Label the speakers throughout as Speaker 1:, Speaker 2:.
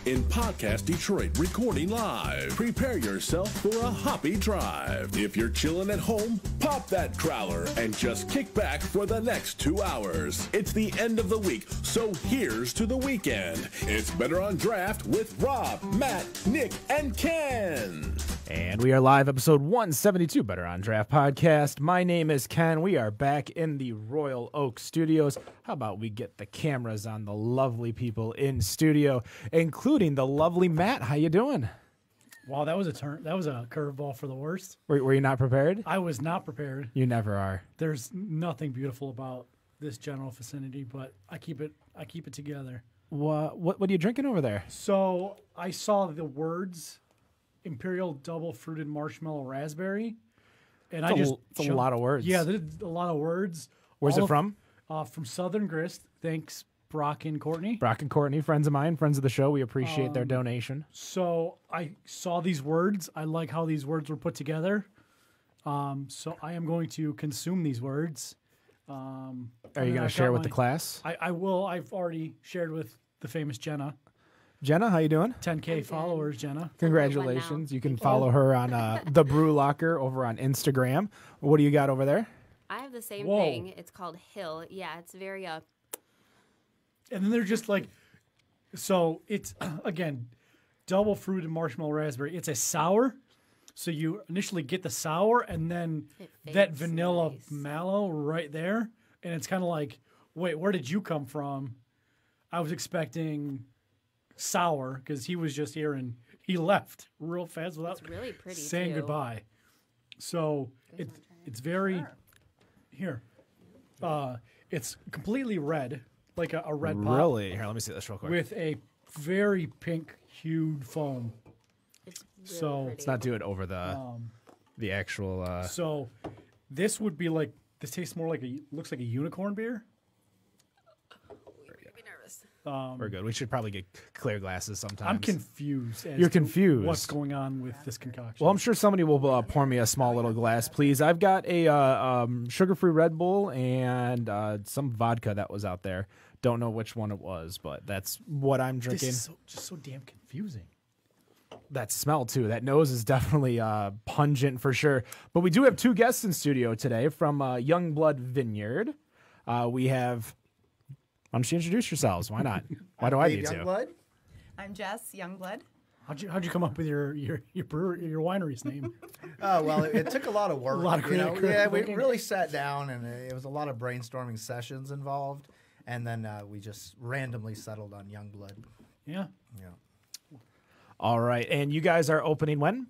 Speaker 1: in podcast Detroit, recording live. Prepare yourself for a hoppy drive. If you're chilling at home, pop that crowler and just kick back for the next 2 hours. It's the end of the week, so here's to the weekend. It's Better on Draft with Rob, Matt, Nick, and Ken.
Speaker 2: And we are live, episode 172, Better on Draft podcast. My name is Ken. We are back in the Royal Oak Studios. How about we get the cameras on the lovely people in studio, including the lovely Matt. How you doing?
Speaker 3: Wow, that was a turn. That was a curveball for the worst.
Speaker 2: Were you not prepared?
Speaker 3: I was not prepared.
Speaker 2: You never are.
Speaker 3: There's nothing beautiful about this general vicinity, but I keep it together.
Speaker 2: What are you drinking over there?
Speaker 3: So I saw the words Imperial Double Fruited Marshmallow Raspberry, and
Speaker 2: it's a lot of words.
Speaker 3: Yeah, there's a lot of words.
Speaker 2: Where's it from?
Speaker 3: From Southern Grist. Thanks, Brock and Courtney.
Speaker 2: Brock and Courtney, friends of mine, friends of the show. We appreciate their donation.
Speaker 3: So I saw these words. I like how these words were put together. So I am going to consume these words.
Speaker 2: Are you going to share with the class?
Speaker 3: I will. I've already shared with the famous Jenna.
Speaker 2: Jenna, how you doing?
Speaker 3: 10K followers, Jenna.
Speaker 2: Congratulations. You can follow her on the Brew Locker over on Instagram. What do you got over there?
Speaker 4: I have the same thing. It's called Hill. Yeah, it's very
Speaker 3: And then they're just like, so it's again, double fruited marshmallow raspberry. It's a sour. So you initially get the sour and then that vanilla mallow right there. And it's kind of like, wait, where did you come from? I was expecting sour because he was just here and he left real fast without
Speaker 4: really pretty
Speaker 3: saying
Speaker 4: too.
Speaker 3: goodbye. So it's very here. It's completely red, like a red pop.
Speaker 2: Really? Here, let me see this real quick.
Speaker 3: With a very pink hued foam.
Speaker 4: It's really
Speaker 3: So
Speaker 4: pretty.
Speaker 2: Let's not do it over the actual.
Speaker 3: So this would be like, this tastes more like looks like a unicorn beer.
Speaker 4: Be nervous.
Speaker 2: We're good. We should probably get clear glasses sometimes.
Speaker 3: I'm confused.
Speaker 2: You're confused.
Speaker 3: What's going on with this concoction?
Speaker 2: Well, I'm sure somebody will pour me a small little glass, please. I've got a sugar-free Red Bull and some vodka that was out there. Don't know which one it was, but that's what I'm drinking.
Speaker 3: This is just so damn confusing.
Speaker 2: That smell, too. That nose is definitely pungent for sure. But we do have two guests in studio today from Youngblood Vineyard. We have... Why don't you introduce yourselves? Why not? Why do I need to?
Speaker 5: Youngblood.
Speaker 6: I'm Jess, Youngblood.
Speaker 3: How'd you come up with your winery's name?
Speaker 5: Oh, well, it took a lot of work.
Speaker 3: A lot of
Speaker 5: you know?
Speaker 3: creative
Speaker 5: Yeah, we
Speaker 3: thinking.
Speaker 5: really sat down, and it was a lot of brainstorming sessions involved, and then we just randomly settled on Youngblood.
Speaker 3: Yeah.
Speaker 5: Yeah.
Speaker 2: All right. And you guys are opening when?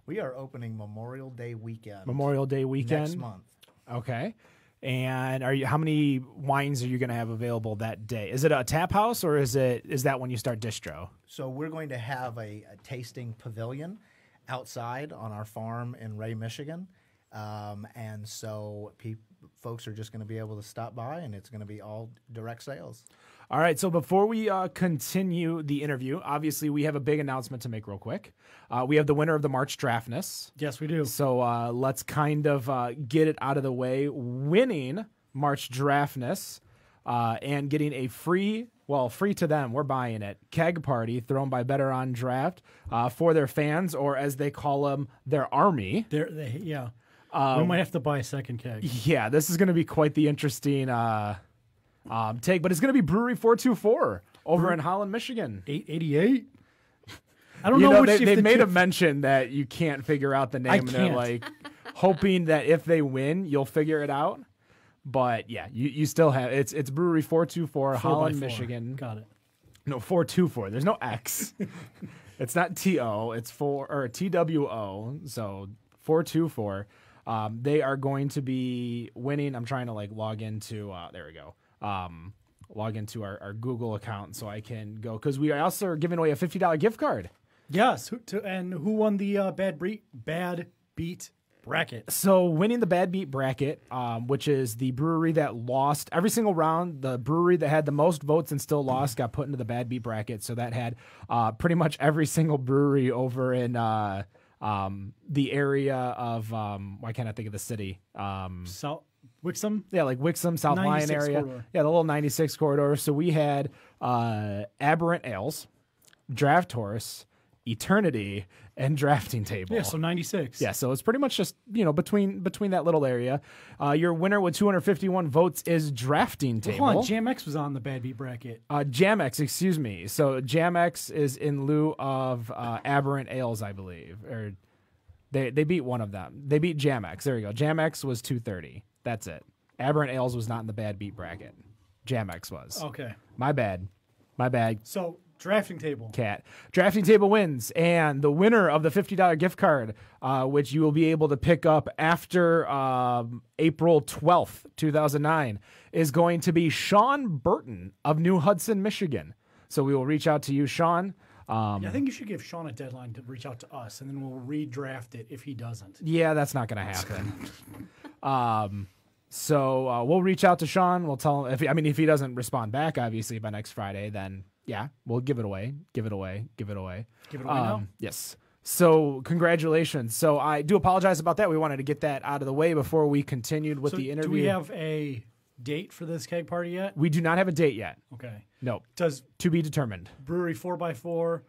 Speaker 5: We are opening Memorial Day weekend.
Speaker 2: Memorial Day weekend?
Speaker 5: Next month.
Speaker 2: Okay. And how many wines are you going to have available that day? Is it a tap house or is that when you start distro?
Speaker 5: So we're going to have a tasting pavilion outside on our farm in Ray, Michigan. And so folks are just going to be able to stop by, and it's going to be all direct sales.
Speaker 2: All right, so before we continue the interview, obviously we have a big announcement to make real quick. We have the winner of the March Draftness.
Speaker 3: Yes, we do.
Speaker 2: So let's kind of get it out of the way. Winning March Draftness and getting a free to them, we're buying it, keg party thrown by Better on Draft for their fans, or as they call them, their army.
Speaker 3: Yeah. We might have to buy a second keg.
Speaker 2: Yeah, this is going to be quite the interesting take, but it's going to be Brewery 424 over in Holland, Michigan.
Speaker 3: 888? I don't know which
Speaker 2: they made a mention that you can't figure out the name, and they're
Speaker 3: can't.
Speaker 2: like hoping that if they win, you'll figure it out. But yeah, you still have it's Brewery 424, Holland,
Speaker 3: 4x4.
Speaker 2: Michigan.
Speaker 3: Got it.
Speaker 2: No, 424. There's no X. It's not TO. It's TWO. So 424. They are going to be winning. I'm trying to log into. There we go. Log into our Google account so I can go, because we also are giving away a $50 gift card.
Speaker 3: Yes. Who won the bad beat bracket?
Speaker 2: So winning the bad beat bracket, which is the brewery that lost every single round, the brewery that had the most votes and still lost got put into the bad beat bracket. So that had pretty much every single brewery over in the area of why can't I think of the city?
Speaker 3: South Wixom?
Speaker 2: Yeah, like Wixom, South Lyon area.
Speaker 3: Corridor.
Speaker 2: Yeah, the little 96 corridor. So we had Aberrant Ales, Draft Horse, Eternity, and Drafting Table.
Speaker 3: Yeah, so 96.
Speaker 2: Yeah, so it's pretty much just, between that little area. Your winner with 251 votes is Drafting Table.
Speaker 3: Hold on, Jam X was on the Bad Beat bracket.
Speaker 2: Jam X, excuse me. So Jam X is in lieu of Aberrant Ales, I believe. Or they beat one of them. They beat Jam X. There we go. Jam X was 230. That's it. Aberrant Ales was not in the Bad Beat bracket. Jam X was.
Speaker 3: Okay.
Speaker 2: My bad.
Speaker 3: So, Drafting Table.
Speaker 2: Cat. Drafting Table wins, and the winner of the $50 gift card, which you will be able to pick up after April 12th, 2009, is going to be Sean Burton of New Hudson, Michigan. So we will reach out to you, Sean.
Speaker 3: I think you should give Sean a deadline to reach out to us, and then we'll redraft it if he doesn't.
Speaker 2: Yeah, that's not going to happen. So we'll reach out to Sean. We'll tell him if he doesn't respond back, obviously by next Friday, then yeah, we'll give it away. Give it away
Speaker 3: now?
Speaker 2: Yes. So congratulations. So I do apologize about that. We wanted to get that out of the way before we continued with the interview.
Speaker 3: Do we have a date for this keg party yet?
Speaker 2: We do not have a date yet.
Speaker 3: Okay.
Speaker 2: No.
Speaker 3: Does
Speaker 2: to be determined.
Speaker 3: Brewery 4x4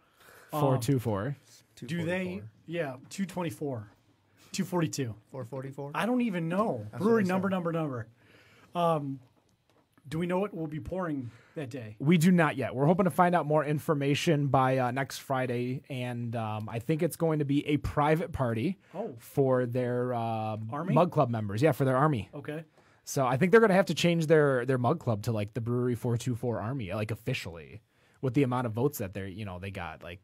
Speaker 2: 424.
Speaker 3: do they? Yeah, 224, 242,
Speaker 5: 444.
Speaker 3: I don't even know. Brewery number. Do we know what we'll be pouring that day?
Speaker 2: We do not yet. We're hoping to find out more information by next Friday, and I think it's going to be a private party for their
Speaker 3: Army?
Speaker 2: Mug Club members. Yeah, for their Army.
Speaker 3: Okay.
Speaker 2: So I think they're going to have to change their Mug Club to like the Brewery 424 Army, like officially, with the amount of votes that they got. Like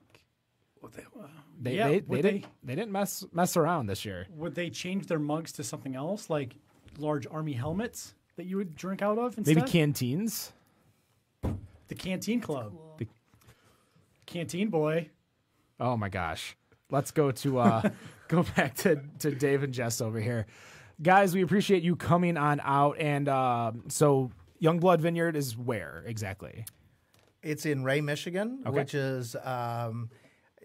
Speaker 2: they didn't mess around this year.
Speaker 3: Would they change their mugs to something else, like large Army helmets that you would drink out of instead?
Speaker 2: Maybe canteens.
Speaker 3: The Canteen Club.
Speaker 4: Cool.
Speaker 2: The
Speaker 3: Canteen Boy.
Speaker 2: Oh my gosh. Let's go to go back to Dave and Jess over here. Guys, we appreciate you coming on out. And so Youngblood Vineyard is where exactly?
Speaker 5: It's in Ray, Michigan,
Speaker 2: Okay.
Speaker 5: which is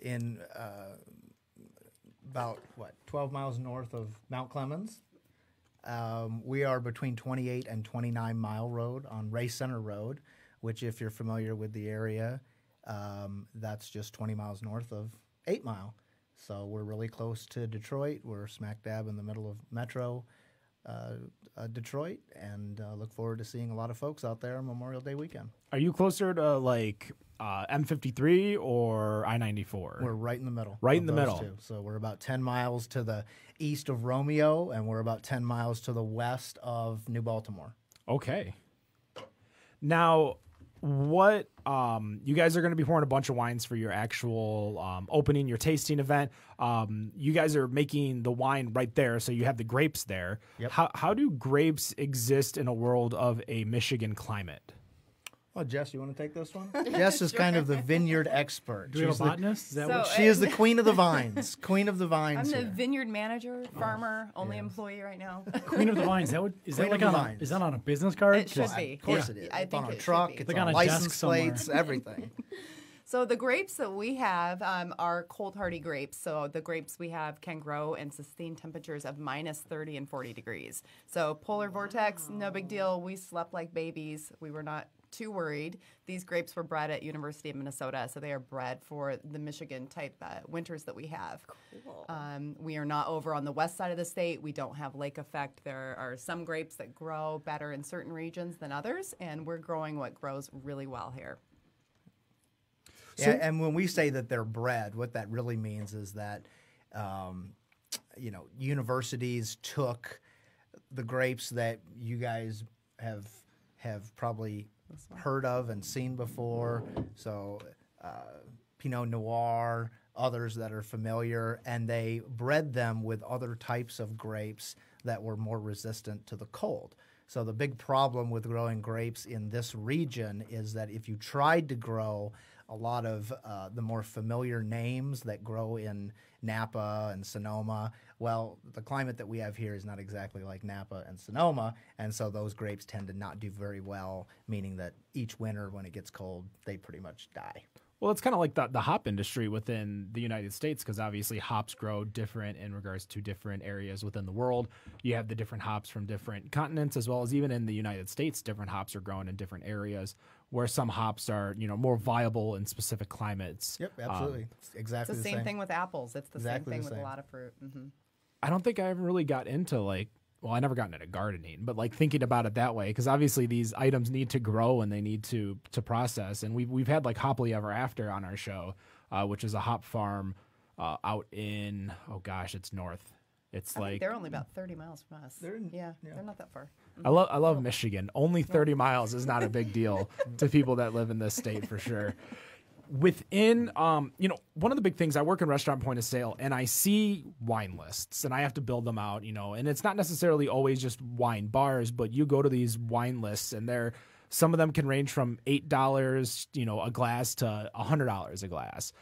Speaker 5: in about 12 miles north of Mount Clemens. We are between 28 and 29 Mile Road on Ray Center Road, which, if you're familiar with the area, that's just 20 miles north of 8 Mile. So we're really close to Detroit. We're smack dab in the middle of Metro Detroit, and look forward to seeing a lot of folks out there on Memorial Day weekend.
Speaker 2: Are you closer to like M53 or I-94?
Speaker 5: We're right in the middle.
Speaker 2: Right
Speaker 5: of
Speaker 2: in the
Speaker 5: those
Speaker 2: middle.
Speaker 5: two. So we're about 10 miles to the east of Romeo, and we're about 10 miles to the west of New Baltimore.
Speaker 2: Okay. Now, what you guys are going to be pouring a bunch of wines for your actual opening, your tasting event. You guys are making the wine right there, so you have the grapes there.
Speaker 5: Yep.
Speaker 2: How do grapes exist in a world of a Michigan climate?
Speaker 5: Oh, Jess, you want to take this one? Jess is kind of the vineyard expert.
Speaker 3: Do we have a botanist? Is that
Speaker 6: So-
Speaker 3: what
Speaker 5: She is the queen of the vines. Queen of the
Speaker 6: I'm
Speaker 5: vines
Speaker 6: the
Speaker 5: here.
Speaker 6: vineyard manager, farmer, only employee right now.
Speaker 3: Queen of the Vines? Is that
Speaker 5: Queen
Speaker 3: like
Speaker 5: of
Speaker 3: on
Speaker 5: the
Speaker 3: a,
Speaker 5: Vines.
Speaker 3: is that on a business card?
Speaker 6: It should be.
Speaker 5: Of course
Speaker 6: Yeah.
Speaker 5: it is.
Speaker 6: I
Speaker 5: It's
Speaker 6: think
Speaker 5: on a
Speaker 6: it should
Speaker 5: truck.
Speaker 6: be.
Speaker 5: It's
Speaker 3: Like
Speaker 5: on
Speaker 3: on a desk
Speaker 5: license
Speaker 3: somewhere.
Speaker 5: plates, everything.
Speaker 6: So the grapes that we have are cold hardy grapes. So the grapes we have can grow and sustain temperatures of minus 30 and 40 degrees. So polar vortex, no big deal. We slept like babies. We were not too worried. These grapes were bred at University of Minnesota, so they are bred for the Michigan type winters that we have.
Speaker 4: Cool.
Speaker 6: We are not over on the west side of the state. We don't have lake effect. There are some grapes that grow better in certain regions than others, and we're growing what grows really well here.
Speaker 5: Yeah, and when we say that they're bred, what that really means is that, universities took the grapes that you guys have probably heard of and seen before. So Pinot Noir, others that are familiar, and they bred them with other types of grapes that were more resistant to the cold. So the big problem with growing grapes in this region is that if you tried to grow a lot of the more familiar names that grow in Napa and Sonoma, well, the climate that we have here is not exactly like Napa and Sonoma, and so those grapes tend to not do very well, meaning that each winter when it gets cold, they pretty much die.
Speaker 2: Well, it's kind of like the hop industry within the United States, because obviously hops grow different in regards to different areas within the world. You have the different hops from different continents, as well as even in the United States, different hops are grown in different areas where some hops are, more viable in specific climates.
Speaker 5: Yep, absolutely. It's exactly
Speaker 6: It's the same thing with apples. It's the
Speaker 5: Exactly
Speaker 6: same
Speaker 5: the
Speaker 6: thing with
Speaker 5: same.
Speaker 6: a lot of fruit. Mm-hmm.
Speaker 2: I don't think I ever really got into I never got into gardening, but thinking about it that way, because obviously these items need to grow and they need to process. And we've had Hoppily Ever After on our show, which is a hop farm out in, it's north. It's
Speaker 6: I think they're only about 30 miles from us. They're not that far.
Speaker 2: I love Michigan. Only 30 miles is not a big deal to people that live in this state for sure. Within, one of the big things, I work in restaurant point of sale, and I see wine lists, and I have to build them out, and it's not necessarily always just wine bars, but you go to these wine lists, and some of them can range from $8, a glass to $100 a glass.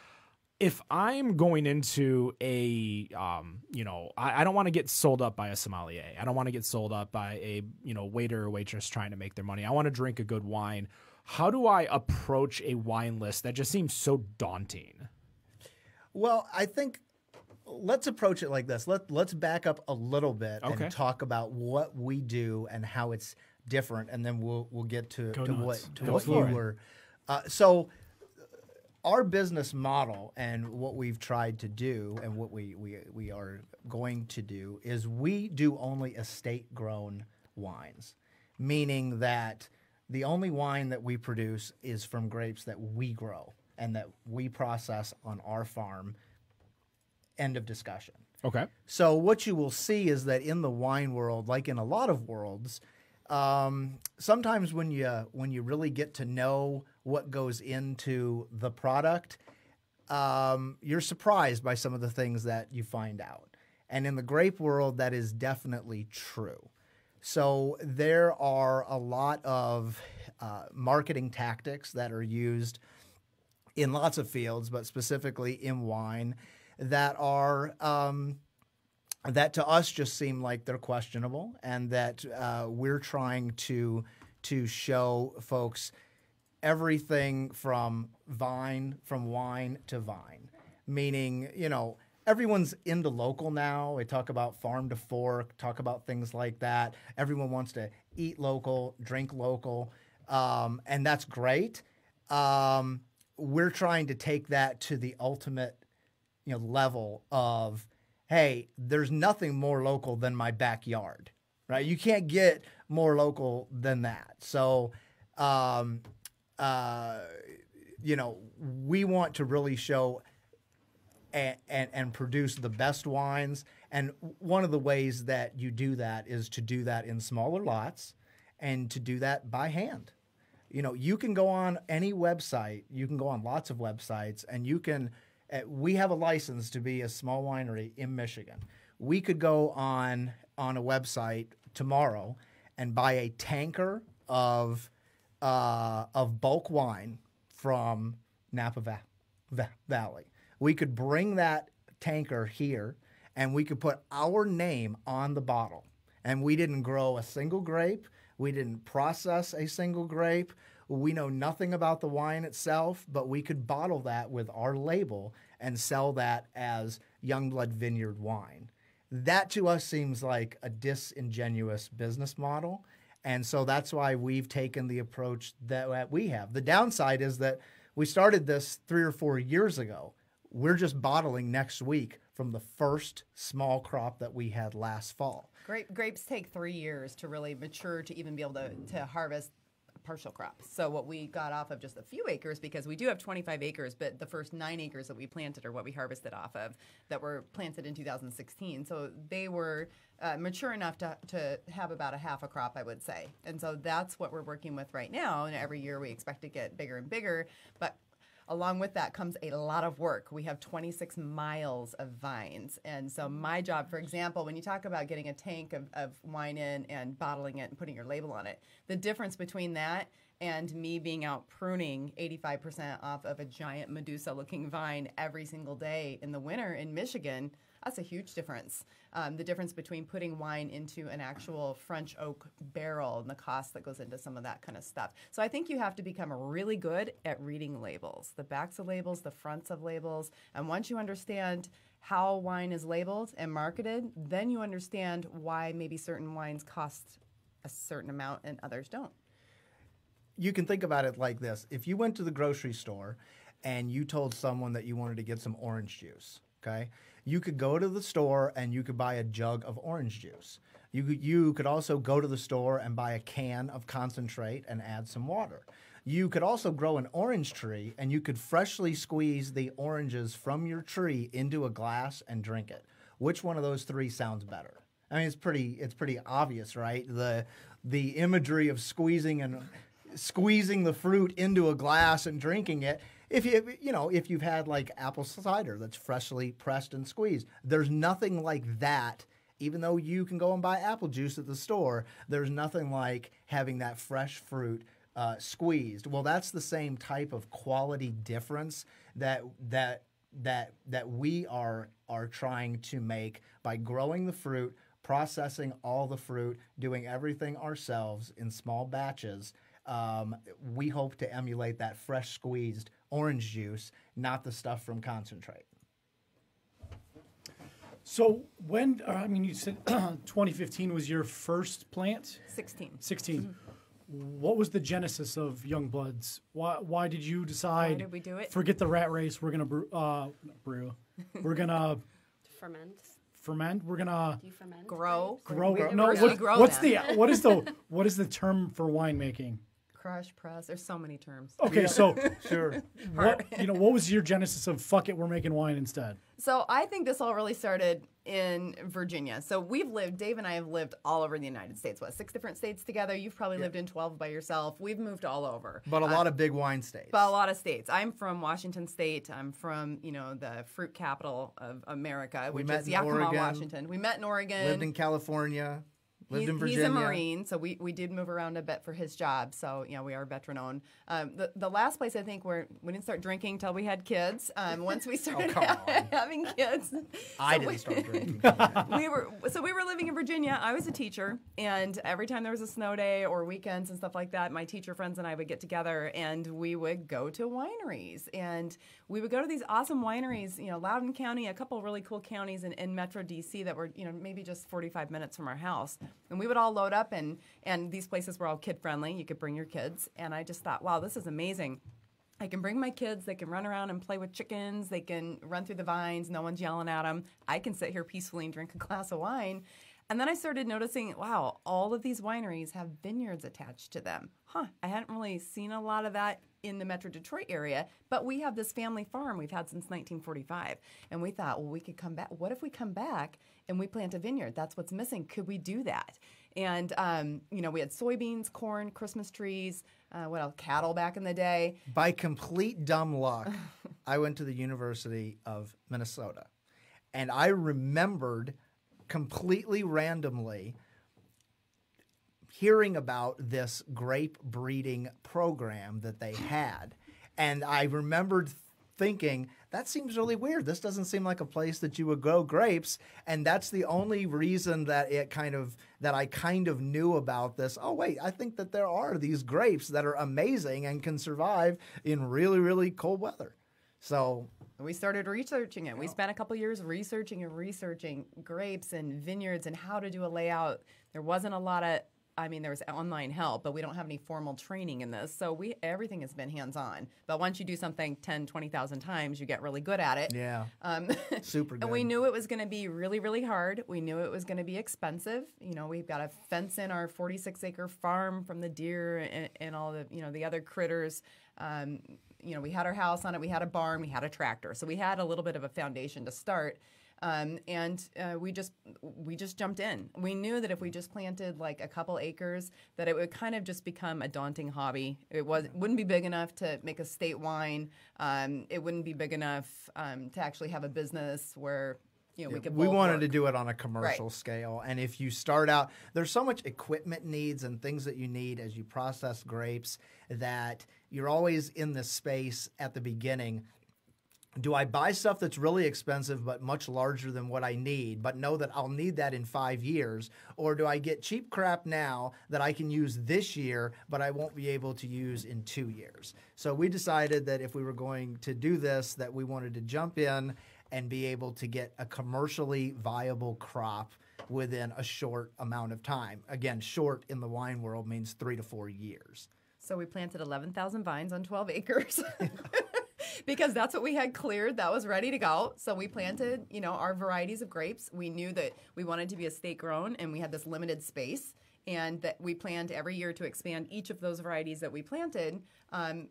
Speaker 2: If I'm going into I don't want to get sold up by a sommelier. I don't want to get sold up by a, waiter or waitress trying to make their money. I want to drink a good wine. How do I approach a wine list that just seems so daunting?
Speaker 5: Well, I think let's approach it like this. Let's back up a little bit and talk about what we do and how it's different, and then we'll get to what you were. So our business model and what we've tried to do and what we are going to do is we do only estate grown wines, meaning that the only wine that we produce is from grapes that we grow and that we process on our farm. End of discussion.
Speaker 2: Okay.
Speaker 5: So what you will see is that in the wine world, like in a lot of worlds, sometimes when you really get to know what goes into the product, you're surprised by some of the things that you find out. And in the grape world, that is definitely true. So there are a lot of marketing tactics that are used in lots of fields, but specifically in wine, that are that to us just seem like they're questionable, and that we're trying to show folks everything from wine to vine, meaning everyone's into local now. We talk about farm to fork, talk about things like that. Everyone wants to eat local, drink local, and that's great. We're trying to take that to the ultimate, level of, hey, there's nothing more local than my backyard, right? You can't get more local than that. So, we want to really show and produce the best wines. And one of the ways that you do that is to do that in smaller lots and to do that by hand. You can go on any website, you can go on lots of websites, and you can, we have a license to be a small winery in Michigan. We could go on a website tomorrow and buy a tanker of bulk wine from Napa Valley. We could bring that tanker here, and we could put our name on the bottle. And we didn't grow a single grape. We didn't process a single grape. We know nothing about the wine itself, but we could bottle that with our label and sell that as Youngblood Vineyard wine. That to us seems like a disingenuous business model. And so that's why we've taken the approach that we have. The downside is that we started this 3 or 4 years ago. We're just bottling next week from the first small crop that we had last fall.
Speaker 6: Grapes take 3 years to really mature to even be able to harvest a partial crop. So what we got off of just a few acres, because we do have 25 acres, but the first 9 acres that we planted are what we harvested off of that were planted in 2016. So they were mature enough to have about a half a crop, I would say. And so that's what we're working with right now. And every year we expect to get bigger and bigger. But along with that comes a lot of work. We have 26 miles of vines. And so my job, for example, when you talk about getting a tank of wine in and bottling it and putting your label on it, the difference between that and me being out pruning 85% off of a giant Medusa-looking vine every single day in the winter in Michigan, That's a huge difference. The difference between putting wine into an actual French oak barrel and the cost that goes into some of that kind of stuff. So I think you have to become really good at reading labels, the backs of labels, the fronts of labels. And once you understand how wine is labeled and marketed, then you understand why maybe certain wines cost a certain amount and others don't.
Speaker 5: You can think about it like this. If you went to the grocery store and you told someone that you wanted to get some orange juice, okay, you could go to the store and you could buy a jug of orange juice. You could also go to the store and buy a can of concentrate and add some water. You could also grow an orange tree and you could freshly squeeze the oranges from your tree into a glass and drink it. Which one of those three sounds better? I mean, it's pretty obvious, right? The imagery of squeezing the fruit into a glass and drinking it. If you've had like apple cider that's freshly pressed and squeezed, there's nothing like that. Even though you can go and buy apple juice at the store, there's nothing like having that fresh fruit squeezed. Well, that's the same type of quality difference that we are trying to make by growing the fruit, processing all the fruit, doing everything ourselves in small batches. We hope to emulate that fresh squeezed orange juice, not the stuff from concentrate.
Speaker 3: So when, you said 2015 was your first plant?
Speaker 6: 16.
Speaker 3: 16.
Speaker 6: Mm-hmm.
Speaker 3: What was the genesis of Youngbloods? Why did you decide?
Speaker 6: Why did we do it?
Speaker 3: Forget the rat race. We're gonna brew. We're gonna
Speaker 4: Ferment.
Speaker 3: We're gonna
Speaker 4: Do you ferment?
Speaker 6: Grow.
Speaker 3: No.
Speaker 6: Really grow
Speaker 3: What's
Speaker 6: them.
Speaker 3: what is the term for winemaking?
Speaker 6: Crush, press. There's so many terms.
Speaker 3: Okay, so
Speaker 5: Sure.
Speaker 3: what was your genesis of fuck it, we're making wine instead?
Speaker 6: So I think this all really started in Virginia. So Dave and I have lived all over the United States. 6 different states together? You've probably lived in 12 by yourself. We've moved all over.
Speaker 5: But a lot of big wine states.
Speaker 6: But a lot of states. I'm from Washington State. I'm from, the fruit capital of America, which is Yakima,
Speaker 5: Oregon.
Speaker 6: Washington. We met in Oregon.
Speaker 5: Lived in California. Lived in Virginia.
Speaker 6: He's a Marine, so we did move around a bit for his job. So, we are veteran-owned. The last place, I think, where we didn't start drinking until we had kids. Once we started having kids.
Speaker 5: I didn't start drinking.
Speaker 6: we were living in Virginia. I was a teacher, and every time there was a snow day or weekends and stuff like that, my teacher friends and I would get together, and we would go to wineries. And we would go to these awesome wineries, Loudoun County, a couple of really cool counties in Metro D.C. that were, maybe just 45 minutes from our house. And we would all load up, and these places were all kid-friendly. You could bring your kids. And I just thought, wow, this is amazing. I can bring my kids. They can run around and play with chickens. They can run through the vines. No one's yelling at them. I can sit here peacefully and drink a glass of wine. And then I started noticing, wow, all of these wineries have vineyards attached to them. I hadn't really seen a lot of that in the Metro Detroit area, but we have this family farm we've had since 1945. And we thought, well, we could come back. What if we come back and we plant a vineyard? That's what's missing. Could we do that? And, we had soybeans, corn, Christmas trees, cattle back in the day.
Speaker 5: By complete dumb luck, I went to the University of Minnesota. And I remembered completely randomly hearing about this grape breeding program that they had. And I remembered thinking, that seems really weird. This doesn't seem like a place that you would grow grapes. And that's the only reason that I kind of knew about this. Oh, wait, I think that there are these grapes that are amazing and can survive in really, really cold weather. So
Speaker 6: we started researching it. We spent a couple years researching grapes and vineyards and how to do a layout. There wasn't a lot of, there was online help, but we don't have any formal training in this. So everything has been hands-on. But once you do something 10, 20,000 times, you get really good at it.
Speaker 5: Yeah, super good.
Speaker 6: And we knew it was going to be really, really hard. We knew it was going to be expensive. We've got to fence in our 46-acre farm from the deer and all the, the other critters. We had our house on it. We had a barn. We had a tractor. So we had a little bit of a foundation to start. We just jumped in. We knew that if we just planted like a couple acres, that it would kind of just become a daunting hobby. It wouldn't be big enough to make a state wine. It wouldn't be big enough to actually have a business where we
Speaker 5: wanted to do it on a commercial scale. And if you start out, there's so much equipment needs and things that you need as you process grapes that you're always in this space at the beginning do I buy stuff that's really expensive but much larger than what I need, but know that I'll need that in 5 years? Or do I get cheap crap now that I can use this year, but I won't be able to use in 2 years? So we decided that if we were going to do this, that we wanted to jump in and be able to get a commercially viable crop within a short amount of time. Again, short in the wine world means 3 to 4 years.
Speaker 6: So we planted 11,000 vines on 12 acres. Because that's what we had cleared. That was ready to go. So we planted, our varieties of grapes. We knew that we wanted to be estate grown, and we had this limited space. And that we planned every year to expand each of those varieties that we planted.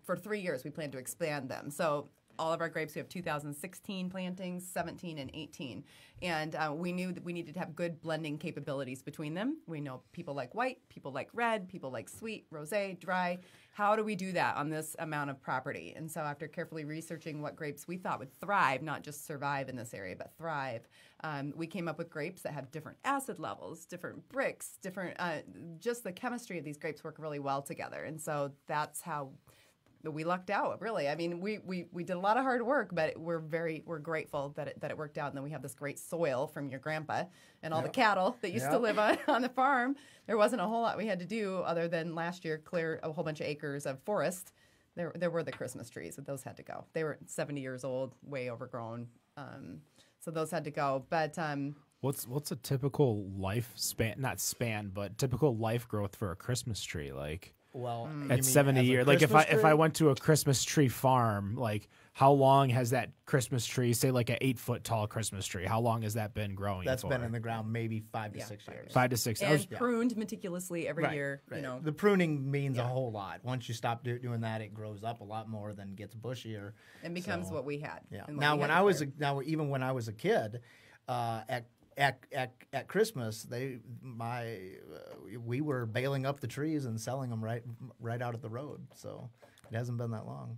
Speaker 6: For 3 years, we planned to expand them. So all of our grapes, we have 2016 plantings, 17 and 18. And we knew that we needed to have good blending capabilities between them. We know people like white, people like red, people like sweet, rosé, dry. How do we do that on this amount of property? And so after carefully researching what grapes we thought would thrive, not just survive in this area, but thrive, we came up with grapes that have different acid levels, different bricks, different, just the chemistry of these grapes work really well together. And so that's how we lucked out, really. I mean, we did a lot of hard work, but we're grateful that it worked out. And then we have this great soil from your grandpa and all the cattle that used to live on the farm. There wasn't a whole lot we had to do other than last year clear a whole bunch of acres of forest. There were the Christmas trees, but those had to go. They were 70 years old, way overgrown. So those had to go. But
Speaker 2: what's a typical lifespan? Not span, but typical life growth for a Christmas tree, like?
Speaker 5: Well,
Speaker 2: at 70 years, like if I went to a Christmas tree farm, like how long has that Christmas tree, say like an 8-foot tall Christmas tree, how long has that been growing?
Speaker 5: That's been in the ground maybe 5 to 6 years.
Speaker 2: 5 to 6
Speaker 6: years. And pruned meticulously every year.
Speaker 5: Right. The pruning means a whole lot. Once you stop doing that, it grows up a lot more than gets bushier
Speaker 6: and becomes what we had.
Speaker 5: Yeah. Now even when I was a kid, at Christmas, we were baling up the trees and selling them right out at the road. So it hasn't been that long.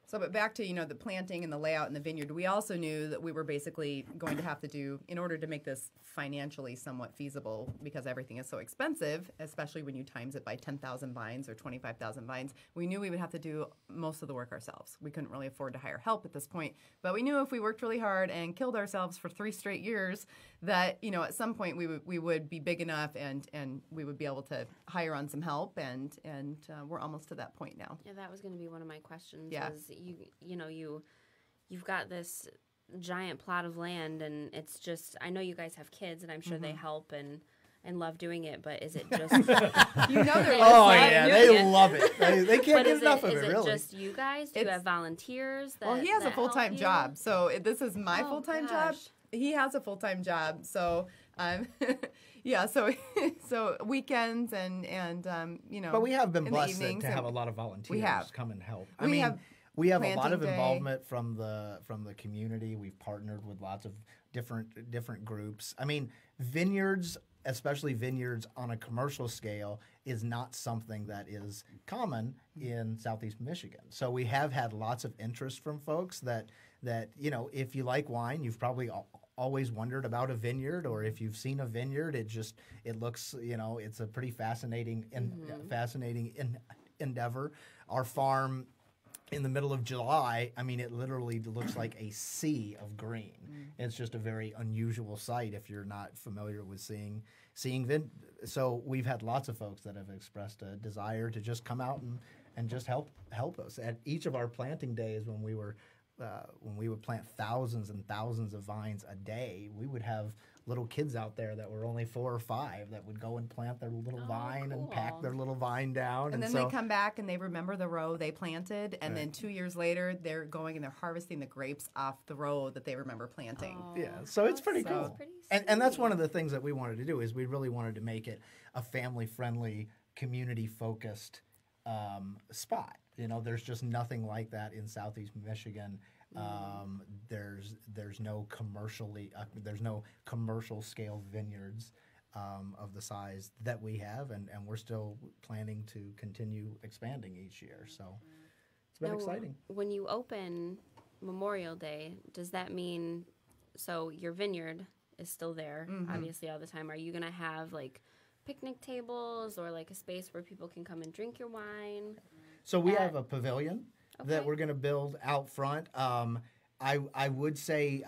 Speaker 6: So, but back to, the planting and the layout in the vineyard, we also knew that we were basically going to have to do, in order to make this financially somewhat feasible, because everything is so expensive, especially when you times it by 10,000 vines or 25,000 vines, we knew we would have to do most of the work ourselves. We couldn't really afford to hire help at this point, but we knew if we worked really hard and killed ourselves for 3 straight years, that, at some point we would be big enough and we would be able to hire on some help, and we're almost to that point now.
Speaker 4: Yeah, that was going to be one of my questions.
Speaker 6: Yeah.
Speaker 4: You've got this giant plot of land, and it's just, I know you guys have kids, and I'm sure they help and love doing it, but is it just
Speaker 6: they're
Speaker 5: they love it. They can't get enough of it, really.
Speaker 4: Is it just you guys? Do you have volunteers?
Speaker 6: Well, he has a full-time job, so this is my full-time job. He has a full-time job, so so weekends and
Speaker 5: But we have been blessed to have a lot of volunteers come and help. We have a lot of involvement from the community. We've partnered with lots of different groups. I mean, vineyards, especially vineyards on a commercial scale, is not something that is common in Southeast Michigan. So we have had lots of interest from folks that if you like wine, you've probably always wondered about a vineyard, or if you've seen a vineyard, it looks, it's a pretty fascinating endeavor. Our farm in the middle of July, it literally looks like a sea of green. It's just a very unusual sight if you're not familiar with seeing So we've had lots of folks that have expressed a desire to just come out and just help us. At each of our planting days, when we would plant thousands and thousands of vines a day, we would have little kids out there that were only 4 or 5 that would go and plant their little vine and pack their little vine down.
Speaker 6: And then they come back and they remember the row they planted, and then 2 years later they're going and they're harvesting the grapes off the row that they remember planting.
Speaker 5: So it's pretty cool. And that's one of the things that we wanted to do, is we really wanted to make it a family-friendly, community-focused spot. There's just nothing like that in Southeast Michigan. There's no commercial scale vineyards of the size that we have, and we're still planning to continue expanding each year. So it's been exciting.
Speaker 4: When you open Memorial Day, does that mean, so your vineyard is still there, obviously, all the time? Are you going to have like picnic tables or like a space where people can come and drink your wine?
Speaker 5: So we have a pavilion that we're going to build out front. I would say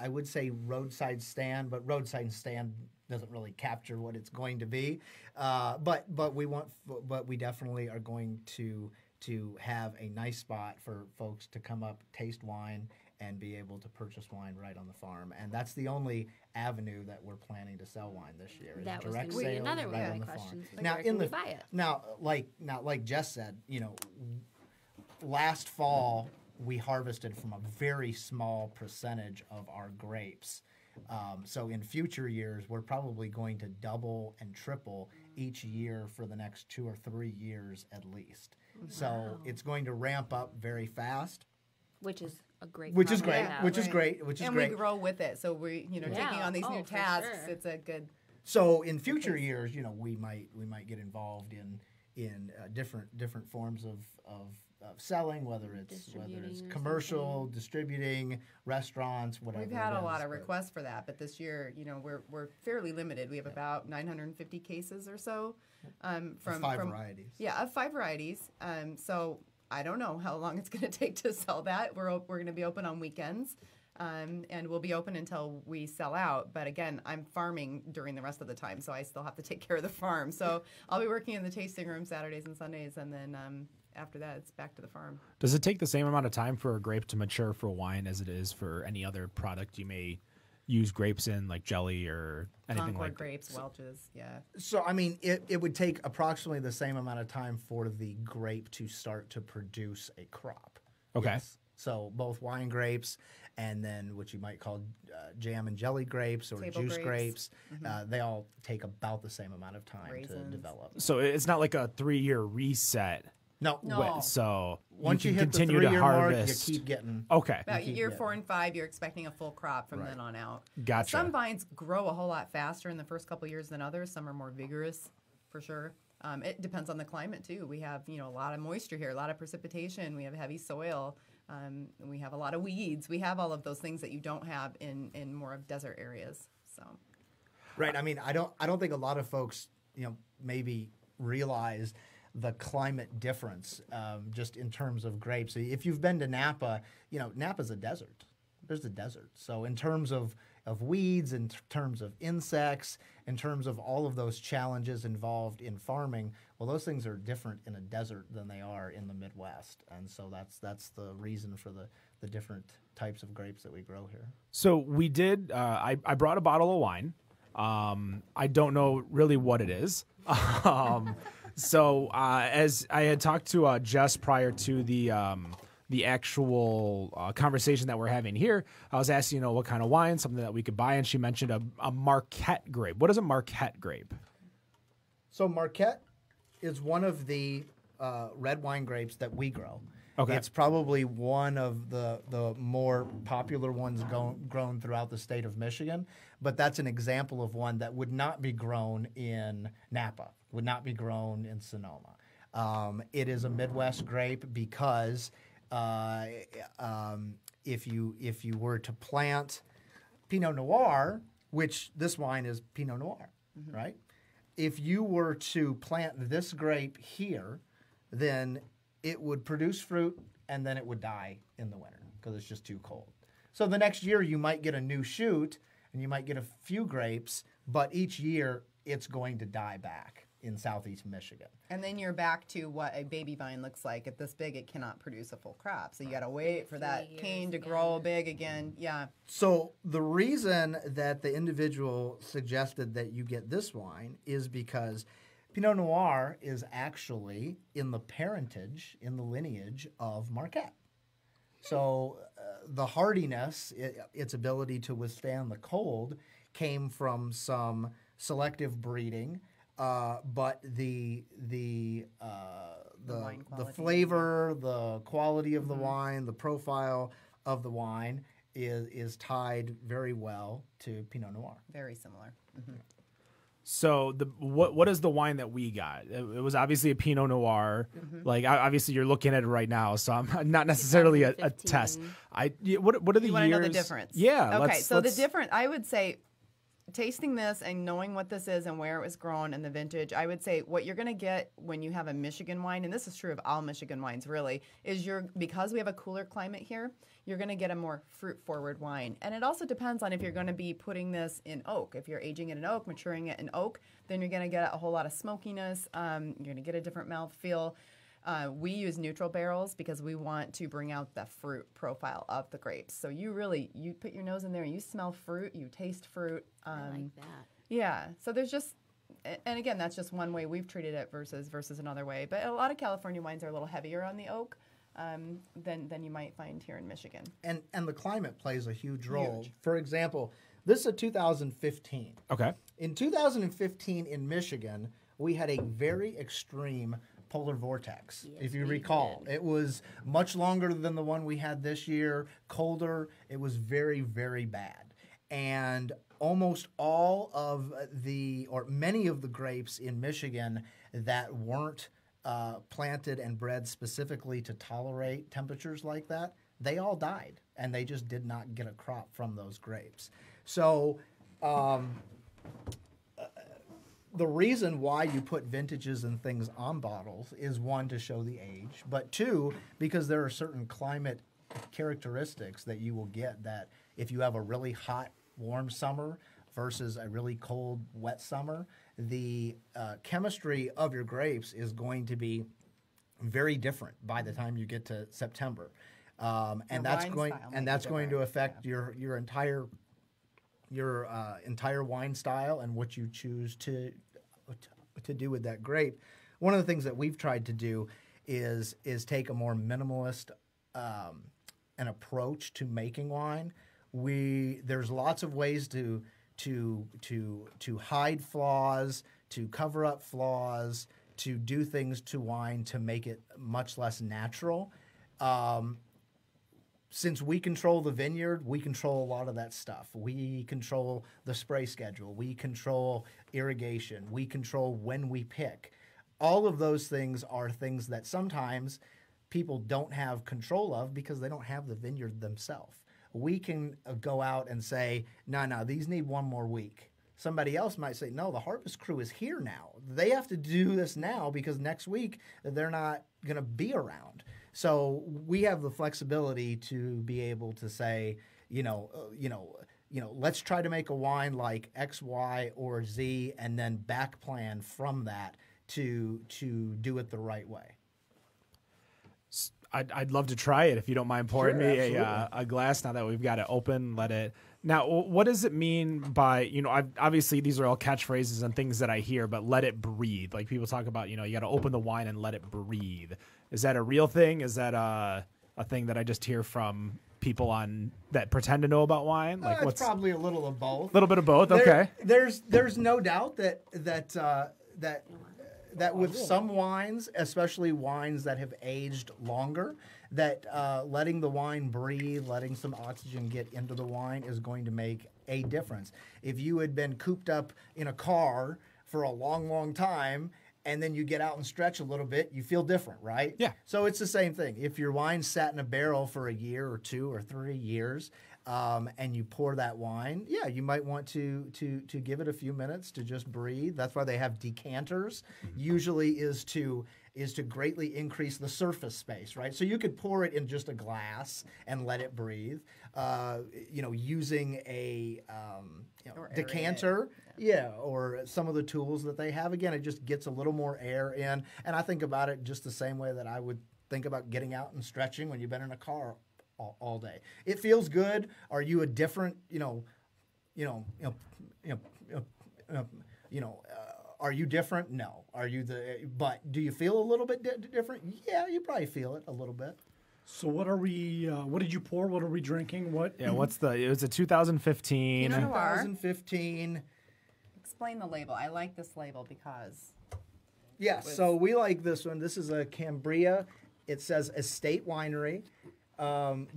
Speaker 5: roadside stand, but roadside stand doesn't really capture what it's going to be. But we definitely are going to have a nice spot for folks to come up, taste wine, and be able to purchase wine right on the farm. And that's the only avenue that we're planning to sell wine this year. Is
Speaker 4: That was
Speaker 5: direct
Speaker 4: going to be
Speaker 5: sales
Speaker 4: another one
Speaker 5: right
Speaker 4: of
Speaker 5: on
Speaker 4: my
Speaker 5: the farm.
Speaker 4: questions. Like,
Speaker 5: Now
Speaker 4: where
Speaker 5: in
Speaker 4: can
Speaker 5: the
Speaker 4: we buy it?
Speaker 5: now like Jess said, last fall we harvested from a very small percentage of our grapes. So in future years, we're probably going to double and triple each year for the next 2 or 3 years at least.
Speaker 4: Wow.
Speaker 5: So it's going to ramp up very fast.
Speaker 4: Which is a great
Speaker 5: Which is
Speaker 4: problem
Speaker 5: great.
Speaker 4: to have.
Speaker 5: Which is great. Which is
Speaker 6: And
Speaker 5: great.
Speaker 6: we grow with it. So we, taking
Speaker 4: Yeah.
Speaker 6: on these
Speaker 4: Oh,
Speaker 6: new
Speaker 4: for
Speaker 6: tasks,
Speaker 4: sure.
Speaker 6: it's a good.
Speaker 5: So in future years, we might get involved in different forms of selling, whether it's
Speaker 4: Distributing or
Speaker 5: commercial, distributing, restaurants, whatever.
Speaker 6: We've had
Speaker 5: it
Speaker 6: a lot
Speaker 5: is,
Speaker 6: of
Speaker 5: but-
Speaker 6: requests for that, but this year, we're fairly limited. We have about 950 cases or so from
Speaker 5: 5 varieties.
Speaker 6: Yeah, of 5 varieties. So I don't know how long it's going to take to sell that. We're going to be open on weekends, and we'll be open until we sell out. But again, I'm farming during the rest of the time, so I still have to take care of the farm. So I'll be working in the tasting room Saturdays and Sundays, and then after that, it's back to the farm.
Speaker 2: Does it take the same amount of time for a grape to mature for wine as it is for any other product you may use grapes in, like jelly or anything
Speaker 6: Concord
Speaker 2: like
Speaker 6: grapes, Welch's, yeah.
Speaker 5: So, I mean, it would take approximately the same amount of time for the grape to start to produce a crop.
Speaker 2: Okay.
Speaker 5: Yes. So both wine grapes and then what you might call jam and jelly grapes or
Speaker 6: Table
Speaker 5: juice
Speaker 6: grapes.
Speaker 5: grapes, they all take about the same amount of time to
Speaker 6: Raisins.
Speaker 5: develop.
Speaker 2: So it's not like a 3-year reset.
Speaker 5: No.
Speaker 6: No.
Speaker 2: So
Speaker 5: Once you
Speaker 2: can
Speaker 5: hit the
Speaker 2: continue to
Speaker 5: 3-year mark, you
Speaker 2: harvest.
Speaker 5: keep getting.
Speaker 2: Okay.
Speaker 6: About
Speaker 5: keep
Speaker 6: year
Speaker 5: getting
Speaker 6: 4 and 5, you're expecting a full crop from
Speaker 5: Right.
Speaker 6: then on out.
Speaker 2: Gotcha.
Speaker 6: Some vines grow a whole lot faster in the first couple years than others. Some are more vigorous, for sure. It depends on the climate too. We have a lot of moisture here, a lot of precipitation. We have heavy soil. We have a lot of weeds. We have all of those things that you don't have in more of desert areas. So.
Speaker 5: Right. I mean, I don't think a lot of folks, maybe realize the climate difference just in terms of grapes. If you've been to Napa, Napa's a desert. There's a desert. So in terms of weeds, in terms of insects, in terms of all of those challenges involved in farming, well, those things are different in a desert than they are in the Midwest. And so that's the reason for the different types of grapes that we grow here.
Speaker 2: So we did. I brought a bottle of wine. I don't know really what it is. So as I had talked to Jess prior to the actual conversation that we're having here, I was asking, what kind of wine, something that we could buy, and she mentioned a Marquette grape. What is a Marquette grape?
Speaker 5: So Marquette is one of the red wine grapes that we grow.
Speaker 2: Okay.
Speaker 5: It's probably one of the more popular ones grown throughout the state of Michigan, but that's an example of one that would not be grown in Napa, would not be grown in Sonoma. It is a Midwest grape because if you were to plant Pinot Noir, which this wine is Pinot Noir, right? If you were to plant this grape here, then it would produce fruit and then it would die in the winter because it's just too cold. So the next year you might get a new shoot and you might get a few grapes, but each year it's going to die back in southeast Michigan.
Speaker 6: And then you're back to what a baby vine looks like. At this big, it cannot produce a full crop. So you got to wait for that
Speaker 4: 3
Speaker 6: cane
Speaker 4: years
Speaker 6: to grow big again. Yeah.
Speaker 5: So the reason that the individual suggested that you get this wine is because Pinot Noir is actually in the parentage, in the lineage of Marquette. So the hardiness, its ability to withstand the cold, came from some selective breeding, but the
Speaker 6: wine quality.
Speaker 5: flavor, the quality of the wine, the profile of the wine is tied very well to Pinot Noir.
Speaker 6: Very similar.
Speaker 2: So what is the wine that we got? It was obviously a Pinot Noir. Like obviously you're looking at it right now, so I'm not necessarily a test.
Speaker 4: 2015.
Speaker 2: What are the
Speaker 6: You
Speaker 2: years?
Speaker 6: want to know the difference?
Speaker 2: Yeah.
Speaker 6: Okay, so the different, I would say, tasting this and knowing what this is and where it was grown and the vintage, I would say what you're going to get when you have a Michigan wine, and this is true of all Michigan wines really, is because we have a cooler climate here, you're going to get a more fruit-forward wine. And it also depends on if you're going to be putting this in oak. If you're aging it in oak, maturing it in oak, then you're going to get a whole lot of smokiness. You're going to get a different mouthfeel. We use neutral barrels because we want to bring out the fruit profile of the grapes. So you put your nose in there and you smell fruit, you taste fruit.
Speaker 4: I like that.
Speaker 6: Yeah. So there's just, and again, that's just one way we've treated it versus another way. But a lot of California wines are a little heavier on the oak than you might find here in Michigan.
Speaker 5: And the climate plays a huge role. For example, this is a 2015.
Speaker 2: Okay.
Speaker 5: In 2015 in Michigan, we had a very extreme polar vortex,
Speaker 4: Yes,
Speaker 5: if you
Speaker 4: we
Speaker 5: recall.
Speaker 4: did.
Speaker 5: It was much longer than the one we had this year, colder. It was very, very bad. And almost all of many of the grapes in Michigan that weren't planted and bred specifically to tolerate temperatures like that, they all died. And they just did not get a crop from those grapes. So the reason why you put vintages and things on bottles is, one, to show the age, but two, because there are certain climate characteristics that you will get that if you have a really hot, warm summer versus a really cold, wet summer, the chemistry of your grapes is going to be very different by the time you get to September. And that's going to affect your entire wine style and what you choose to do with that grape. One of the things that we've tried to do is take a more minimalist an approach to making wine. There's lots of ways to hide flaws, to cover up flaws, to do things to wine to make it much less natural. Since we control the vineyard, we control a lot of that stuff. We control the spray schedule. We control irrigation. We control when we pick. All of those things are things that sometimes people don't have control of because they don't have the vineyard themselves. We can go out and say, no, these need one more week. Somebody else might say, no, the harvest crew is here now. They have to do this now because next week they're not going to be around. So we have the flexibility to be able to say, let's try to make a wine like X, Y, or Z, and then back plan from that to do it the right way.
Speaker 2: I'd love to try it if you don't mind pouring me
Speaker 5: Sure,
Speaker 2: a glass now that we've got it open. Now, what does it mean by, obviously these are all catchphrases and things that I hear, but let it breathe. Like people talk about, you got to open the wine and let it breathe. Is that a real thing? Is that a thing that I just hear from people that pretend to know about wine? Like
Speaker 5: It's probably a little of both.
Speaker 2: A little bit of both. Okay.
Speaker 5: There's no doubt that with some wines, especially wines that have aged longer, that letting the wine breathe, letting some oxygen get into the wine is going to make a difference. If you had been cooped up in a car for a long, long time, and then you get out and stretch a little bit, you feel different, right?
Speaker 2: Yeah.
Speaker 5: So it's the same thing. If your wine sat in a barrel for a year or 2 or 3 years, and you pour that wine, you might want to give it a few minutes to just breathe. That's why they have decanters. Usually is to greatly increase the surface space, right? So you could pour it in just a glass and let it breathe. Using a decanter, or some of the tools that they have. Again, it just gets a little more air in, and I think about it just the same way that I would think about getting out and stretching when you've been in a car all day. It feels good. Are you a different, are you different? No. Are you but do you feel a little bit different? Yeah, you probably feel it a little bit.
Speaker 3: So what are we? What did you pour? What are we drinking? What?
Speaker 2: Yeah. It was a 2015.
Speaker 6: Pinot Noir.
Speaker 5: 2015.
Speaker 6: Explain the label. I like this label because.
Speaker 5: Yeah, so we like this one. This is a Cambria. It says Estate Winery.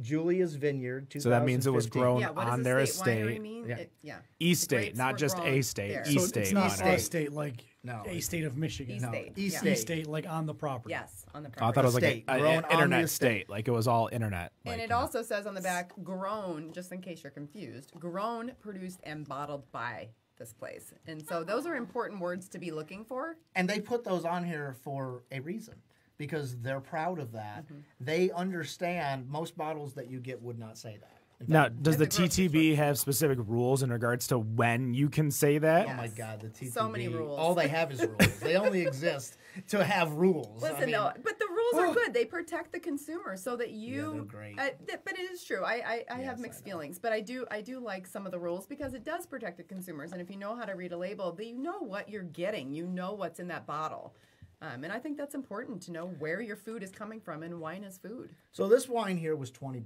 Speaker 5: Julia's Vineyard.
Speaker 2: So that means it was
Speaker 5: 2015.
Speaker 2: grown
Speaker 6: Yeah, what does
Speaker 2: on
Speaker 6: a
Speaker 2: their
Speaker 6: state winery
Speaker 2: estate.
Speaker 6: mean?
Speaker 5: Yeah.
Speaker 6: Yeah.
Speaker 2: Estate,
Speaker 6: Grapes
Speaker 2: not
Speaker 6: were
Speaker 2: just
Speaker 6: grown
Speaker 2: a state.
Speaker 6: there.
Speaker 3: So
Speaker 2: Estate
Speaker 3: it's not
Speaker 2: winery.
Speaker 3: a state like
Speaker 5: No.
Speaker 3: a state of Michigan.
Speaker 6: Estate.
Speaker 5: East
Speaker 6: Yeah.
Speaker 3: A state like on the property.
Speaker 6: Yes, on the
Speaker 2: Oh, I
Speaker 6: property.
Speaker 2: thought it was like
Speaker 5: Estate,
Speaker 2: an
Speaker 5: grown on the
Speaker 2: internet
Speaker 5: estate.
Speaker 2: state, like it was all internet.
Speaker 6: And
Speaker 2: like,
Speaker 6: it also says on the back, grown, just in case you're confused, grown, produced, and bottled by this place. And so those are important words to be looking for.
Speaker 5: And they put those on here for a reason because they're proud of that. They understand most bottles that you get would not say that. In
Speaker 2: Now,
Speaker 5: fact,
Speaker 2: does the
Speaker 6: At the grocery
Speaker 2: TTB have specific rules in regards to when you can say that?
Speaker 5: oh my
Speaker 6: Yes.
Speaker 5: God, the TTB.
Speaker 6: So many rules.
Speaker 5: All they have is rules. They only exist to have rules. I
Speaker 6: Listen,
Speaker 5: mean,
Speaker 6: no, but the rules are good. They protect the consumer so that you.
Speaker 5: they're great.
Speaker 6: But it is true. I
Speaker 5: Yes,
Speaker 6: have mixed
Speaker 5: I know.
Speaker 6: feelings, but I do like some of the rules because it does protect the consumers. And if you know how to read a label, you know what you're getting. You know what's in that bottle. And I think that's important to know where your food is coming from, and wine is food.
Speaker 5: So this wine here was $20.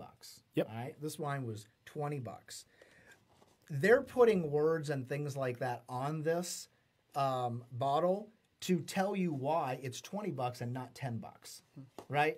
Speaker 2: Yep.
Speaker 5: All right. This wine was $20. They're putting words and things like that on this bottle to tell you why it's $20 and not $10, right?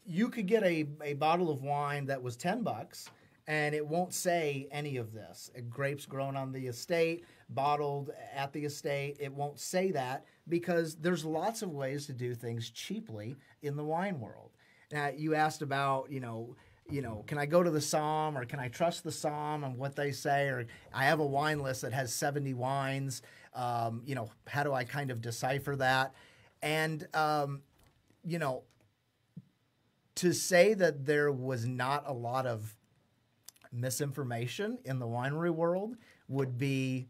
Speaker 5: You could get a bottle of wine that was $10 and it won't say any of this. Grapes grown on the estate, bottled at the estate. It won't say that because there's lots of ways to do things cheaply in the wine world. Now, you asked about, can I go to the Somm or can I trust the Somm and what they say? Or I have a wine list that has 70 wines. How do I kind of decipher that? And, to say that there was not a lot of misinformation in the winery world would be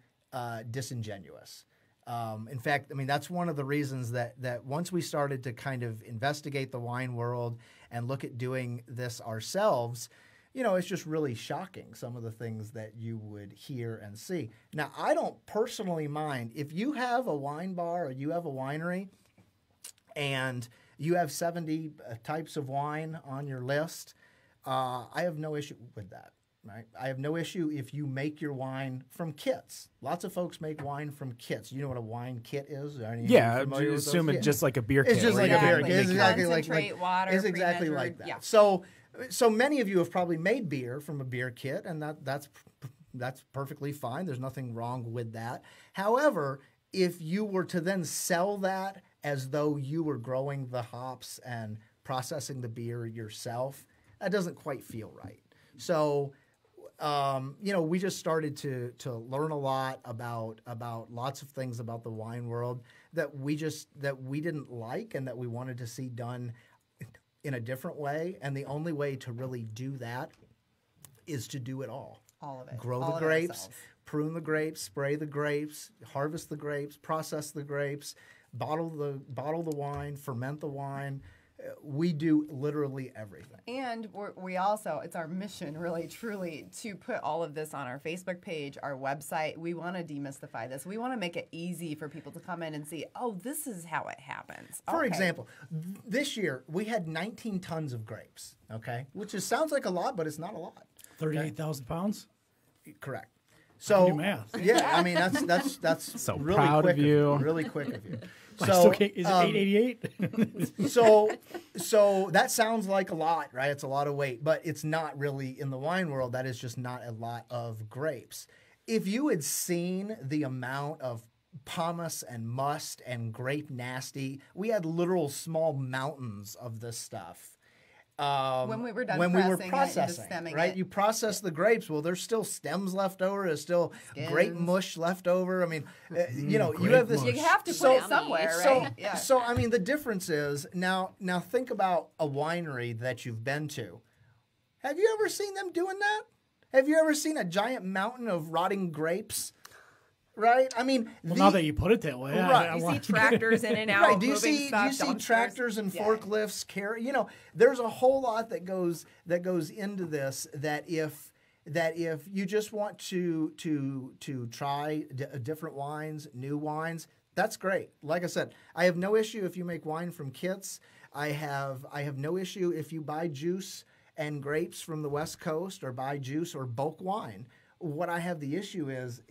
Speaker 5: disingenuous. In fact, that's one of the reasons that once we started to kind of investigate the wine world and look at doing this ourselves, it's just really shocking some of the things that you would hear and see. Now, I don't personally mind if you have a wine bar or you have a winery and you have 70 types of wine on your list, I have no issue with that. Right? I have no issue if you make your wine from kits. Lots of folks make wine from kits. You know what a wine kit is? Are any of you
Speaker 2: Yeah,
Speaker 5: familiar with
Speaker 2: assume
Speaker 5: those?
Speaker 2: it's just like a beer kit.
Speaker 5: It's just
Speaker 2: where
Speaker 5: like
Speaker 2: you
Speaker 5: a beer
Speaker 2: can
Speaker 5: kit.
Speaker 2: make
Speaker 5: It's
Speaker 2: it.
Speaker 5: exactly
Speaker 6: Concentrate, water,
Speaker 5: it's exactly
Speaker 6: pre-measured,
Speaker 5: like that.
Speaker 6: yeah.
Speaker 5: So many of you have probably made beer from a beer kit, and that's perfectly fine. There's nothing wrong with that. However, if you were to then sell that as though you were growing the hops and processing the beer yourself, that doesn't quite feel right. So, we just started to learn a lot about lots of things about the wine world that we didn't like and that we wanted to see done in a different way. And the only way to really do that is to do it all.
Speaker 6: All of it.
Speaker 5: Grow
Speaker 6: All
Speaker 5: the
Speaker 6: of it
Speaker 5: grapes,
Speaker 6: ourselves.
Speaker 5: prune the grapes, spray the grapes, harvest the grapes, process the grapes, bottle the wine, ferment the wine. We do literally everything.
Speaker 6: And we also, it's our mission, really, truly, to put all of this on our Facebook page, our website. We want to demystify this. We want to make it easy for people to come in and see, oh, this is how it happens.
Speaker 5: For
Speaker 6: Okay.
Speaker 5: example, this year we had 19 tons of grapes, okay? Which sounds like a lot, but it's not a lot.
Speaker 3: 38,000 pounds?
Speaker 5: Correct. So
Speaker 3: do math.
Speaker 5: Yeah, that's
Speaker 2: So
Speaker 5: really
Speaker 2: proud
Speaker 5: quick
Speaker 2: of you.
Speaker 5: Really quick of you.
Speaker 3: I still can't, is it 888?
Speaker 5: So that sounds like a lot, right? It's a lot of weight, but it's not really in the wine world. That is just not a lot of grapes. If you had seen the amount of pomace and must and grape nasty, we had literal small mountains of this stuff.
Speaker 6: When we were done
Speaker 5: when we were
Speaker 6: pressing it and
Speaker 5: processing,
Speaker 6: just stemming
Speaker 5: right?
Speaker 6: it.
Speaker 5: You process the grapes. Well, there's still stems left over. There's still grape
Speaker 6: Skins.
Speaker 5: mush left over. I mean, you
Speaker 3: grape
Speaker 5: have this.
Speaker 3: mush.
Speaker 6: You have to put
Speaker 5: So-
Speaker 6: it somewhere,
Speaker 5: So,
Speaker 6: right? Yeah.
Speaker 5: so I mean, the difference is now think about a winery that you've been to. Have you ever seen them doing that? Have you ever seen a giant mountain of rotting grapes? Right? I mean,
Speaker 3: Well, now that you put it that way,
Speaker 5: Right.
Speaker 3: I
Speaker 6: You see
Speaker 3: want
Speaker 6: tractors in and out.
Speaker 5: right. Do you
Speaker 6: moving
Speaker 5: see
Speaker 6: stuff, dumpsters.
Speaker 5: tractors and
Speaker 6: Yeah.
Speaker 5: forklifts carry? There's a whole lot that goes into this. That if you just want to try different wines, new wines, that's great. Like I said, I have no issue if you make wine from kits. I have no issue if you buy juice and grapes from the West Coast or buy juice or bulk wine. What I have the issue is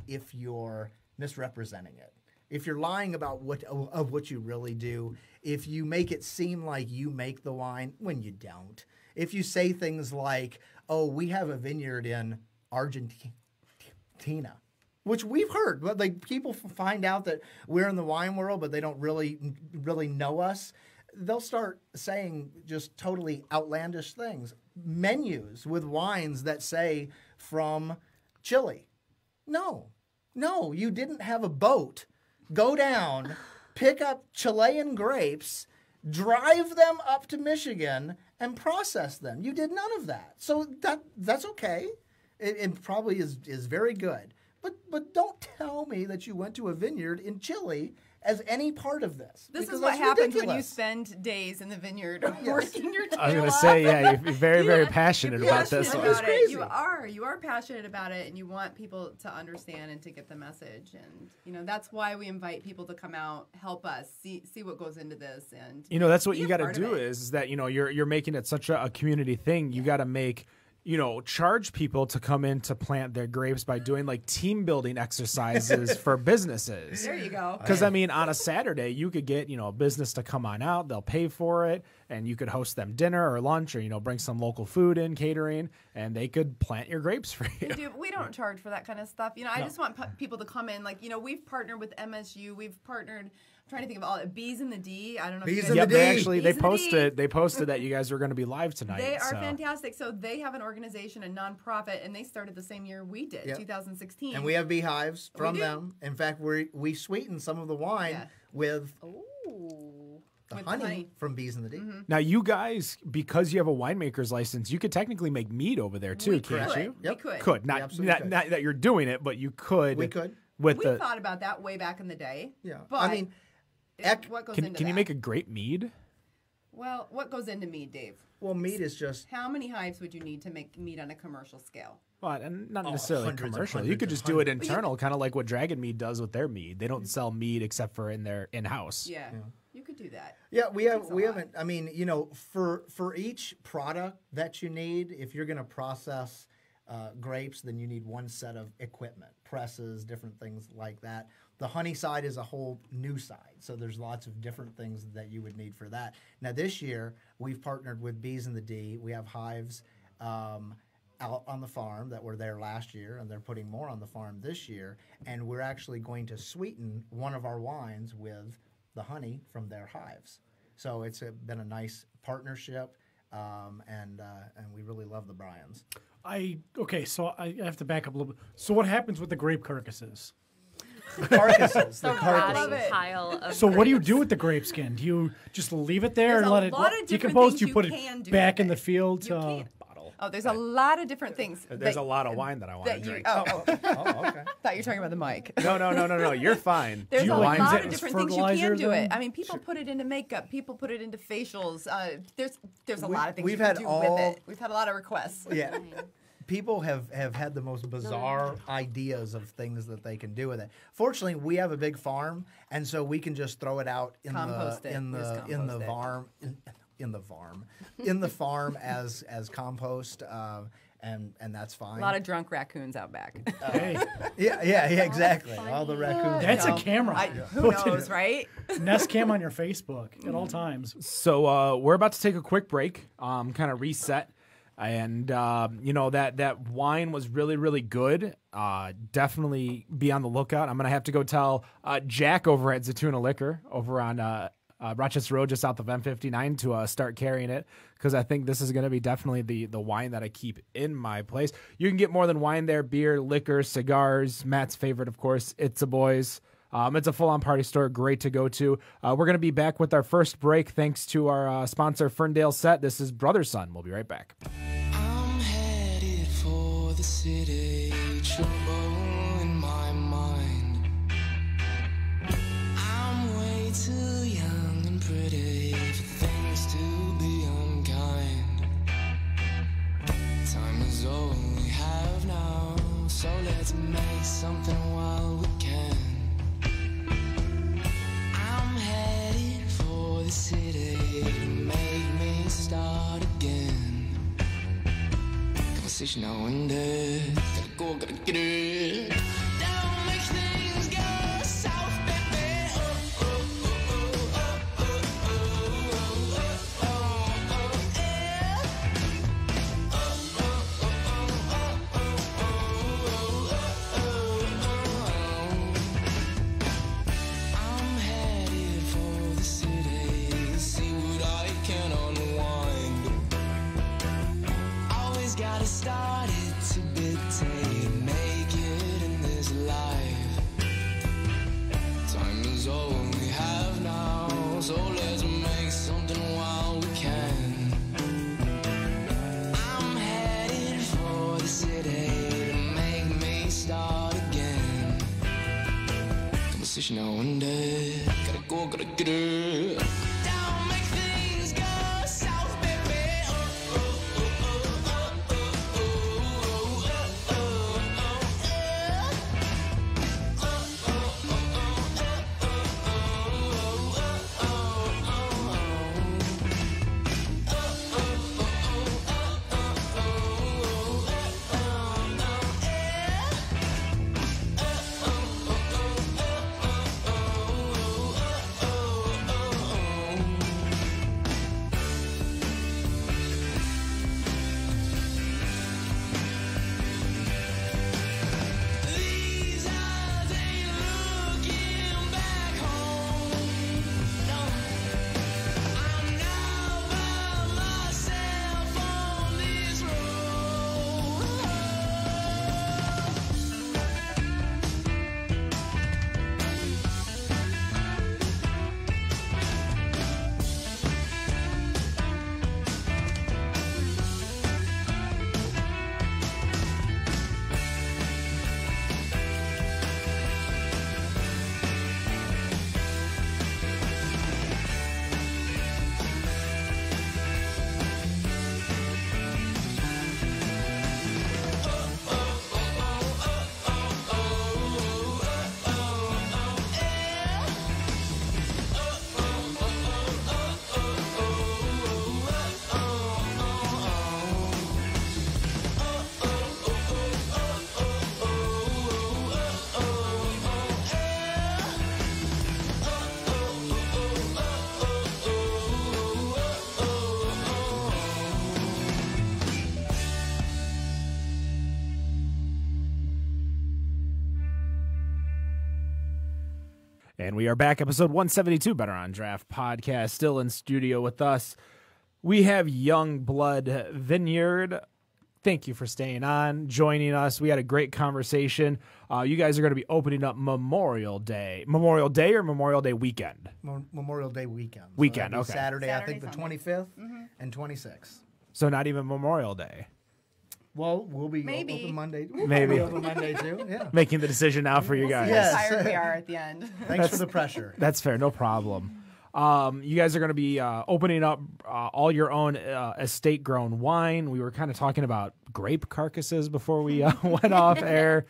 Speaker 5: if you're misrepresenting it. if you're lying about what you really do, if you make it seem like you make the wine when you don't, if you say things like, "Oh, we have a vineyard in Argentina," which we've heard, but like people find out that we're in the wine world, but they don't really know us. They'll start saying just totally outlandish things. Menus with wines that say from Chile. No, you didn't have a boat. Go down, pick up Chilean grapes, drive them up to Michigan, and process them. You did none of that. So that's okay. It probably is very good. But don't tell me that you went to a vineyard in Chile as any part of this.
Speaker 6: This
Speaker 5: because
Speaker 6: is what
Speaker 5: that's
Speaker 6: happens when you
Speaker 5: ridiculous.
Speaker 6: spend days in the vineyard working your tail
Speaker 2: I was going to
Speaker 6: off.
Speaker 2: say, yeah, you're very, very passionate
Speaker 6: You're
Speaker 2: about this
Speaker 6: passionate
Speaker 2: one.
Speaker 6: about
Speaker 5: It's
Speaker 6: it.
Speaker 5: crazy.
Speaker 6: You are passionate about it, and you want people to understand and to get the message. And that's why we invite people to come out, help us see what goes into this. And
Speaker 2: That's what
Speaker 6: be
Speaker 2: you
Speaker 6: a
Speaker 2: got to
Speaker 6: part of
Speaker 2: do
Speaker 6: it.
Speaker 2: is that you're making it such a community thing. You got to make charge people to come in to plant their grapes by doing like team building exercises for businesses.
Speaker 6: There you go.
Speaker 2: Because on a Saturday you could get a business to come on out. They'll pay for it, and you could host them dinner or lunch, or bring some local food in, catering, and they could plant your grapes for you.
Speaker 6: Dude, we don't charge for that kind of stuff. I just want people to come in. Like, we've partnered with MSU. We've partnered. I'm trying to think of all B's in the D. I don't know.
Speaker 5: Bees
Speaker 6: if
Speaker 5: in
Speaker 6: you
Speaker 5: the
Speaker 6: guys,
Speaker 5: D.
Speaker 2: Actually,
Speaker 6: Bees in the D.
Speaker 2: they posted that you guys were going to be live tonight.
Speaker 6: They are
Speaker 2: so.
Speaker 6: fantastic. So they have an organization, a nonprofit, and they started the same year we did,
Speaker 5: Yep.
Speaker 6: 2016.
Speaker 5: And we have beehives from
Speaker 6: do.
Speaker 5: them. In fact, we sweeten some of the wine
Speaker 6: Yeah.
Speaker 5: with
Speaker 4: Ooh.
Speaker 5: the
Speaker 6: With the
Speaker 5: honey,
Speaker 6: honey.
Speaker 5: from Bees in the D.
Speaker 2: Now, you guys, because you have a winemaker's license, you could technically make mead over there too,
Speaker 6: We
Speaker 2: can't
Speaker 6: could.
Speaker 2: you?
Speaker 5: Yep.
Speaker 6: We could.
Speaker 2: Could
Speaker 5: We
Speaker 2: not,
Speaker 5: absolutely could.
Speaker 2: not that you're doing it, but you could.
Speaker 5: We could.
Speaker 2: with
Speaker 6: We
Speaker 2: the.
Speaker 6: thought about that way back in the day.
Speaker 5: Yeah.
Speaker 6: But
Speaker 5: I mean,
Speaker 6: what goes
Speaker 2: Can
Speaker 6: into
Speaker 2: you
Speaker 6: that?
Speaker 2: make a grape mead?
Speaker 6: Well, what goes into mead, Dave?
Speaker 5: well, mead is just
Speaker 6: How many hives would you need to make mead on a commercial scale?
Speaker 2: Well, and not necessarily
Speaker 5: hundreds and
Speaker 2: commercial. You
Speaker 5: hundreds
Speaker 2: could
Speaker 5: and
Speaker 2: just do it
Speaker 5: hundreds.
Speaker 2: internal, kind of like what Dragon Mead does with their mead. They don't sell mead except for in their in-house.
Speaker 6: Yeah, you could do that.
Speaker 5: Yeah, we
Speaker 6: takes a lot.
Speaker 5: haven't. I mean, for each product that you need, if you're going to process grapes, then you need one set of equipment, presses, different things like that. The honey side is a whole new side, so there's lots of different things that you would need for that. Now, this year, we've partnered with Bees in the D. We have hives out on the farm that were there last year, and they're putting more on the farm this year, and we're actually going to sweeten one of our wines with the honey from their hives. So it's been a nice partnership, and we really love the Bryans.
Speaker 3: So I have to back up a little bit. So what happens with the grape carcasses?
Speaker 5: The carcasses.
Speaker 4: The rotting pile of
Speaker 3: So what do you
Speaker 4: grapes.
Speaker 3: do with the grape skin? Do you just leave it there
Speaker 6: There's
Speaker 3: and
Speaker 6: a
Speaker 3: let it
Speaker 6: lot of different
Speaker 3: decompose?
Speaker 6: things
Speaker 3: Do you
Speaker 6: you
Speaker 3: put
Speaker 6: can
Speaker 3: it
Speaker 6: do
Speaker 3: back
Speaker 6: with
Speaker 3: in the
Speaker 6: it.
Speaker 3: field?
Speaker 6: You can't. Oh, there's a lot of different things.
Speaker 2: There's a lot of wine that I want to
Speaker 6: that you.
Speaker 2: drink.
Speaker 6: Oh,
Speaker 5: Oh, okay.
Speaker 6: thought you were talking about the mic.
Speaker 2: No. You're fine.
Speaker 6: There's
Speaker 3: you
Speaker 6: a
Speaker 3: like
Speaker 6: lot
Speaker 3: use it
Speaker 6: of
Speaker 3: as
Speaker 6: different things you
Speaker 3: fertilizer
Speaker 6: can do
Speaker 3: then?
Speaker 6: it. I mean, people put it into makeup. People put it into facials. There's a lot of things
Speaker 5: we've
Speaker 6: you can
Speaker 5: had
Speaker 6: do
Speaker 5: all-
Speaker 6: with it. We've had a lot of requests.
Speaker 5: Yeah. People have had the most bizarre ideas of things that they can do with it. Fortunately, we have a big farm, and so we can just throw it out in
Speaker 6: Compost
Speaker 5: the
Speaker 6: it.
Speaker 5: in
Speaker 6: We just
Speaker 5: the in the
Speaker 6: compost it.
Speaker 5: farm in the farm as compost, and that's fine.
Speaker 6: A lot of drunk raccoons out back.
Speaker 3: Hey,
Speaker 5: yeah, exactly. All the raccoons.
Speaker 3: that's a
Speaker 6: No.
Speaker 3: camera.
Speaker 6: Who knows, right?
Speaker 3: Nest cam on your Facebook at all times.
Speaker 2: So we're about to take a quick break, kind of reset. And, that wine was really, really good. Definitely be on the lookout. I'm going to have to go tell Jack over at Zatuna Liquor over on Rochester Road, just south of M59, to start carrying it, because I think this is going to be definitely the wine that I keep in my place. You can get more than wine there: beer, liquor, cigars. Matt's favorite, of course, It's a Boys. It's a full-on party store, great to go to. We're going to be back with our first break, thanks to our sponsor, Ferndale Set. This is Brother Son. We'll be right back.
Speaker 7: I'm headed for the city, trouble in my mind. I'm way too young and pretty for things to be unkind. Time is all we have now, so let's make something while we can. I'm headed for the city to make me start again. Conversation now and then. Gotta go, gotta get it. Don't make things go south, baby. So let's make something while we can. I'm headed for the city to make me start again. Conversation now and then. Gotta go, gotta get it. Don't make things go south, baby. Oh, oh, oh, oh, oh, oh, oh, oh, these eyes ain't looking back home. No, I'm now by myself on this road.
Speaker 2: And we are back, episode 172, Better on Draft podcast, still in studio with us. We have Youngblood Vineyard. Thank you for staying on, joining us. We had a great conversation. You guys are going to be opening up Memorial Day. Memorial Day or Memorial Day weekend?
Speaker 5: Memorial Day weekend.
Speaker 2: Weekend,
Speaker 5: that'd be
Speaker 2: okay.
Speaker 5: Saturday, I think the
Speaker 6: Sunday.
Speaker 5: 25th and 26th.
Speaker 2: So not even Memorial Day.
Speaker 5: Well, we'll be
Speaker 6: Maybe.
Speaker 5: open Monday.
Speaker 2: Maybe.
Speaker 5: We'll be open Monday too. Yeah.
Speaker 2: Making the decision now for you guys.
Speaker 5: Yes.
Speaker 6: How tired we are at the end.
Speaker 5: Thanks for the pressure.
Speaker 2: That's fair, no problem. You guys are going to be opening up all your own estate-grown wine. We were kind of talking about grape carcasses before we went off air.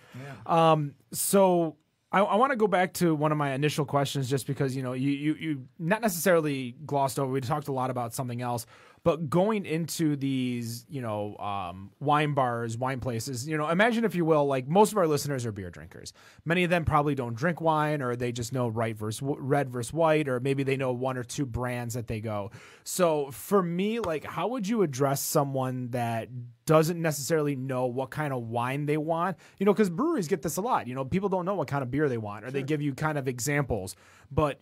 Speaker 2: So I want to go back to one of my initial questions, just because you not necessarily glossed over. We talked a lot about something else, but going into these wine bars, wine places, imagine, if you will, like, most of our listeners are beer drinkers. Many of them probably don't drink wine, or they just know red versus white, or maybe they know one or two brands that they go. So for me, like, how would you address someone that doesn't necessarily know what kind of wine they want? Because breweries get this a lot. People don't know what kind of beer they want, or they give you kind of examples, but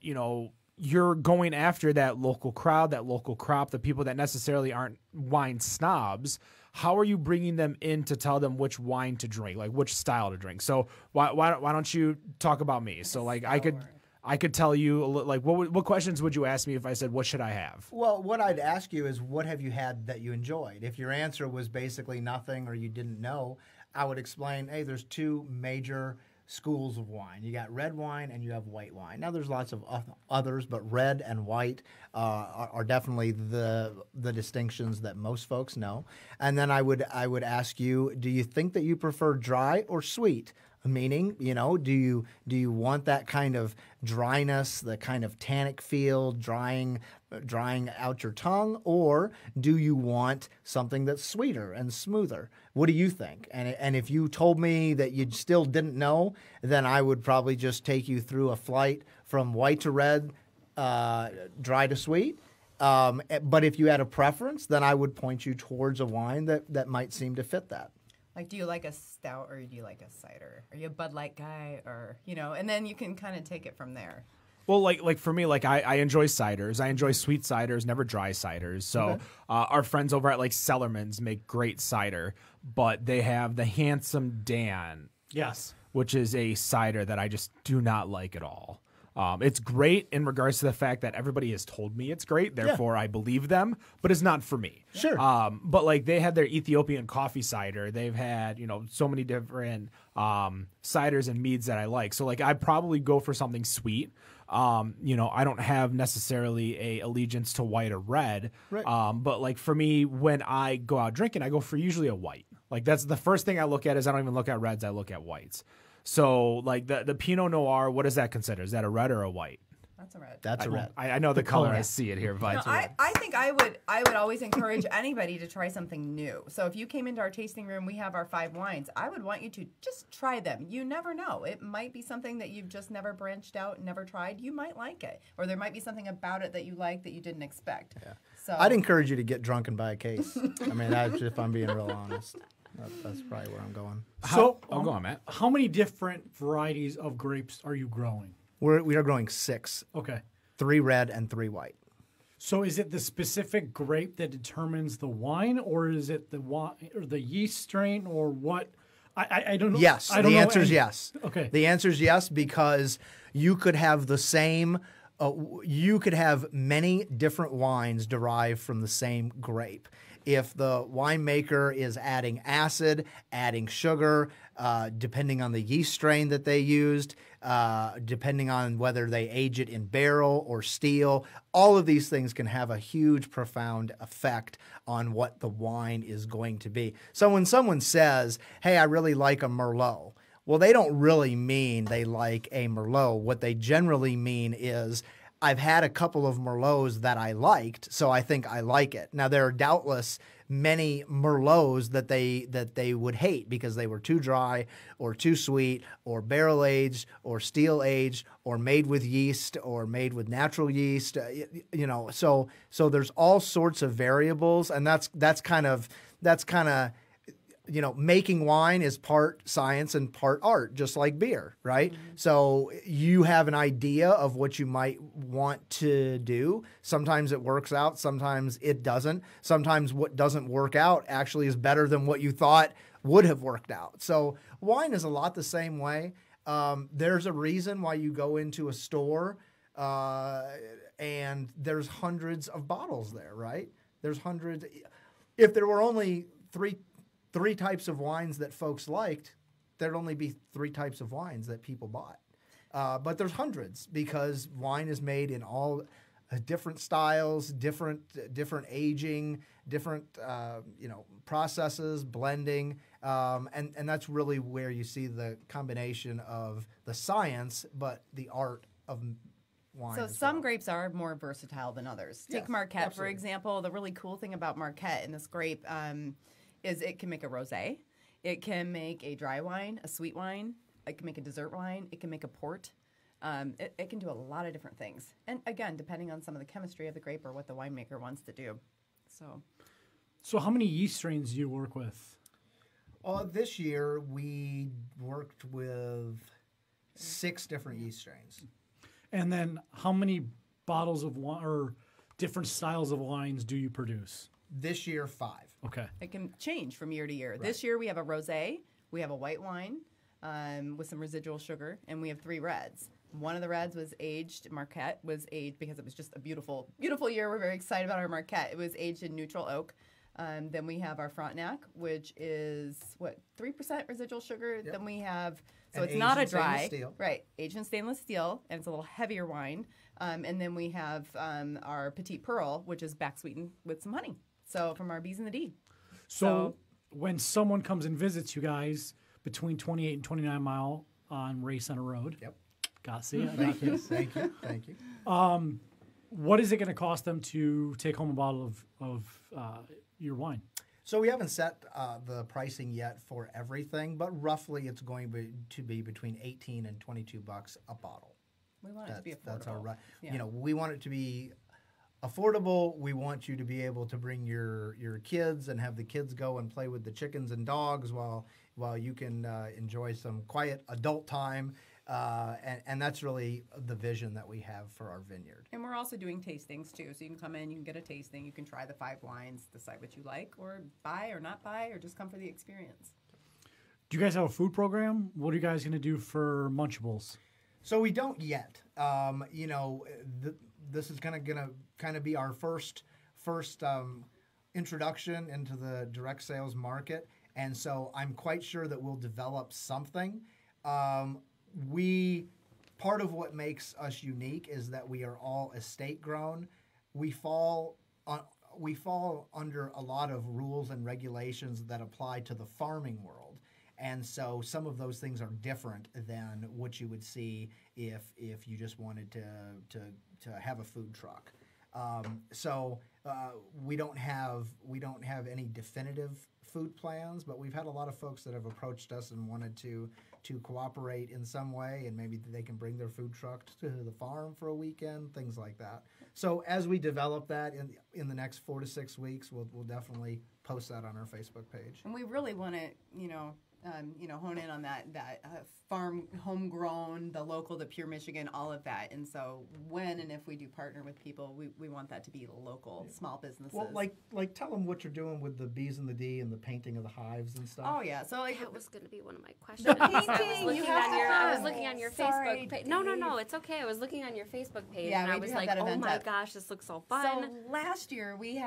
Speaker 2: you're going after that local crowd, that local crop, the people that necessarily aren't wine snobs. How are you bringing them in to tell them which wine to drink, like which style to drink? So why don't you talk about me? So like I could tell you, like, what questions would you ask me if I said, what should I have?
Speaker 5: Well, what I'd ask you is, what have you had that you enjoyed? If your answer was basically nothing, or you didn't know, I would explain, hey, there's two major schools of wine. You got red wine and you have white wine. Now, there's lots of others, but red and white are definitely the distinctions that most folks know. And then I would ask you, do you think that you prefer dry or sweet? Meaning, do you want that kind of dryness, the kind of tannic feel, drying out your tongue, or do you want something that's sweeter and smoother? What do you think? And if you told me that you still didn't know, then I would probably just take you through a flight from white to red, dry to sweet. But if you had a preference, then I would point you towards a wine that might seem to fit that.
Speaker 6: Like, do you like a stout or do you like a cider? Are you a Bud Light guy, or and then you can kind of take it from there.
Speaker 2: Well, like for me, like I enjoy ciders. I enjoy sweet ciders, never dry ciders. So our friends over at like Cellarman's make great cider, but they have the Handsome Dan.
Speaker 3: Yes.
Speaker 2: Which is a cider that I just do not like at all. It's great in regards to the fact that everybody has told me it's great, therefore I believe them, but it's not for me.
Speaker 5: Sure.
Speaker 2: But like they had their Ethiopian coffee cider. They've had, so many different ciders and meads that I like. So like I'd probably go for something sweet. I don't have necessarily a allegiance to white or red.
Speaker 5: Right.
Speaker 2: But like for me, when I go out drinking, I go for usually a white. Like that's the first thing I look at. Is I don't even look at reds, I look at whites. So like the Pinot Noir, what does that consider? Is that a red or a white?
Speaker 6: That's a red.
Speaker 5: That's a red.
Speaker 2: I know the color. I see it here, but it's a red.
Speaker 6: I think I would always encourage anybody to try something new. So if you came into our tasting room, we have our 5 wines. I would want you to just try them. You never know. It might be something that you've just never branched out and never tried. You might like it. Or there might be something about it that you like that you didn't expect. Yeah. So
Speaker 5: I'd encourage you to get drunk and buy a case. I mean, that's if I'm being real honest. That's probably where I'm going.
Speaker 2: Go on, Matt.
Speaker 3: How many different varieties of grapes are you growing?
Speaker 5: We are growing 6.
Speaker 3: Okay.
Speaker 5: 3 red and 3 white.
Speaker 3: So is it the specific grape that determines the wine, or is it the wine or the yeast strain, or what? I don't know.
Speaker 5: Yes, the answer is yes.
Speaker 3: Okay.
Speaker 5: The answer is yes, because you could have the same. You could have many different wines derived from the same grape. If the winemaker is adding acid, adding sugar, depending on the yeast strain that they used, depending on whether they age it in barrel or steel, all of these things can have a huge, profound effect on what the wine is going to be. So when someone says, hey, I really like a Merlot, well, they don't really mean they like a Merlot. What they generally mean is, I've had a couple of Merlots that I liked, so I think I like it. Now, there are doubtless many Merlots that they would hate because they were too dry or too sweet or barrel-aged or steel-aged or made with yeast or made with natural yeast. So there's all sorts of variables, and that's kind of making wine is part science and part art, just like beer, right? Mm-hmm. So you have an idea of what you might want to do. Sometimes it works out, sometimes it doesn't. Sometimes what doesn't work out actually is better than what you thought would have worked out. So wine is a lot the same way. There's a reason why you go into a store and there's hundreds of bottles there, right? There's hundreds. If there were only three types of wines that folks liked, there'd only be 3 types of wines that people bought. But there's hundreds because wine is made in all different styles, different aging, different processes, blending, and that's really where you see the combination of the science but the art of wine.
Speaker 6: So some grapes are more versatile than others. Take Marquette,
Speaker 5: absolutely.
Speaker 6: for example. The really cool thing about Marquette in this grape is it can make a rosé, it can make a dry wine, a sweet wine, it can make a dessert wine, it can make a port. It can do a lot of different things. And again, depending on some of the chemistry of the grape or what the winemaker wants to do.
Speaker 3: So how many yeast strains do you work with?
Speaker 5: This year we worked with 6 different yeast strains.
Speaker 3: And then how many bottles of wine or different styles of wines do you produce?
Speaker 5: This year, 5.
Speaker 3: Okay.
Speaker 6: It can change from year to year.
Speaker 5: Right.
Speaker 6: This year we have a rosé, we have a white wine with some residual sugar, and we have 3 reds. One of the reds was aged, Marquette was aged because it was just a beautiful, beautiful year. We're very excited about our Marquette. It was aged in neutral oak. Then we have our Frontenac, which is, 3% residual sugar?
Speaker 5: Yep.
Speaker 6: Then we have, so
Speaker 5: And
Speaker 6: it's not a
Speaker 5: aged in
Speaker 6: dry.
Speaker 5: stainless steel.
Speaker 6: Right, aged in stainless steel, and it's a little heavier wine. And then we have our Petite Pearl, which is back sweetened with some honey. So from our B's and the D.
Speaker 3: So when someone comes and visits you guys between 28 and 29 Mile on Ray Center Road.
Speaker 5: Yep.
Speaker 3: Got to see it.
Speaker 5: Thank you.
Speaker 3: What is it going to cost them to take home a bottle of your wine?
Speaker 5: So we haven't set the pricing yet for everything, but roughly it's going to be between $18 and $22 a bottle.
Speaker 6: We want it to be affordable.
Speaker 5: That's our
Speaker 6: Yeah.
Speaker 5: we want it to be affordable. We want you to be able to bring your kids and have the kids go and play with the chickens and dogs while you can enjoy some quiet adult time. And that's really the vision that we have for our vineyard.
Speaker 6: And we're also doing tastings too. So you can come in, you can get a tasting, you can try the 5 wines, decide what you like, or buy or not buy, or just come for the experience.
Speaker 3: Do you guys have a food program? What are you guys going to do for Munchables?
Speaker 5: So we don't yet. You know, this is gonna kind of be our first introduction into the direct sales market, and so I'm quite sure that we'll develop something. Part of what makes us unique is that we are all estate grown. We fall under a lot of rules and regulations that apply to the farming world. And so some of those things are different than what you would see if you just wanted to have a food truck. We don't have any definitive food plans, but we've had a lot of folks that have approached us and wanted to cooperate in some way, and maybe they can bring their food truck to the farm for a weekend, things like that. So as we develop that in the next 4 to 6 weeks, we'll definitely post that on our Facebook page.
Speaker 6: And we really want to, hone in on that farm, homegrown, the local, the pure Michigan, all of that. And so when and if we do partner with people, we want that to be local, small businesses.
Speaker 5: Well, like tell them what you're doing with the B's and the D and the painting of the hives and stuff.
Speaker 6: Oh yeah, so
Speaker 4: that was going to be one of my questions. I was looking on your
Speaker 6: Sorry,
Speaker 4: Facebook page. No, it's okay. I was looking on your Facebook page,
Speaker 6: yeah,
Speaker 4: and I was like, oh my gosh, this looks so fun.
Speaker 6: So last year we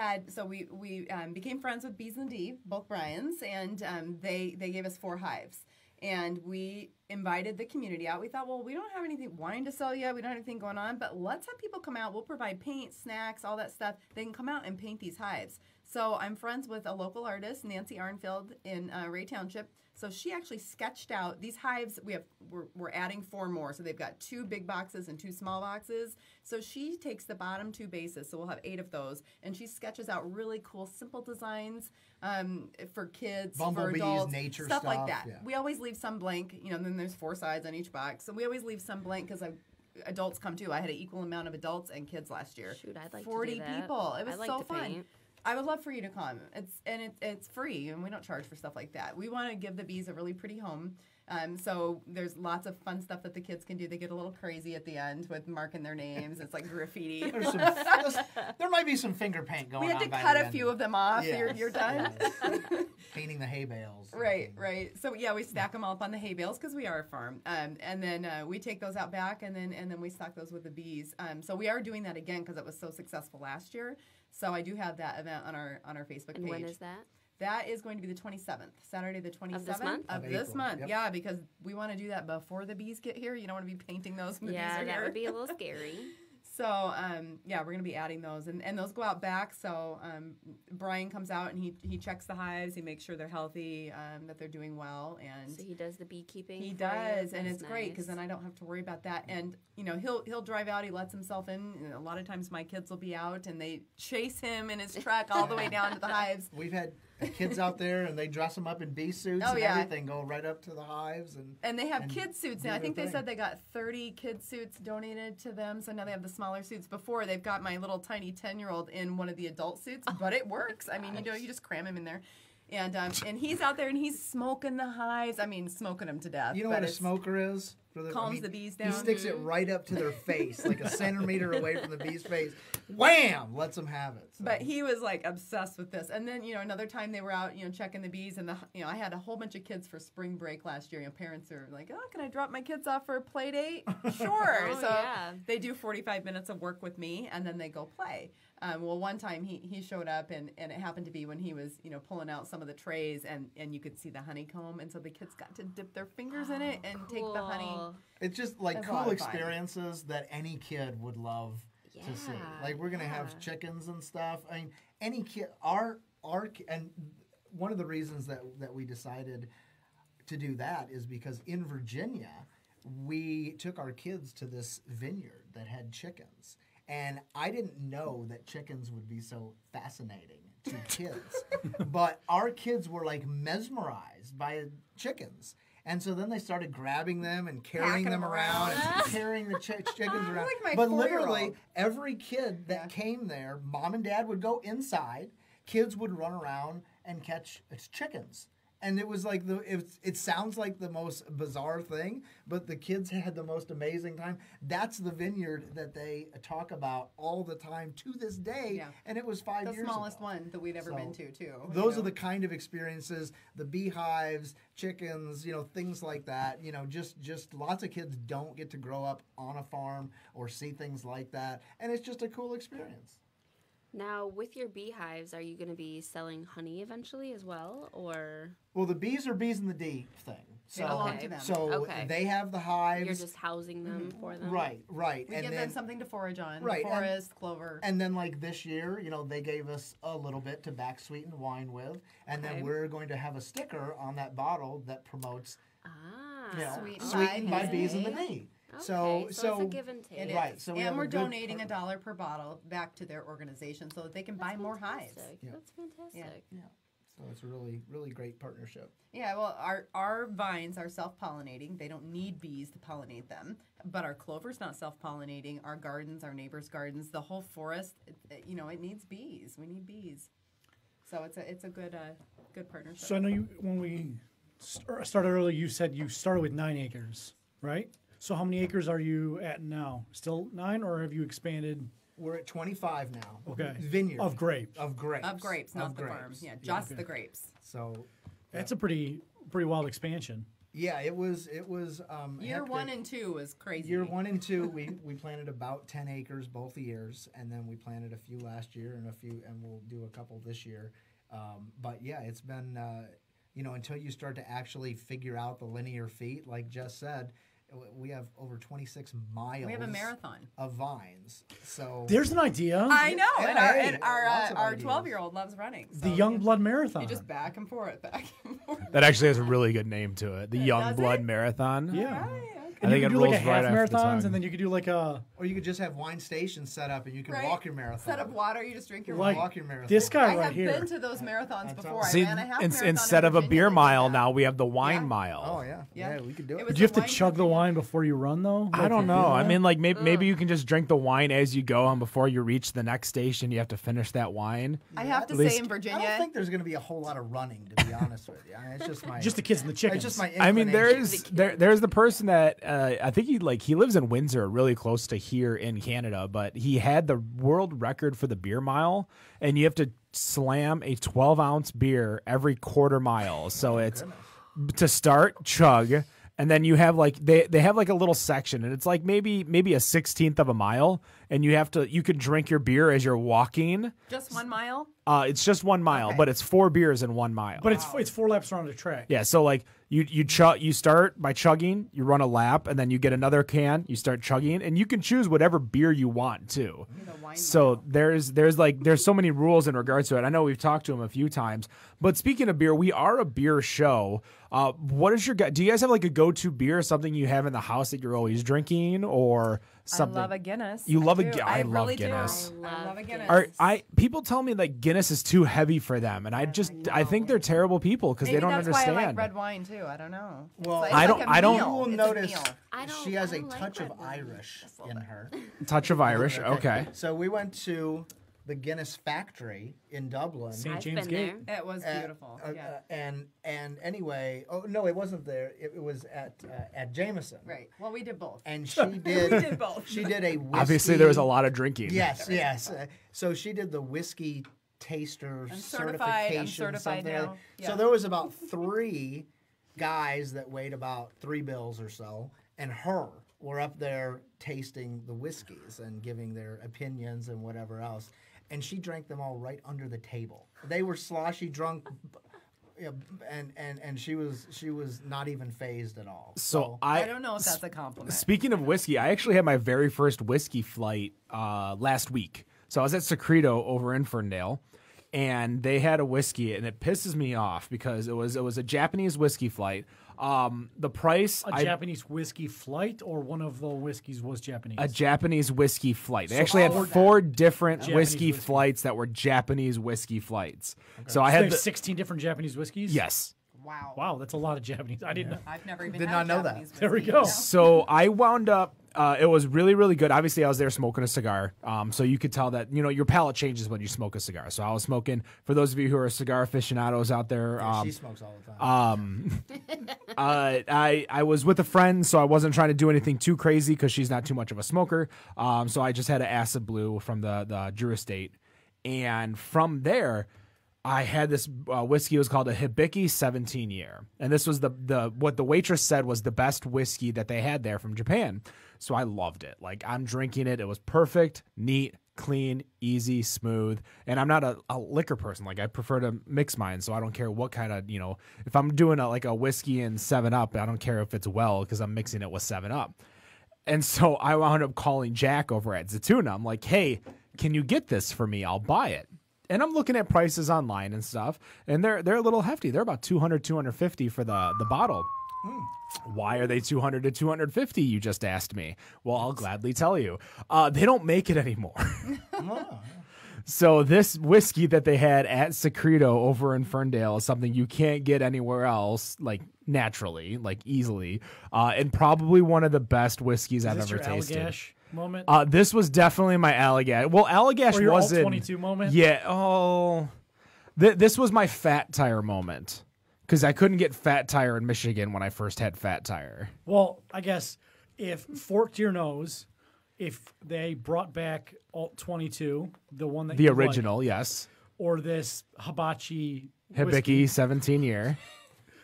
Speaker 6: became friends with B's and D, both Brians, and they gave us 4 hives. And we invited the community out. We thought, well, we don't have anything wine to sell yet. We don't have anything going on, but let's have people come out. We'll provide paint, snacks, all that stuff. They can come out and paint these hives. So I'm friends with a local artist, Nancy Arnfield in Ray Township. So she actually sketched out these hives. We're adding 4 more. So they've got 2 big boxes and 2 small boxes. So she takes the bottom 2 bases. So we'll have 8 of those. And she sketches out really cool, simple designs for kids,
Speaker 5: bumblebees,
Speaker 6: for adults,
Speaker 5: nature
Speaker 6: stuff like that.
Speaker 5: Yeah.
Speaker 6: We always leave some blank. And then there's 4 sides on each box. So we always leave some blank because adults come too. I had an equal amount of adults and kids last year.
Speaker 4: Shoot, I'd like
Speaker 6: 40
Speaker 4: to do that.
Speaker 6: people. It was so fun.
Speaker 4: Paint.
Speaker 6: I would love for you to come. It's free, and we don't charge for stuff like that. We want to give the bees a really pretty home. So there's lots of fun stuff that the kids can do. They get a little crazy at the end with marking their names. It's like graffiti.
Speaker 5: There might be some finger paint going on.
Speaker 6: We had to
Speaker 5: by
Speaker 6: cut
Speaker 5: the
Speaker 6: a
Speaker 5: end.
Speaker 6: few of them off.
Speaker 5: Yes.
Speaker 6: You're done.
Speaker 5: Yes. Painting the hay bales.
Speaker 6: Right. So yeah, we stack them all up on the hay bales because we are a farm. And then we take those out back, and then we stock those with the bees. So we are doing that again because it was so successful last year. So I do have that event on our Facebook page.
Speaker 4: And when is that?
Speaker 6: That is going to be the 27th, Saturday the 27th
Speaker 4: of this month.
Speaker 6: Of this month.
Speaker 5: Yep.
Speaker 6: Yeah, because we want to do that before the bees get here. You don't want to be painting those when the bees are here.
Speaker 4: Yeah, that would be a little scary.
Speaker 6: So, we're going to be adding those. And those go out back. So, Brian comes out and he checks the hives. He makes sure they're healthy, that they're doing well. And
Speaker 4: so he does the beekeeping.
Speaker 6: He does. And
Speaker 4: That's
Speaker 6: it's great because
Speaker 4: nice.
Speaker 6: then I don't have to worry about that. And, he'll drive out. He lets himself in. And a lot of times my kids will be out and they chase him in his truck all the way down to the hives.
Speaker 5: We've had kids out there and they dress them up in bee suits everything, go right up to the hives. And
Speaker 6: they have kid suits now. I think they
Speaker 5: thing.
Speaker 6: said they got 30 kid suits donated to them. So now they have the smaller suits. Before, they've got my little tiny 10-year-old in one of the adult suits, but it works. I mean, you just cram him in there. And he's out there and he's smoking the hives. I mean, smoking them to death.
Speaker 5: You know what a smoker is?
Speaker 6: Calms the bees down.
Speaker 5: He sticks it right up to their face, like a centimeter away from the bee's face. Wham! Lets them have it. So.
Speaker 6: But he was like obsessed with this. And then, another time they were out, checking the bees, and I had a whole bunch of kids for spring break last year. Parents are like, "Oh, can I drop my kids off for a play date?" Sure. They do 45 minutes of work with me, and then they go play. Well, one time he showed up, and it happened to be when he was, pulling out some of the trays, and you could see the honeycomb, and so the kids got to dip their fingers in it and take the honey.
Speaker 5: It's just like
Speaker 6: It's a lot
Speaker 5: cool
Speaker 6: of fun.
Speaker 5: experiences that any kid would love to see. Like we're gonna have chickens and stuff. I mean, any kid, and one of the reasons that we decided to do that is because in Virginia, we took our kids to this vineyard that had chickens. And I didn't know that chickens would be so fascinating to kids. But our kids were like mesmerized by chickens. And so then they started grabbing them and carrying them around and carrying the chickens around.
Speaker 6: Like my
Speaker 5: but
Speaker 6: 4-year-old.
Speaker 5: literally, every kid that came there, mom and dad would go inside. Kids would run around and catch chickens. And it was like it sounds like the most bizarre thing, but the kids had the most amazing time. That's the vineyard that they talk about all the time to this day.
Speaker 6: Yeah.
Speaker 5: And it was 5 years ago.
Speaker 6: The smallest one that we'd ever been to, too.
Speaker 5: Those are the kind of experiences, the beehives, chickens, things like that. Just lots of kids don't get to grow up on a farm or see things like that. And it's just a cool experience.
Speaker 4: Now, with your beehives, are you going to be selling honey eventually as well, or?
Speaker 5: Well, the bees are bees in the D thing. So,
Speaker 6: belong to them.
Speaker 5: So they have the hives.
Speaker 4: You're just housing them for them?
Speaker 5: Right.
Speaker 6: We give them something to forage on.
Speaker 5: Right,
Speaker 6: Forest, clover.
Speaker 5: And then like this year, they gave us a little bit to back sweeten wine with. And then we're going to have a sticker on that bottle that promotes sweetened by bees in the D.
Speaker 4: Okay,
Speaker 5: so
Speaker 4: it's a give and take.
Speaker 6: It is.
Speaker 5: Right. So
Speaker 6: we're donating $1 per bottle back to their organization so that they can buy more hives.
Speaker 5: Yeah.
Speaker 4: That's fantastic.
Speaker 5: Yeah. So it's a really, really great partnership.
Speaker 6: Yeah, well, our vines are self-pollinating. They don't need bees to pollinate them. But our clover's not self-pollinating. Our gardens, our neighbors' gardens, the whole forest, it needs bees. We need bees. So it's a good partnership.
Speaker 3: So I know when we started earlier, you said you started with 9 acres, right? So how many acres are you at now? Still 9, or have you expanded?
Speaker 5: We're at 25 now.
Speaker 3: Okay.
Speaker 5: Vineyard.
Speaker 3: Of grapes.
Speaker 5: Of grapes.
Speaker 6: Of grapes, not the farm. Yeah, just the grapes.
Speaker 5: So
Speaker 3: That's a pretty wild expansion.
Speaker 5: yeah, it was
Speaker 6: Year
Speaker 5: hectic.
Speaker 6: 1 and 2 was crazy.
Speaker 5: Year 1 and 2, we planted about 10 acres both years, and then we planted a few last year and we'll do a couple this year. But yeah, it's been until you start to actually figure out the linear feet, like Jess said, we have over 26 miles.
Speaker 6: We have a marathon
Speaker 5: of vines. So
Speaker 3: There's an idea.
Speaker 6: I know, and
Speaker 5: lots of
Speaker 6: our
Speaker 5: ideas.
Speaker 6: 12-year-old loves running. So
Speaker 3: The Youngblood Marathon.
Speaker 6: you just back and forth.
Speaker 2: That actually has a really good name to it. The Youngblood
Speaker 6: it?
Speaker 2: Marathon.
Speaker 3: Yeah.
Speaker 2: I
Speaker 3: And
Speaker 2: think
Speaker 3: you
Speaker 2: it
Speaker 3: could do like a
Speaker 2: rolls right
Speaker 3: half
Speaker 2: off the
Speaker 3: marathons,
Speaker 2: tongue.
Speaker 3: and then you could do like a
Speaker 5: Or you could just have wine stations set up, and you can
Speaker 6: Right.
Speaker 5: walk your marathon.
Speaker 6: Set up water, you just drink your
Speaker 3: like
Speaker 5: walk your marathon.
Speaker 3: this guy
Speaker 6: I
Speaker 3: right
Speaker 6: have
Speaker 3: here.
Speaker 6: been to those marathons before.
Speaker 2: See,
Speaker 6: I ran a half marathon
Speaker 2: instead
Speaker 6: in
Speaker 2: of a
Speaker 6: Virginia
Speaker 2: beer
Speaker 6: that did
Speaker 2: mile,
Speaker 6: that.
Speaker 2: now we have the wine
Speaker 6: Yeah.
Speaker 2: mile.
Speaker 5: Oh yeah.
Speaker 6: Yeah.
Speaker 5: we could do it.
Speaker 6: was
Speaker 3: Did you have to
Speaker 6: wine
Speaker 3: chug the
Speaker 6: Virginia.
Speaker 3: wine before you run though?
Speaker 2: I
Speaker 3: Like,
Speaker 2: don't
Speaker 3: you
Speaker 2: know.
Speaker 3: do
Speaker 2: I
Speaker 3: that?
Speaker 2: mean, like maybe you can just drink the wine as you go, and before you reach the next station, you have to finish that wine.
Speaker 6: I have to
Speaker 2: At
Speaker 6: say
Speaker 2: least-
Speaker 6: in
Speaker 5: I
Speaker 6: Virginia,
Speaker 5: don't think there's going to be a whole lot of running, to be honest with you. I mean, it's just my
Speaker 3: just the kids and the chickens.
Speaker 5: It's just my
Speaker 2: I mean,
Speaker 5: inclination.
Speaker 2: there's the person that I think he lives in Windsor, really close to here in Canada, but he had the world record for the beer mile, and you have to slam a 12-ounce beer every quarter mile. So it's to start chug, and then you have like they have like a little section, and it's like maybe a 16th of a mile, and you can drink your beer as you're walking.
Speaker 6: just 1 mile.
Speaker 2: It's just 1 mile,
Speaker 6: Okay.
Speaker 2: but it's 4 beers in 1 mile.
Speaker 3: But it's 4 laps around the track.
Speaker 2: Yeah, so like you start by chugging, you run a lap, and then you get another can, you start chugging, and you can choose whatever beer you want too. So there's so many rules in regards to it. I know we've talked to him a few times, but speaking of beer, we are a beer show. What is do you guys have like a go-to beer, something you have in the house that you're always drinking, or something?
Speaker 6: I love a Guinness.
Speaker 2: You love a
Speaker 6: do.
Speaker 2: Gu-
Speaker 6: I
Speaker 2: I love
Speaker 6: really
Speaker 2: Guinness.
Speaker 6: Do. I love a Guinness.
Speaker 2: People tell me like Guinness is too heavy for them, and I think they're terrible people because
Speaker 6: Maybe
Speaker 2: they don't
Speaker 6: that's
Speaker 2: understand.
Speaker 6: why I like red wine too. I don't know.
Speaker 5: Well,
Speaker 6: It's
Speaker 2: I don't-
Speaker 6: like a
Speaker 2: I don't-
Speaker 6: meal.
Speaker 5: You will
Speaker 6: It's a
Speaker 5: notice
Speaker 6: meal.
Speaker 5: she has a
Speaker 4: like
Speaker 5: touch of
Speaker 4: red wine.
Speaker 5: Irish in her.
Speaker 2: Touch of Irish, okay.
Speaker 5: So we went to the Guinness factory in Dublin.
Speaker 3: St.
Speaker 4: I've
Speaker 3: James
Speaker 4: been
Speaker 3: Gate.
Speaker 4: there.
Speaker 6: It was beautiful. Yeah.
Speaker 5: And anyway, oh no, it wasn't there. It was at Jameson.
Speaker 6: Right. Well, we did both.
Speaker 5: And she did.
Speaker 6: We did both.
Speaker 5: She did a whiskey.
Speaker 2: Obviously, there was a lot of drinking.
Speaker 5: Yes, yes. So she did the whiskey taster
Speaker 6: I'm certified. I'm
Speaker 5: certification.
Speaker 6: certified
Speaker 5: something
Speaker 6: now.
Speaker 5: like-
Speaker 6: Yeah.
Speaker 5: So there was about 3 guys that weighed about 3 bills or so, and her were up there tasting the whiskeys and giving their opinions and whatever else. And she drank them all right under the table. They were sloshy drunk, and she was not even phased at all.
Speaker 2: So
Speaker 6: I don't know if that's a compliment.
Speaker 2: Speaking of whiskey, I actually had my very first whiskey flight last week. So I was at Secreto over in Ferndale, and they had a whiskey, and it pisses me off because it was a Japanese whiskey flight. The price
Speaker 3: Japanese whiskey flight, or one of the whiskeys was Japanese?
Speaker 2: a Japanese whiskey flight. They
Speaker 3: So
Speaker 2: actually had
Speaker 3: all
Speaker 2: 4 different
Speaker 3: Japanese
Speaker 2: whiskey
Speaker 3: whiskey.
Speaker 2: flights that were Japanese whiskey flights. So
Speaker 3: So
Speaker 2: I
Speaker 3: they
Speaker 2: had
Speaker 3: have 16 different Japanese whiskeys?
Speaker 2: yes.
Speaker 3: Wow, that's a lot of Japanese. I didn't know.
Speaker 6: I've never even
Speaker 5: Did
Speaker 6: had
Speaker 5: not know that.
Speaker 6: Japanese
Speaker 3: There we
Speaker 6: whiskey,
Speaker 3: go.
Speaker 6: you know?
Speaker 2: So I wound up. It was really, really good. Obviously, I was there smoking a cigar, so you could tell that your palate changes when you smoke a cigar. So I was smoking. For those of you who are cigar aficionados out there,
Speaker 5: She smokes all the time.
Speaker 2: I was with a friend, so I wasn't trying to do anything too crazy because she's not too much of a smoker. So I just had an acid blue from the Drew Estate, and from there, I had this whiskey. It was called a Hibiki 17 year, and this was the what the waitress said was the best whiskey that they had there from Japan. So I loved it. Like, I'm drinking it. It was perfect, neat, clean, easy, smooth. And I'm not a liquor person. Like, I prefer to mix mine, so I don't care what kind of, if I'm doing a whiskey and 7-Up, I don't care if it's well because I'm mixing it with 7-Up. And so I wound up calling Jack over at Zatuna. I'm like, hey, can you get this for me? I'll buy it. And I'm looking at prices online and stuff, and they're a little hefty. They're about $200, $250 for the bottle. Why are they $200 to $250? You just asked me. Well, I'll gladly tell you. They don't make it anymore. So this whiskey that they had at Secreto over in Ferndale is something you can't get anywhere else, like naturally, like easily, and probably one of the best whiskeys I've ever tasted.
Speaker 3: Allagash moment?
Speaker 2: This was definitely my Allagash. Well, Allagash
Speaker 3: Or your
Speaker 2: wasn't.
Speaker 3: Alt 22 moment?
Speaker 2: Yeah. Oh, this was my Fat Tire moment because I couldn't get Fat Tire in Michigan when I first had Fat Tire.
Speaker 3: Well, I guess if fork to your nose, if they brought back Alt 22, the one that
Speaker 2: The
Speaker 3: you like,
Speaker 2: original, yes.
Speaker 3: or this hibachi
Speaker 2: Hibiki
Speaker 3: whiskey.
Speaker 2: 17 year.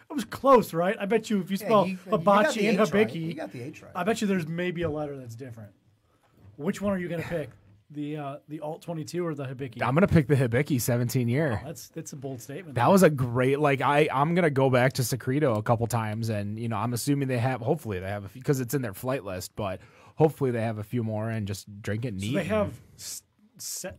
Speaker 3: It was close, right? I bet you if you spell
Speaker 5: you got
Speaker 3: hibachi
Speaker 5: the
Speaker 3: and
Speaker 5: H right.
Speaker 3: hibiki,
Speaker 5: You got the H right.
Speaker 3: I bet you there's maybe a letter that's different. Which one are you going to pick? The Alt 22 or the hibiki?
Speaker 2: I'm gonna pick the Hibiki 17 year.
Speaker 3: That's a bold statement.
Speaker 2: That was a great, I'm going to go back to Secreto a couple times, and, I'm assuming hopefully they have a few, because it's in their flight list, but hopefully they have a few more and just drink it neat.
Speaker 3: So they have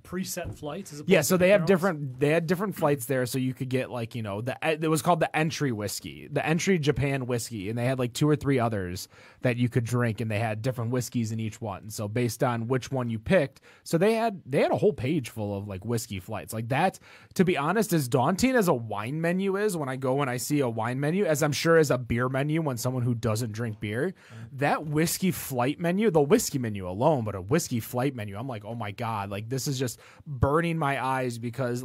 Speaker 3: preset flights? As opposed
Speaker 2: Yeah, so
Speaker 3: to
Speaker 2: they have
Speaker 3: your own?
Speaker 2: they had different flights there, so you could get it was called the entry whiskey, the entry Japan whiskey, and they had 2 or 3 others that you could drink, and they had different whiskeys in each one. So based on which one you picked, so they had a whole page full of whiskey flights. Like that, to be honest, as daunting as a wine menu is when I see a wine menu, as I'm sure as a beer menu when someone who doesn't drink beer, that whiskey flight menu, the whiskey menu alone, but a whiskey flight menu, I'm like, oh my God, this is just burning my eyes because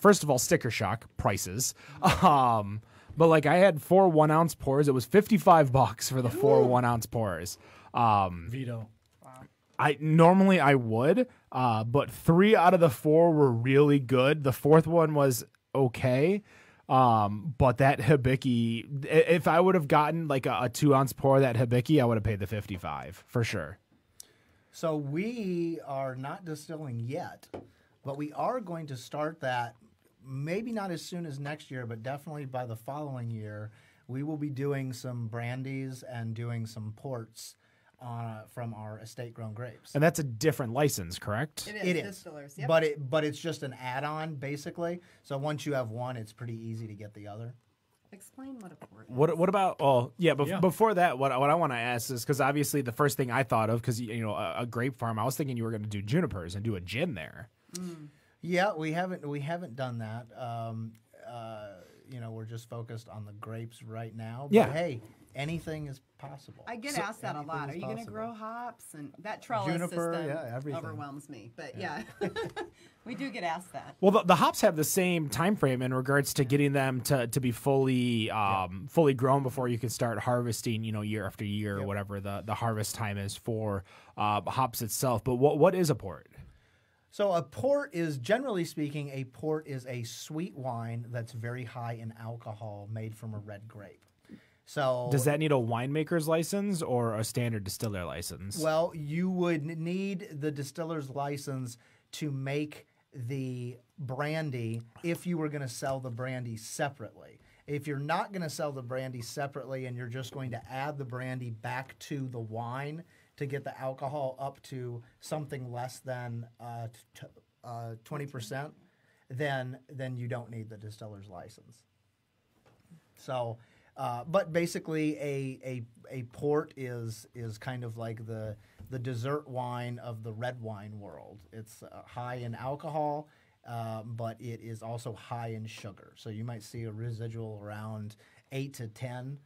Speaker 2: first of all, sticker shock prices. But I had 4 1-ounce pours. It was $55 for the 4 1-ounce pours.
Speaker 3: Veto.
Speaker 2: I normally would, but 3 out of the 4 were really good. The 4th one was okay. But that Hibiki, if I would have gotten a 2-ounce pour of that Hibiki, I would have paid the $55 for sure.
Speaker 5: So we are not distilling yet, but we are going to start that maybe not as soon as next year, but definitely by the following year. We will be doing some brandies and doing some ports from our estate-grown grapes.
Speaker 2: And that's a different license, correct?
Speaker 5: It is.
Speaker 6: Distillers, yep.
Speaker 5: But it's just an add-on, basically. So once you have one, it's pretty easy to get the other.
Speaker 6: Explain what a port is.
Speaker 2: What about? Oh, yeah.
Speaker 3: Yeah.
Speaker 2: Before that, what I want to ask is because obviously the first thing I thought of, because a grape farm, I was thinking you were going to do junipers and do a gin there.
Speaker 5: Yeah, we haven't done that. We're just focused on the grapes right now. But
Speaker 2: Yeah.
Speaker 5: hey, anything is possible.
Speaker 6: I get asked that a lot. Are
Speaker 5: anything is
Speaker 6: you going to
Speaker 5: possible.
Speaker 6: grow hops? And that trellis
Speaker 5: Juniper,
Speaker 6: system
Speaker 5: yeah, everything.
Speaker 6: overwhelms me. But yeah, we do get asked that.
Speaker 2: Well, the hops have the same time frame in regards to getting them to be fully grown before you can start harvesting. Year after year or whatever the harvest time is for hops itself. But what is a port?
Speaker 5: So a port is, generally speaking, a sweet wine that's very high in alcohol made from a red grape. So
Speaker 2: Does that need a winemaker's license or a standard distiller license?
Speaker 5: Well, you would need the distiller's license to make the brandy if you were going to sell the brandy separately. If you're not going to sell the brandy separately and you're just going to add the brandy back to the wine to get the alcohol up to something less than 20%, then you don't need the distiller's license. So, but basically, a port is kind of like the dessert wine of the red wine world. It's high in alcohol, but it is also high in sugar. So you might see a residual around 8 to 10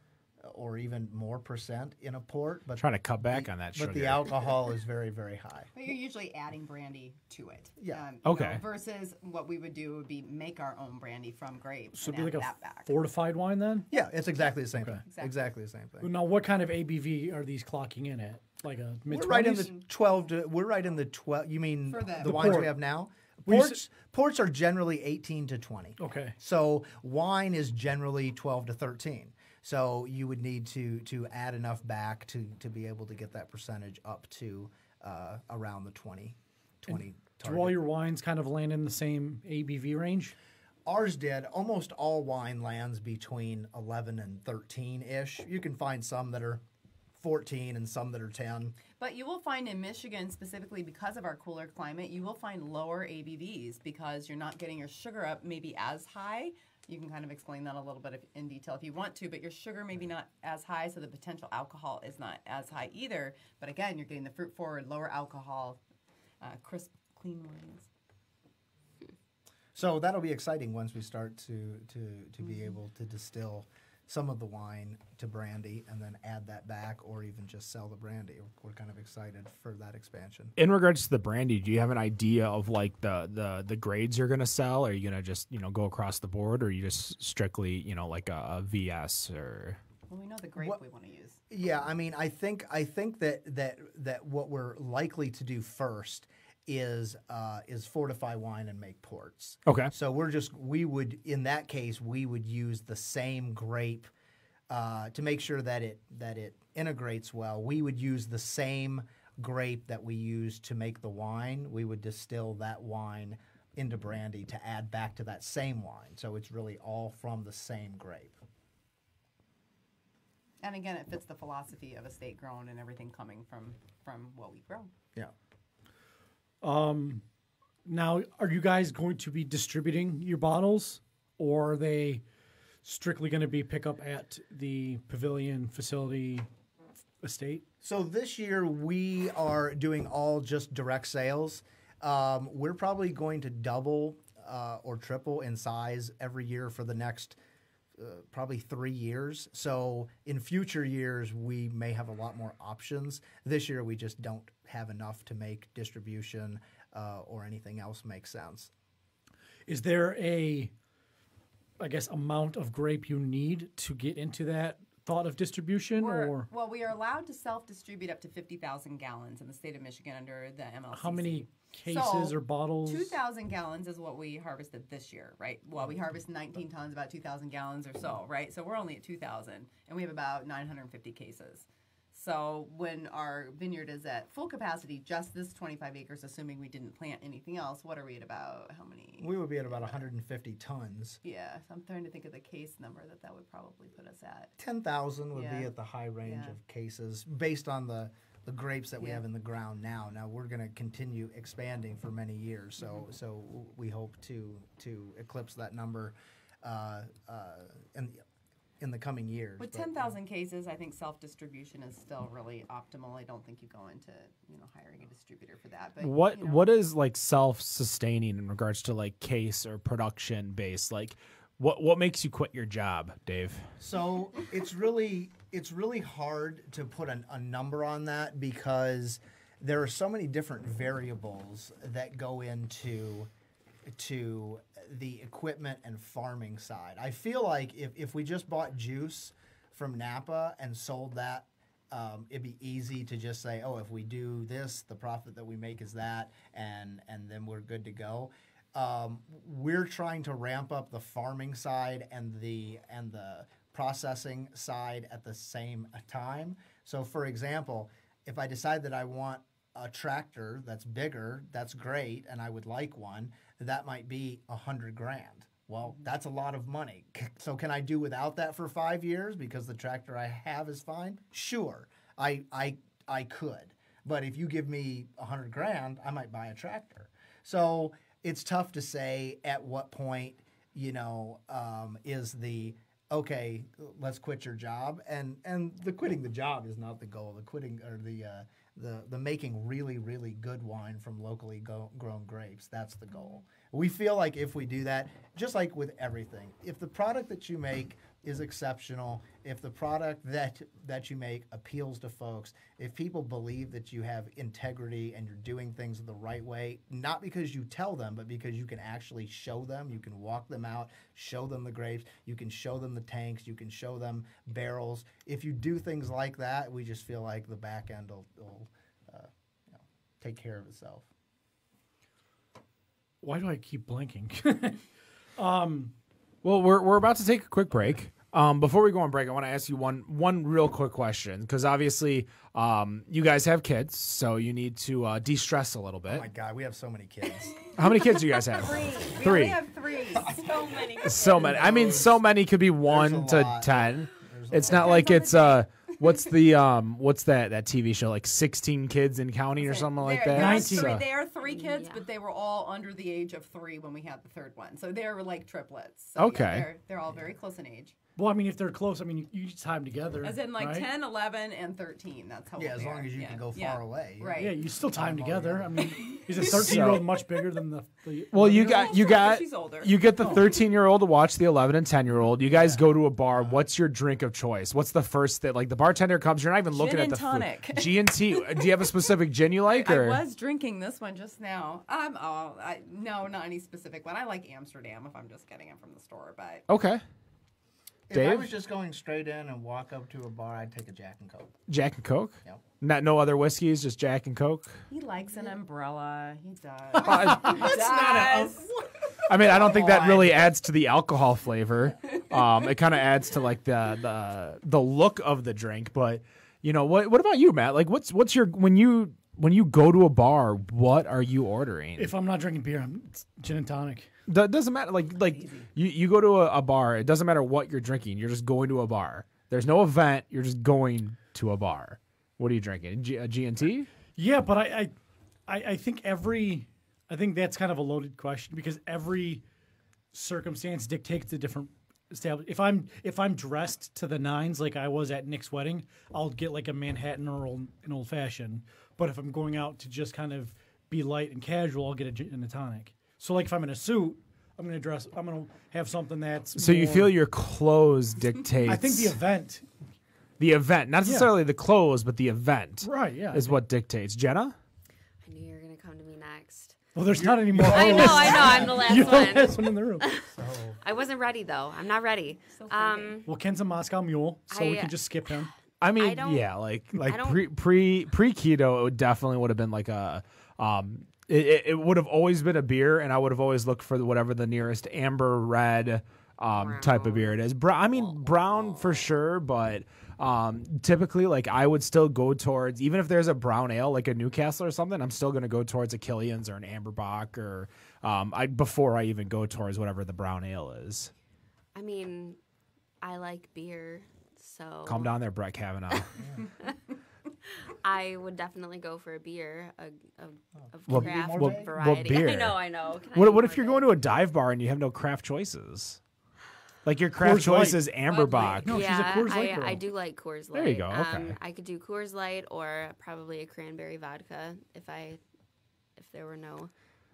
Speaker 5: or even more percent in a port. But
Speaker 2: Trying to cut back on that sugar.
Speaker 5: But the alcohol is very, very high.
Speaker 6: But you're usually adding brandy to it.
Speaker 5: Yeah.
Speaker 2: Okay.
Speaker 6: Versus what we would do would be make our own brandy from grapes
Speaker 3: So
Speaker 6: and
Speaker 3: it'd be
Speaker 6: add
Speaker 3: like a
Speaker 6: that back.
Speaker 3: fortified wine then?
Speaker 5: Yeah, it's exactly the same thing.
Speaker 6: Exactly.
Speaker 5: Exactly the same thing.
Speaker 3: Now, what kind of ABV are these clocking in at? Like a mid-20s?
Speaker 5: We're right in the 12 to. We're right in the 12. You mean
Speaker 6: For
Speaker 5: the
Speaker 6: the
Speaker 5: wines
Speaker 3: port.
Speaker 5: we have now?
Speaker 3: Well, you
Speaker 5: Ports are generally 18 to 20.
Speaker 3: Okay.
Speaker 5: So wine is generally 12 to 13. So you would need to add enough back to be able to get that percentage up to around the 20
Speaker 3: Do all
Speaker 5: target.
Speaker 3: your wines kind of land in the same ABV range?
Speaker 5: Ours did. Almost all wine lands between 11 and 13-ish. You can find some that are 14 and some that are 10.
Speaker 6: But you will find in Michigan, specifically because of our cooler climate, you will find lower ABVs because you're not getting your sugar up maybe as high. You can kind of explain that a little bit in detail if you want to, but your sugar maybe not as high, so the potential alcohol is not as high either. But again, you're getting the fruit forward, lower alcohol, crisp, clean wines.
Speaker 5: So that'll be exciting once we start to be able to distill some of the wine to brandy and then add that back or even just sell the brandy. We're kind of excited for that expansion.
Speaker 2: In regards to the brandy, do you have an idea of like the grades you're going to sell? Are you going to just, go across the board, or are you just strictly, like a VS or?
Speaker 6: Well, we know the grape we want to use.
Speaker 5: Yeah, I mean, I think that what we're likely to do first is fortify wine and make ports.
Speaker 2: Okay.
Speaker 5: So we would in that case we would use the same grape to make sure that it integrates well. We would use the same grape that we use to make the wine. We would distill that wine into brandy to add back to that same wine. So it's really all from the same grape.
Speaker 6: And again, it fits the philosophy of estate grown and everything coming from what we grow.
Speaker 5: Yeah.
Speaker 3: Now, are you guys going to be distributing your bottles, or are they strictly going to be pick up at the Pavilion facility estate?
Speaker 5: So this year we are doing all just direct sales. We're probably going to double or triple in size every year for the next probably 3 years. So in future years, we may have a lot more options. This year, we just don't have enough to make distribution or anything else make sense.
Speaker 3: Is there amount of grape you need to get into that thought of distribution?
Speaker 6: Well, we are allowed to self-distribute up to 50,000 gallons in the state of Michigan under the MLCC.
Speaker 3: How many cases or bottles?
Speaker 6: 2,000 gallons is what we harvested this year, right? Well, we harvest 19 tons, about 2,000 gallons or so, right? So we're only at 2,000, and we have about 950 cases. So when our vineyard is at full capacity, just this 25 acres, assuming we didn't plant anything else, what are we at about? How many?
Speaker 5: We would be at about 150 tons.
Speaker 6: Yeah, so I'm trying to think of the case number that would probably put us at.
Speaker 5: 10,000 would
Speaker 6: Yeah.
Speaker 5: be at the high range
Speaker 6: Yeah.
Speaker 5: of cases based on the grapes that we have in the ground now. Now we're going to continue expanding for many years, so we hope to eclipse that number in the coming years.
Speaker 6: With
Speaker 5: But,
Speaker 6: 10,000 cases, I think self-distribution is still really optimal. I don't think you go into hiring a distributor for that. But
Speaker 2: What is like self-sustaining in regards to like case or production base? Like what makes you quit your job, Dave?
Speaker 5: So it's really hard to put a number on that because there are so many different variables that go into the equipment and farming side. I feel like if we just bought juice from Napa and sold that, it'd be easy to just say, oh, if we do this, the profit that we make is that, and then we're good to go. We're trying to ramp up the farming side and the processing side at the same time. So, for example, if I decide that I want a tractor that's bigger, that's great, and I would like one, that might be $100,000. Well, that's a lot of money. So can I do without that for 5 years because the tractor I have is fine? Sure, I could. But if you give me $100,000, I might buy a tractor. So it's tough to say at what point, is the okay, let's quit your job, and the quitting the job is not the goal. The quitting or the making really, really good wine from locally grown grapes. That's the goal. We feel like if we do that, just like with everything, if the product that you make is exceptional, if the product that you make appeals to folks, if people believe that you have integrity and you're doing things the right way, not because you tell them, but because you can actually show them, you can walk them out, show them the grapes, you can show them the tanks, you can show them barrels. If you do things like that, we just feel like the back end will take care of itself.
Speaker 3: Why do I keep blanking?
Speaker 2: Well, we're about to take a quick break. Before we go on break, I want to ask you one real quick question, because obviously you guys have kids, so you need to de-stress a little bit.
Speaker 5: Oh my God, we have so many kids.
Speaker 2: How many kids do you guys have?
Speaker 6: We only have 3.
Speaker 4: So many.
Speaker 2: So many. I mean, so many could be 1 to
Speaker 5: lot.
Speaker 2: 10.
Speaker 5: There's
Speaker 2: It's
Speaker 5: a
Speaker 2: not
Speaker 5: lot.
Speaker 2: like it's what's that TV show, like 16 kids and counting or something like that?
Speaker 3: 19.
Speaker 6: They are 3 kids,
Speaker 4: Yeah.
Speaker 6: but they were all under the age of 3 when we had the third one. So they're like triplets. So
Speaker 2: Okay.
Speaker 6: they're all very close in age.
Speaker 3: Well, I mean, if they're close, I mean, you just tie them together.
Speaker 6: As in like
Speaker 3: right?
Speaker 6: 10, 11, and 13. That's how
Speaker 5: Yeah,
Speaker 6: old
Speaker 5: as
Speaker 6: they
Speaker 5: long
Speaker 6: are.
Speaker 5: as you
Speaker 6: Yeah.
Speaker 5: can go
Speaker 6: Yeah.
Speaker 5: far away.
Speaker 6: Right.
Speaker 3: Yeah, you still tie them
Speaker 5: Tie 'em
Speaker 3: together.
Speaker 5: all
Speaker 3: I mean, is a 13-year-old much bigger than the
Speaker 2: Well, you
Speaker 3: 11-year-old?
Speaker 2: got
Speaker 6: She's older.
Speaker 2: you get the 13-year-old to watch the 11 and 10-year-old. You guys go to a bar. What's your drink of choice? What's the first that, like, the bartender comes, you're not even looking
Speaker 6: Gin
Speaker 2: at
Speaker 6: and
Speaker 2: the
Speaker 6: tonic.
Speaker 2: food. G&T. Do you have a specific gin you like,
Speaker 6: I
Speaker 2: or
Speaker 6: was drinking this one just now. No, not any specific one. I like Amsterdam if I'm just getting it from the store, but
Speaker 2: okay?
Speaker 5: If I
Speaker 2: Dave?
Speaker 5: was just going straight in and walk up to a bar, I'd take a Jack and Coke.
Speaker 2: Jack and Coke?
Speaker 5: Yep.
Speaker 2: No other whiskeys, just Jack and Coke.
Speaker 6: he likes an umbrella. He does.
Speaker 2: I mean, I don't think that really adds to the alcohol flavor. It kind of adds to like the look of the drink. But you know, what about you, Matt? Like, what's your when you go to a bar, what are you ordering?
Speaker 3: If I'm not drinking beer, it's gin and tonic.
Speaker 2: That doesn't matter. Like you go to a bar. It doesn't matter what you're drinking. You're just going to a bar. There's no event. You're just going to a bar. What are you drinking? A G&T?
Speaker 3: Yeah, but I think I think that's kind of a loaded question because every circumstance dictates a different establishment. If I'm dressed to the nines like I was at Nick's wedding, I'll get like a Manhattan or an old fashioned. But if I'm going out to just kind of be light and casual, I'll get a gin and a tonic. So like if I'm in a suit, I'm gonna have something that's
Speaker 2: So you
Speaker 3: more-
Speaker 2: feel your clothes dictates.
Speaker 3: I think the event.
Speaker 2: The event, not necessarily the clothes, but the event,
Speaker 3: Right, yeah.
Speaker 2: is what dictates. Jenna?
Speaker 4: I knew you were gonna come to me next.
Speaker 3: Well, there's not any more.
Speaker 4: I know. I'm the last
Speaker 3: You're the
Speaker 4: one.
Speaker 3: last one in the room.
Speaker 4: I wasn't ready though. I'm not ready.
Speaker 3: Well, Ken's a Moscow Mule, so we
Speaker 4: I-
Speaker 3: can just skip him.
Speaker 2: I mean,
Speaker 4: I don't-
Speaker 2: yeah, like
Speaker 4: I don't-
Speaker 2: pre keto, it definitely would have been like a it would have always been a beer, and I would have always looked for whatever the nearest amber red type of beer it is. Brown for sure, but typically like I would still go towards, even if there's a brown ale like a Newcastle or something, I'm still going to go towards a Killian's or an Amberbach or before I even go towards whatever the brown ale is.
Speaker 4: I mean, I like beer, so
Speaker 2: Calm down there, Brett Kavanaugh.
Speaker 4: I would definitely go for a beer, a
Speaker 2: What-
Speaker 4: craft
Speaker 5: what-
Speaker 4: variety.
Speaker 2: what beer?
Speaker 4: I know. Can I
Speaker 2: What
Speaker 4: eat
Speaker 2: if you're
Speaker 4: more
Speaker 2: going to a dive bar and you have no craft choices? Like your craft
Speaker 3: Coors
Speaker 2: choice
Speaker 3: Light.
Speaker 2: is Amberbach.
Speaker 3: No, she's a
Speaker 4: yeah,
Speaker 3: Coors Light girl.
Speaker 4: I do like Coors Light.
Speaker 2: There you go, okay.
Speaker 4: I could do Coors Light or probably a cranberry vodka if there were no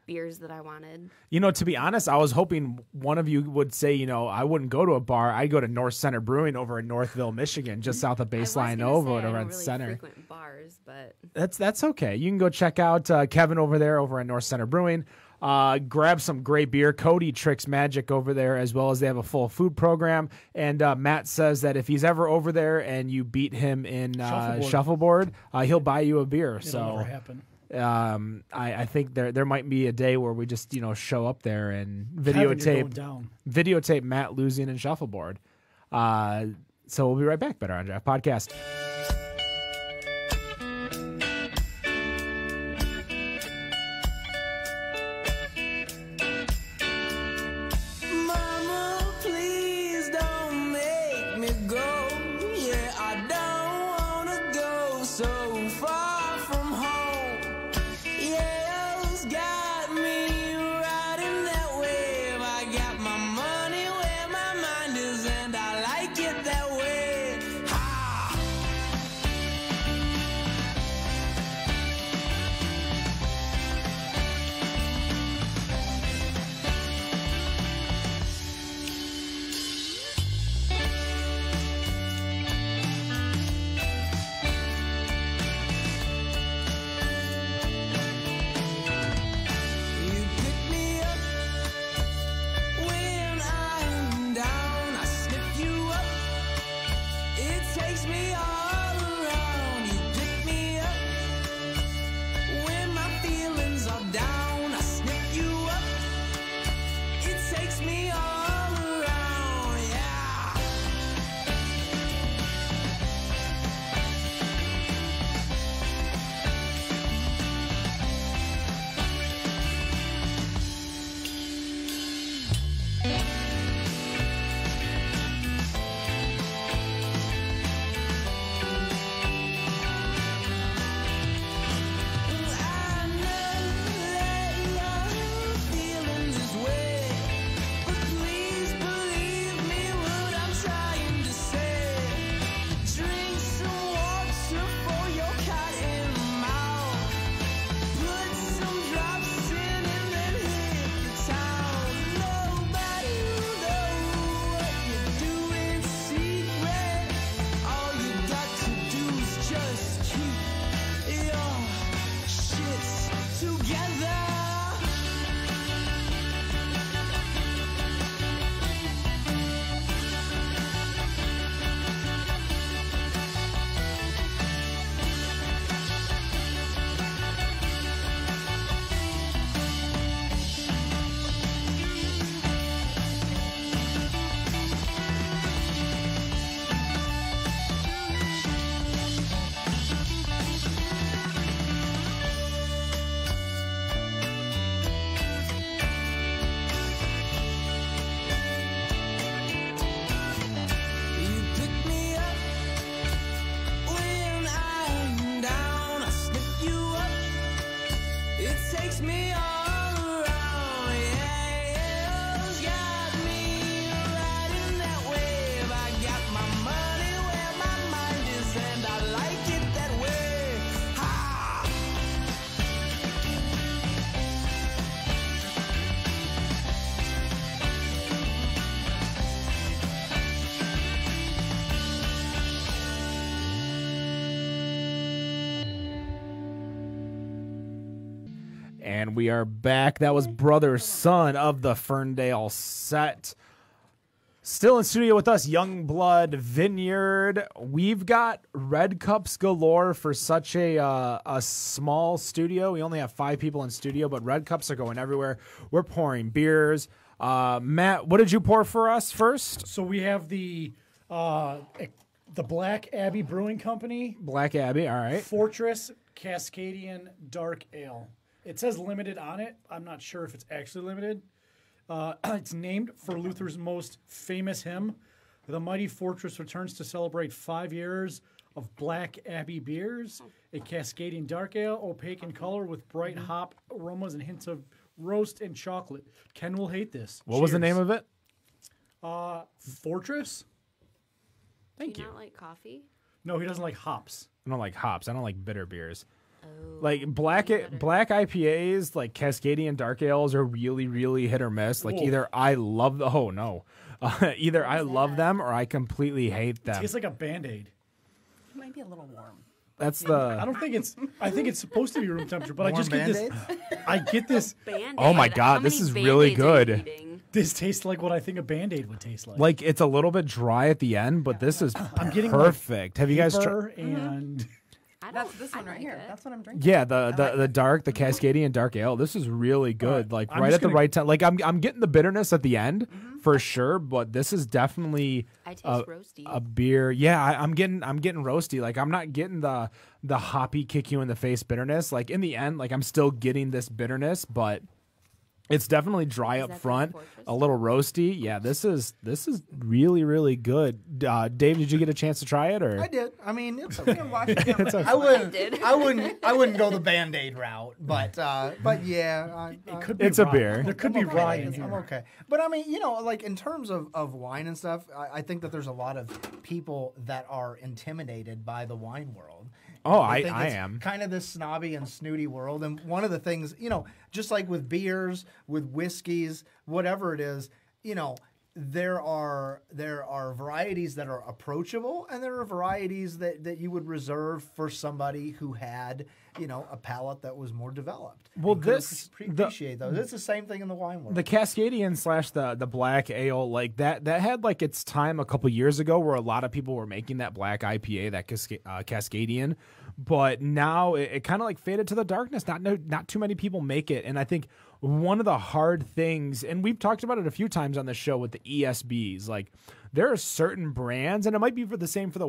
Speaker 4: beers that I wanted.
Speaker 2: You know, to be honest, I was hoping one of you would say, you know, I wouldn't go to a bar. I'd go to North Center Brewing over in Northville, Michigan, just south of Baseline Nova,
Speaker 4: I
Speaker 2: over
Speaker 4: don't
Speaker 2: on
Speaker 4: really
Speaker 2: Center.
Speaker 4: frequent bars, but
Speaker 2: That's okay. You can go check out Kevin over there over at North Center Brewing. Grab some great beer. Cody tricks magic over there, as well as they have a full food program. And Matt says that if he's ever over there and you beat him in shuffleboard, he'll buy you a beer.
Speaker 3: It'll never happen.
Speaker 2: I think there might be a day where we just show up there and
Speaker 3: Kevin, you're going down.
Speaker 2: videotape Matt losing in shuffleboard. So we'll be right back. Better on Draft Podcast.
Speaker 7: Mama, please don't make me go. Yeah, I don't wanna go so far from home. Yeah, it's got me riding that wave. I got my money where my mind is, and I like it that way. Ha!
Speaker 2: And we are back. That was Brother Son of the Ferndale set. Still in studio with us, Youngblood Vineyard. We've got red cups galore for such a small studio. We only have 5 people in studio, but red cups are going everywhere. We're pouring beers. Matt, what did you pour for us first?
Speaker 3: So we have the Black Abbey Brewing Company.
Speaker 2: Black Abbey, all right.
Speaker 3: Fortress Cascadian Dark Ale. It says limited on it. I'm not sure if it's actually limited. It's named for Luther's most famous hymn. The mighty fortress returns to celebrate 5 years of Black Abbey beers, a Cascadian dark ale, opaque in color with bright hop aromas and hints of roast and chocolate. Ken will hate this.
Speaker 2: What was the name of it?
Speaker 3: Fortress. Thank
Speaker 4: Do
Speaker 3: you.
Speaker 4: you not like coffee?
Speaker 3: No, he doesn't like hops.
Speaker 2: I don't like hops. I don't like bitter beers.
Speaker 4: Oh,
Speaker 2: Like black IPAs, like Cascadian dark ales are really, really hit or miss. Like
Speaker 3: Whoa.
Speaker 2: either I love either I love them or I completely hate them.
Speaker 3: Tastes like a Band-Aid.
Speaker 6: It might be a little warm.
Speaker 2: That's
Speaker 3: I
Speaker 2: the.
Speaker 3: don't think it's. I think it's supposed to be room temperature, but I
Speaker 5: Warm
Speaker 3: just get this.
Speaker 5: Band-Aids?
Speaker 3: I get this.
Speaker 4: Band-Aid.
Speaker 2: Oh my
Speaker 4: How
Speaker 2: God, this
Speaker 4: many
Speaker 2: is really
Speaker 4: Band-Aids are you
Speaker 2: good.
Speaker 4: eating?
Speaker 3: This tastes like what I think a Band-Aid would taste like.
Speaker 2: Like it's a little bit dry at the end, but this is
Speaker 3: I'm getting like
Speaker 2: perfect. Have you guys tried?
Speaker 3: Pepper and
Speaker 4: I
Speaker 6: That's
Speaker 4: don't-
Speaker 6: this
Speaker 4: I
Speaker 6: one right
Speaker 4: like
Speaker 6: here.
Speaker 4: it.
Speaker 6: That's what I'm drinking.
Speaker 2: Yeah, the Cascadian dark ale. This is really good. Like
Speaker 3: I'm
Speaker 2: right
Speaker 3: just
Speaker 2: at the
Speaker 3: gonna-
Speaker 2: right time. Like I'm getting the bitterness at the end for sure, but this is definitely
Speaker 4: I taste roasty.
Speaker 2: a beer. Yeah, I'm getting roasty. Like I'm not getting the hoppy kick you in the face bitterness. Like in the end, like I'm still getting this bitterness, but it's definitely dry up
Speaker 4: that the
Speaker 2: front,
Speaker 4: Fortress?
Speaker 2: a little roasty. Yeah, this is really, really good. Dave, did you get a chance to try it or?
Speaker 5: I did. I mean, it's okay.
Speaker 2: It's okay.
Speaker 5: I wouldn't go the Band-Aid route, but yeah,
Speaker 3: it could be
Speaker 2: It's a
Speaker 3: rye.
Speaker 2: beer.
Speaker 3: There could
Speaker 5: I'm
Speaker 3: be
Speaker 5: okay.
Speaker 3: rye in
Speaker 5: I'm
Speaker 3: here.
Speaker 5: okay. But I mean, like in terms of wine and stuff, I think that there's a lot of people that are intimidated by the wine world.
Speaker 2: Oh,
Speaker 5: They think
Speaker 2: I
Speaker 5: it's
Speaker 2: am.
Speaker 5: kind of this snobby and snooty world. And one of the things, just like with beers, with whiskeys, whatever it is, there are varieties that are approachable, and there are varieties that you would reserve for somebody who had, a palate that was more developed.
Speaker 2: Well,
Speaker 5: and could
Speaker 2: this-
Speaker 5: appreciate those. It's the same thing in the wine world.
Speaker 2: The Cascadian / the black ale, like that had like its time a couple years ago where a lot of people were making that black IPA, that Cascadian, but now it kind of like faded to the darkness. Not too many people make it, and I think one of the hard things, and we've talked about it a few times on the show with the ESBs, like there are certain brands, and it might be for the same for the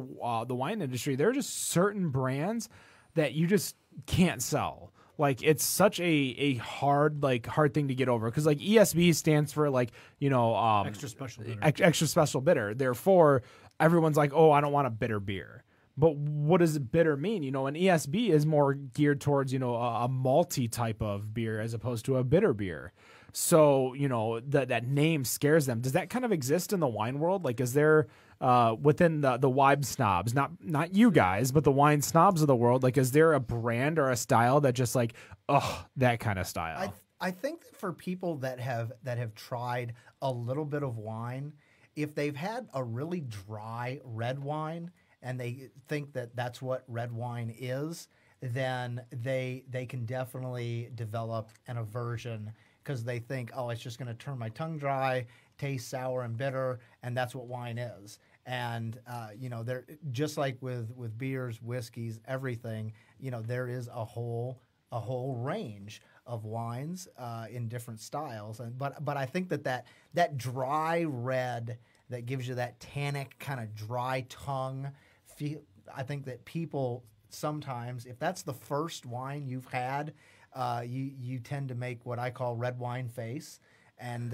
Speaker 2: wine industry. There are just certain brands that you just can't sell. Like it's such a hard thing to get over because like ESB stands for
Speaker 3: Extra special bitter.
Speaker 2: extra special bitter. Therefore, everyone's like, oh, I don't want a bitter beer. But what does bitter mean? An ESB is more geared towards a malty type of beer as opposed to a bitter beer. So that name scares them. Does that kind of exist in the wine world? Like, is there within the wine snobs, not you guys, but the wine snobs of the world? Like, is there a brand or a style that just like, that kind of style?
Speaker 5: I think that for people that have tried a little bit of wine, if they've had a really dry red wine and they think that that's what red wine is, then they can definitely develop an aversion because they think, oh, it's just going to turn my tongue dry, taste sour and bitter, and that's what wine is. And they're just like with beers, whiskeys, everything. There is a whole range of wines in different styles. But I think that dry red that gives you that tannic kind of dry tongue feel. I think that people sometimes, if that's the first wine you've had, you tend to make what I call red wine face, and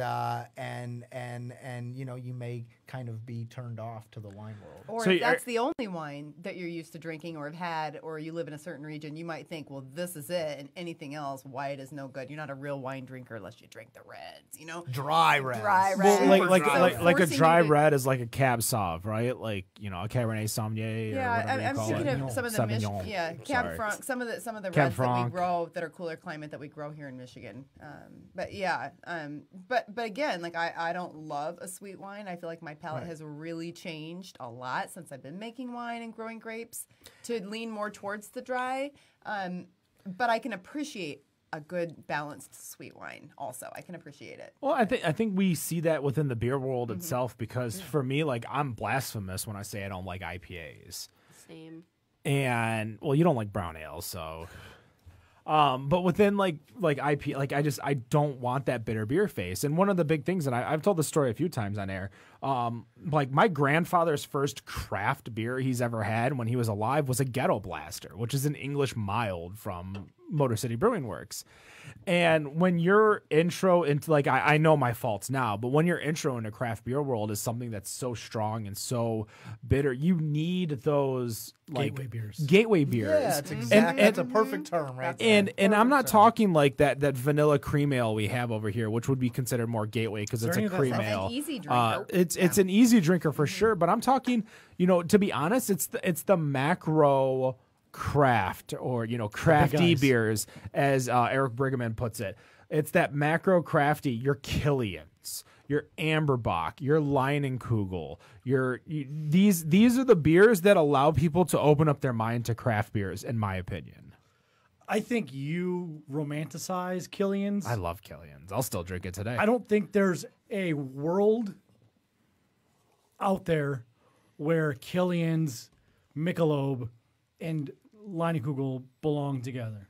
Speaker 5: you may kind of be turned off to the wine world.
Speaker 6: Or
Speaker 2: So
Speaker 6: if that's the only wine that you're used to drinking or have had, or you live in a certain region, you might think, well, this is it, and anything else, white is no good. You're not a real wine drinker unless you drink the reds,
Speaker 5: Dry red.
Speaker 6: Dry
Speaker 2: Well,
Speaker 6: red.
Speaker 2: like
Speaker 6: So
Speaker 2: a
Speaker 6: forcing
Speaker 2: dry
Speaker 6: you to-
Speaker 2: red is like a Cab Sauv, right? Like a Cabernet Sauvignon.
Speaker 6: Yeah,
Speaker 2: or whatever you
Speaker 6: I'm
Speaker 2: call
Speaker 6: thinking
Speaker 2: it.
Speaker 6: of some of the
Speaker 2: Sauvignon.
Speaker 6: Cab
Speaker 2: Sorry.
Speaker 6: Franc, some of the
Speaker 2: Cab
Speaker 6: reds that we
Speaker 2: Franc.
Speaker 6: grow that are cooler climate that we grow here in Michigan. But again, like I don't love a sweet wine. I feel like my palate has really changed a lot since I've been making wine and growing grapes to lean more towards the dry. But I can appreciate a good balanced sweet wine. Also, I can appreciate it.
Speaker 2: Well, I think we see that within the beer world itself because for me, like I'm blasphemous when I say I don't like IPAs.
Speaker 4: Same.
Speaker 2: And well, you don't like brown ales, so. But within like IP, like I don't want that bitter beer face. And one of the big things, and I've told this story a few times on air, like my grandfather's first craft beer he's ever had when he was alive was a Ghetto Blaster, which is an English mild from Motor City Brewing Works. And when your intro into like I know my faults now, but when your intro into craft beer world is something that's so strong and so bitter, you need those like gateway beers.
Speaker 5: Yeah, it's exactly. That's a perfect term, right?
Speaker 2: And I'm not talking like that vanilla cream ale we have over here, which would be considered more gateway because it's a cream ale.
Speaker 6: An easy drinker.
Speaker 2: It's an easy drinker for sure. But I'm talking, to be honest, it's the macro craft or crafty beers, as Eric Brigham puts it. It's that macro crafty, your Killians, your Amberbach, your Leinenkugel, these are the beers that allow people to open up their mind to craft beers, in my opinion.
Speaker 3: I think you romanticize Killian's.
Speaker 2: I love Killian's. I'll still drink it today.
Speaker 3: I don't think there's a world out there where Killian's, Michelob, and Leinenkugel belong together.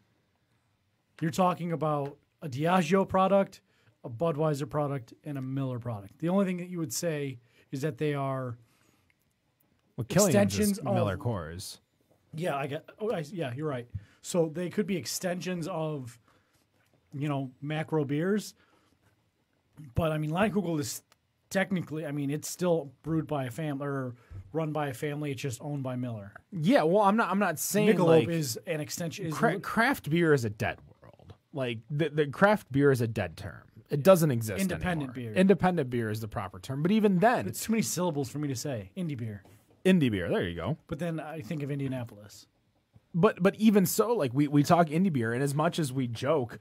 Speaker 3: You're talking about a Diageo product, a Budweiser product, and a Miller product. The only thing that you would say is that they are
Speaker 2: extensions of Miller Coors.
Speaker 3: Yeah, yeah, you're right. So they could be extensions of, macro beers. But I mean, Leinenkugel is technically, it's still brewed by a family or run by a family. It's just owned by Miller.
Speaker 2: Yeah, well, I'm not saying
Speaker 3: Michelob is an extension.
Speaker 2: Craft beer is a dead world. Like the craft beer is a dead term. It doesn't exist
Speaker 3: Independent
Speaker 2: anymore.
Speaker 3: beer.
Speaker 2: Independent beer is the proper term. But even then,
Speaker 3: it's too many syllables for me to say. Indie beer.
Speaker 2: Indie beer. There you go.
Speaker 3: But then I think of Indianapolis.
Speaker 2: But even so, like we talk indie beer, and as much as we joke,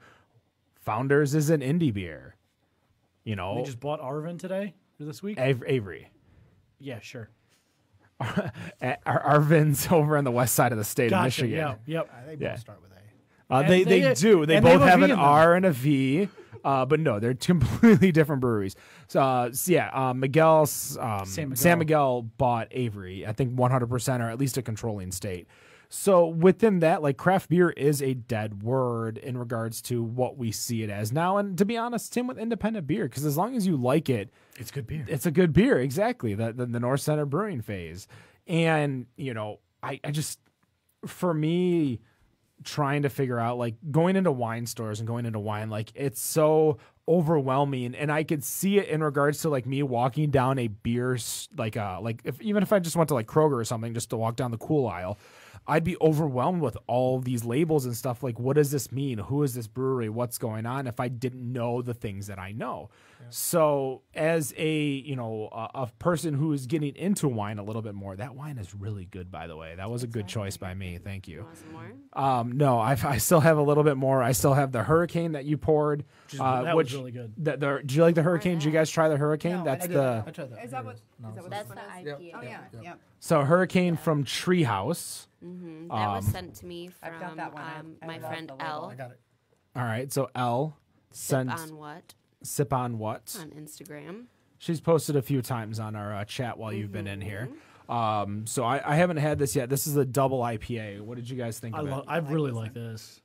Speaker 2: Founders is an indie beer.
Speaker 3: They just bought Arvin today or this week.
Speaker 2: Avery.
Speaker 3: Yeah, sure.
Speaker 2: Arvin's over on the west side of the state of Michigan.
Speaker 3: Yeah, yep.
Speaker 5: They both start with A.
Speaker 2: They do. They both have an R and a V, but no, they're completely different breweries. So, Miguel, San Miguel bought Avery, I think 100%, or at least a controlling stake. So within that, like craft beer is a dead word in regards to what we see it as now. And to be honest, same with independent beer, because as long as you like it,
Speaker 3: it's good beer.
Speaker 2: It's a good beer, exactly. The North Center Brewing phase, and I just, for me, trying to figure out like going into wine stores and going into wine, like it's so overwhelming, and I could see it in regards to like me walking down a beer even if I just went to like Kroger or something just to walk down the cool aisle. I'd be overwhelmed with all these labels and stuff. Like, what does this mean? Who is this brewery? What's going on? If I didn't know the things that I know. Yeah. So as a person who is getting into wine a little bit more, that wine is really good, by the way. That was a good choice by me. Thank you. No, I still have a little bit more. I still have the Hurricane that you poured.
Speaker 3: That was really good.
Speaker 2: Do you like the Hurricane? Did you guys try the Hurricane?
Speaker 6: No,
Speaker 2: that's
Speaker 6: I
Speaker 2: tried that.
Speaker 6: Is that what?
Speaker 4: That's the IPA.
Speaker 6: Oh yeah.
Speaker 2: So Hurricane from Treehouse.
Speaker 4: Mm-hmm. That was sent to me from my friend Elle.
Speaker 5: I got it.
Speaker 2: All right, so Elle sent Sip on what
Speaker 4: on Instagram.
Speaker 2: She's posted a few times on our chat while you've been in here. So I haven't had this yet. This is a double IPA. What did you guys think of it?
Speaker 3: I really like this.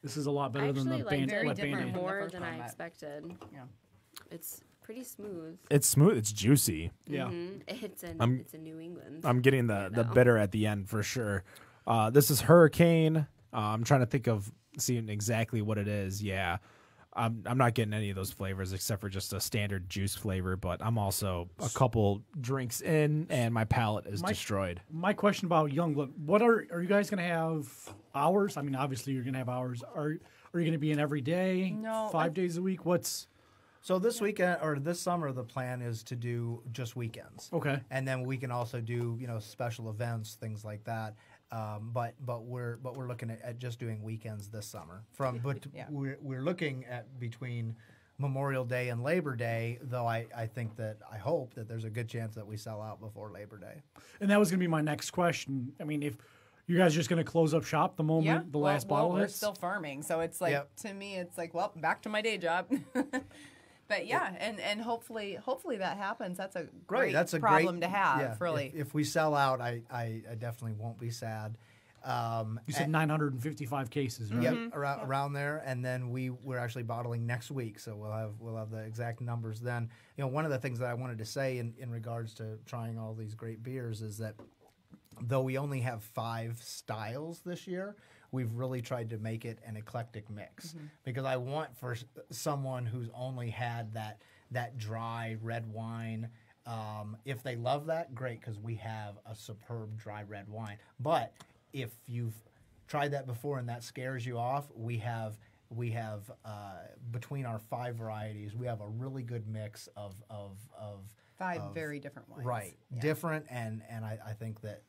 Speaker 3: This is a lot better than the
Speaker 4: Band-Aid. More than I expected. Yeah, it's pretty smooth.
Speaker 2: It's smooth. It's juicy.
Speaker 3: Yeah,
Speaker 4: it's a New England.
Speaker 2: I'm getting the bitter at the end for sure. This is Hurricane. I'm trying to think of seeing exactly what it is. Yeah, I'm not getting any of those flavors except for just a standard juice flavor. But I'm also a couple drinks in, and my palate is destroyed. My
Speaker 3: question about Youngblood: what are you guys going to have hours? I mean, obviously you're going to have hours. Are you going to be in every day?
Speaker 6: No,
Speaker 3: 5 days a week.
Speaker 5: So this weekend or this summer, the plan is to do just weekends.
Speaker 3: Okay.
Speaker 5: And then we can also do special events, things like that. But we're looking at just doing weekends this summer. We're looking at between Memorial Day and Labor Day, though I hope that there's a good chance that we sell out before Labor Day.
Speaker 3: And that was going to be my next question. I mean, if You guys just going to close up shop the moment the last bottle
Speaker 6: we're
Speaker 3: hits?
Speaker 6: still farming, so it's like to me, it's like, well, back to my day job. But yeah, and hopefully that happens. That's a great problem to have, really.
Speaker 5: If we sell out, I definitely won't be sad.
Speaker 3: You said 955 cases, right?
Speaker 5: Yep, around there, and then we're actually bottling next week, so we'll have the exact numbers then. One of the things that I wanted to say in regards to trying all these great beers is that though we only have 5 styles this year, we've really tried to make it an eclectic mix because I want for someone who's only had that dry red wine. If they love that, great, because we have a superb dry red wine. But if you've tried that before and that scares you off, we have between our 5 varieties, we have a really good mix of
Speaker 6: 5 very different wines.
Speaker 5: Right, different, and I think that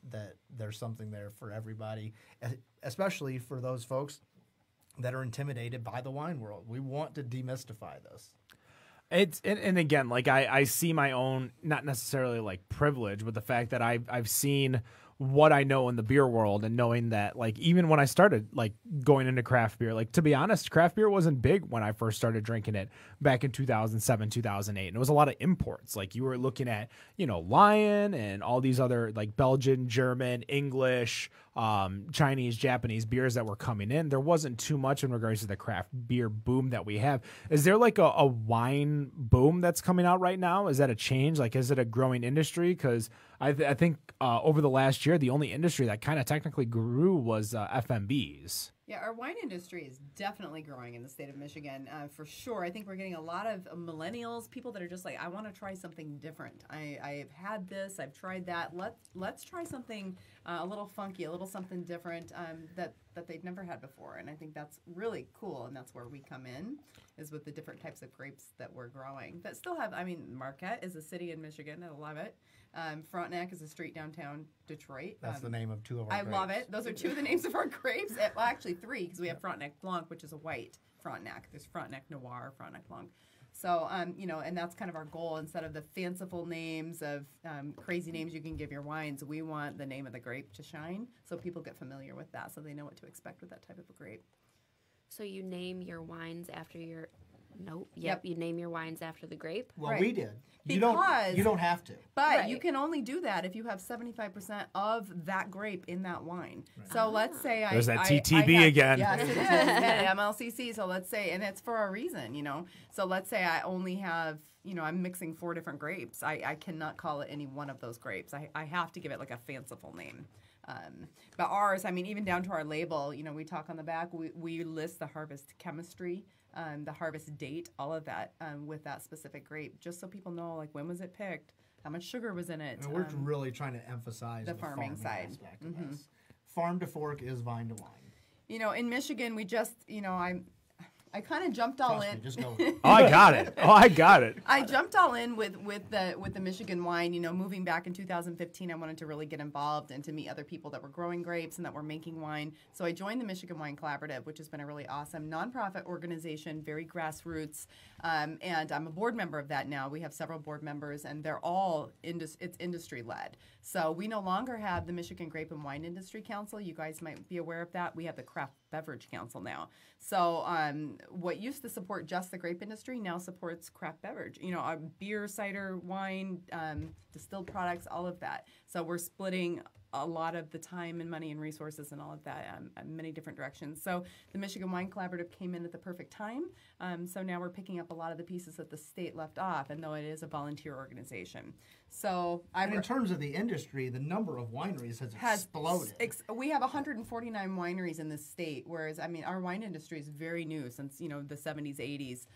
Speaker 5: there's something there for everybody, especially for those folks that are intimidated by the wine world. We want to demystify this.
Speaker 2: And again, like I see my own, not necessarily like privilege, but the fact that I've seen what I know in the beer world, and knowing that, like, even when I started like going into craft beer, like, to be honest, craft beer wasn't big when I first started drinking it back in 2007, 2008. And it was a lot of imports. Like, you were looking at, Lion and all these other like Belgian, German, English, Chinese, Japanese beers that were coming in. There wasn't too much in regards to the craft beer boom that we have. Is there like a wine boom that's coming out right now? Is that a change? Like, is it a growing industry? Because I think over the last year, the only industry that kind of technically grew was FMBs.
Speaker 6: Yeah, our wine industry is definitely growing in the state of Michigan, for sure. I think we're getting a lot of millennials, people that are just like, I want to try something different. I've had this, I've tried that. Let's try something a little funky, a little something different that they've never had before. And I think that's really cool, and that's where we come in, is with the different types of grapes that we're growing. That still have, Marquette is a city in Michigan. I love it. Frontenac is a street downtown Detroit.
Speaker 5: That's the name of 2 of our grapes.
Speaker 6: I love it. Those are 2 of the names of our grapes. Well, actually 3, because we have Frontenac Blanc, which is a white Frontenac. There's Frontenac Noir, Frontenac Blanc. So, and that's kind of our goal. Instead of the fanciful names of crazy names you can give your wines, we want the name of the grape to shine, so people get familiar with that, so they know what to expect with that type of a grape.
Speaker 4: So you name your wines after your... Nope. Yep. You name your wines after the grape.
Speaker 5: Well,
Speaker 6: Right.
Speaker 5: we did. You
Speaker 6: Because-
Speaker 5: don't have to.
Speaker 6: But
Speaker 4: Right.
Speaker 6: you can only do that if you have 75% of that grape in that wine. So let's say
Speaker 2: There's that TTB again.
Speaker 6: Yes, it is. At MLCC. So let's say, and it's for a reason, So let's say I only have, I'm mixing 4 different grapes. I cannot call it any one of those grapes. I have to give it like a fanciful name. But ours, even down to our label, we talk on the back, we list the harvest chemistry, the harvest date, all of that with that specific grape, just so people know, like, when was it picked, how much sugar was in it.
Speaker 5: And we're really trying to emphasize
Speaker 6: the farming side.
Speaker 5: aspect of this. Farm to fork is vine to wine.
Speaker 6: In Michigan, we just, I kind of jumped all
Speaker 5: Trust
Speaker 6: in.
Speaker 5: me, just go.
Speaker 2: Oh, I got it.
Speaker 6: I jumped all in with the Michigan wine. Moving back in 2015, I wanted to really get involved and to meet other people that were growing grapes and that were making wine. So I joined the Michigan Wine Collaborative, which has been a really awesome nonprofit organization, very grassroots. And I'm a board member of that now. We have several board members, and they're all it's industry led. So we no longer have the Michigan Grape and Wine Industry Council. You guys might be aware of that. We have the Craft Beverage Council now. So what used to support just the grape industry now supports craft beverage. Our beer, cider, wine, distilled products, all of that. So we're splitting a lot of the time and money and resources and all of that in many different directions. So the Michigan Wine Collaborative came in at the perfect time. So now we're picking up a lot of the pieces that the state left off, and though it is a volunteer organization. So
Speaker 5: And in terms of the industry, the number of wineries has exploded.
Speaker 6: We have 149 wineries in this state, whereas, our wine industry is very new since, the 70s, 80s.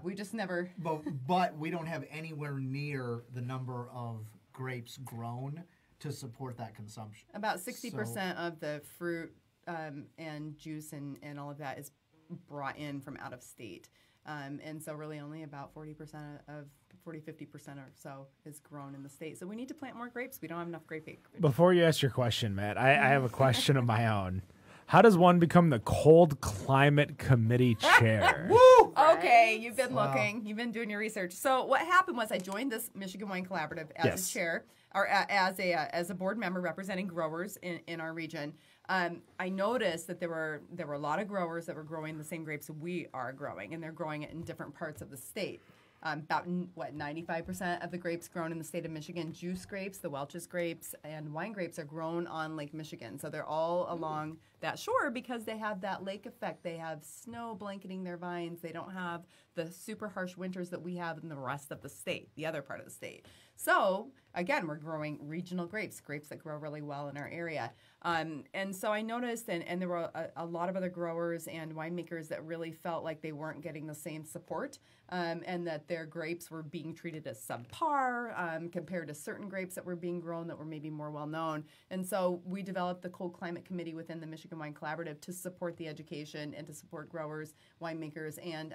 Speaker 6: We just never...
Speaker 5: But we don't have anywhere near the number of grapes grown to support that consumption.
Speaker 6: About 60% of the fruit and juice and all of that is brought in from out of state. And so really only about 50% or so is grown in the state. So we need to plant more grapes. We don't have enough grape acreage.
Speaker 2: Before you ask your question, Matt, I have a question of my own. How does one become the cold climate committee chair?
Speaker 6: Woo! Okay, you've been looking. You've been doing your research. So what happened was I joined this Michigan Wine Collaborative as a chair, or as a board member representing growers in our region. I noticed that there were a lot of growers that were growing the same grapes we are growing, and they're growing it in different parts of the state. About 95% of the grapes grown in the state of Michigan, juice grapes, the Welch's grapes, and wine grapes are grown on Lake Michigan. So they're all along that shore because they have that lake effect. They have snow blanketing their vines. They don't have the super harsh winters that we have in the rest of the state, the other part of the state. So again, we're growing regional grapes that grow really well in our area. And so I noticed, and there were a lot of other growers and winemakers that really felt like they weren't getting the same support, and that their grapes were being treated as subpar compared to certain grapes that were being grown that were maybe more well known. And so we developed the Cold Climate Committee within the Michigan Wine Collaborative to support the education and to support growers, winemakers, and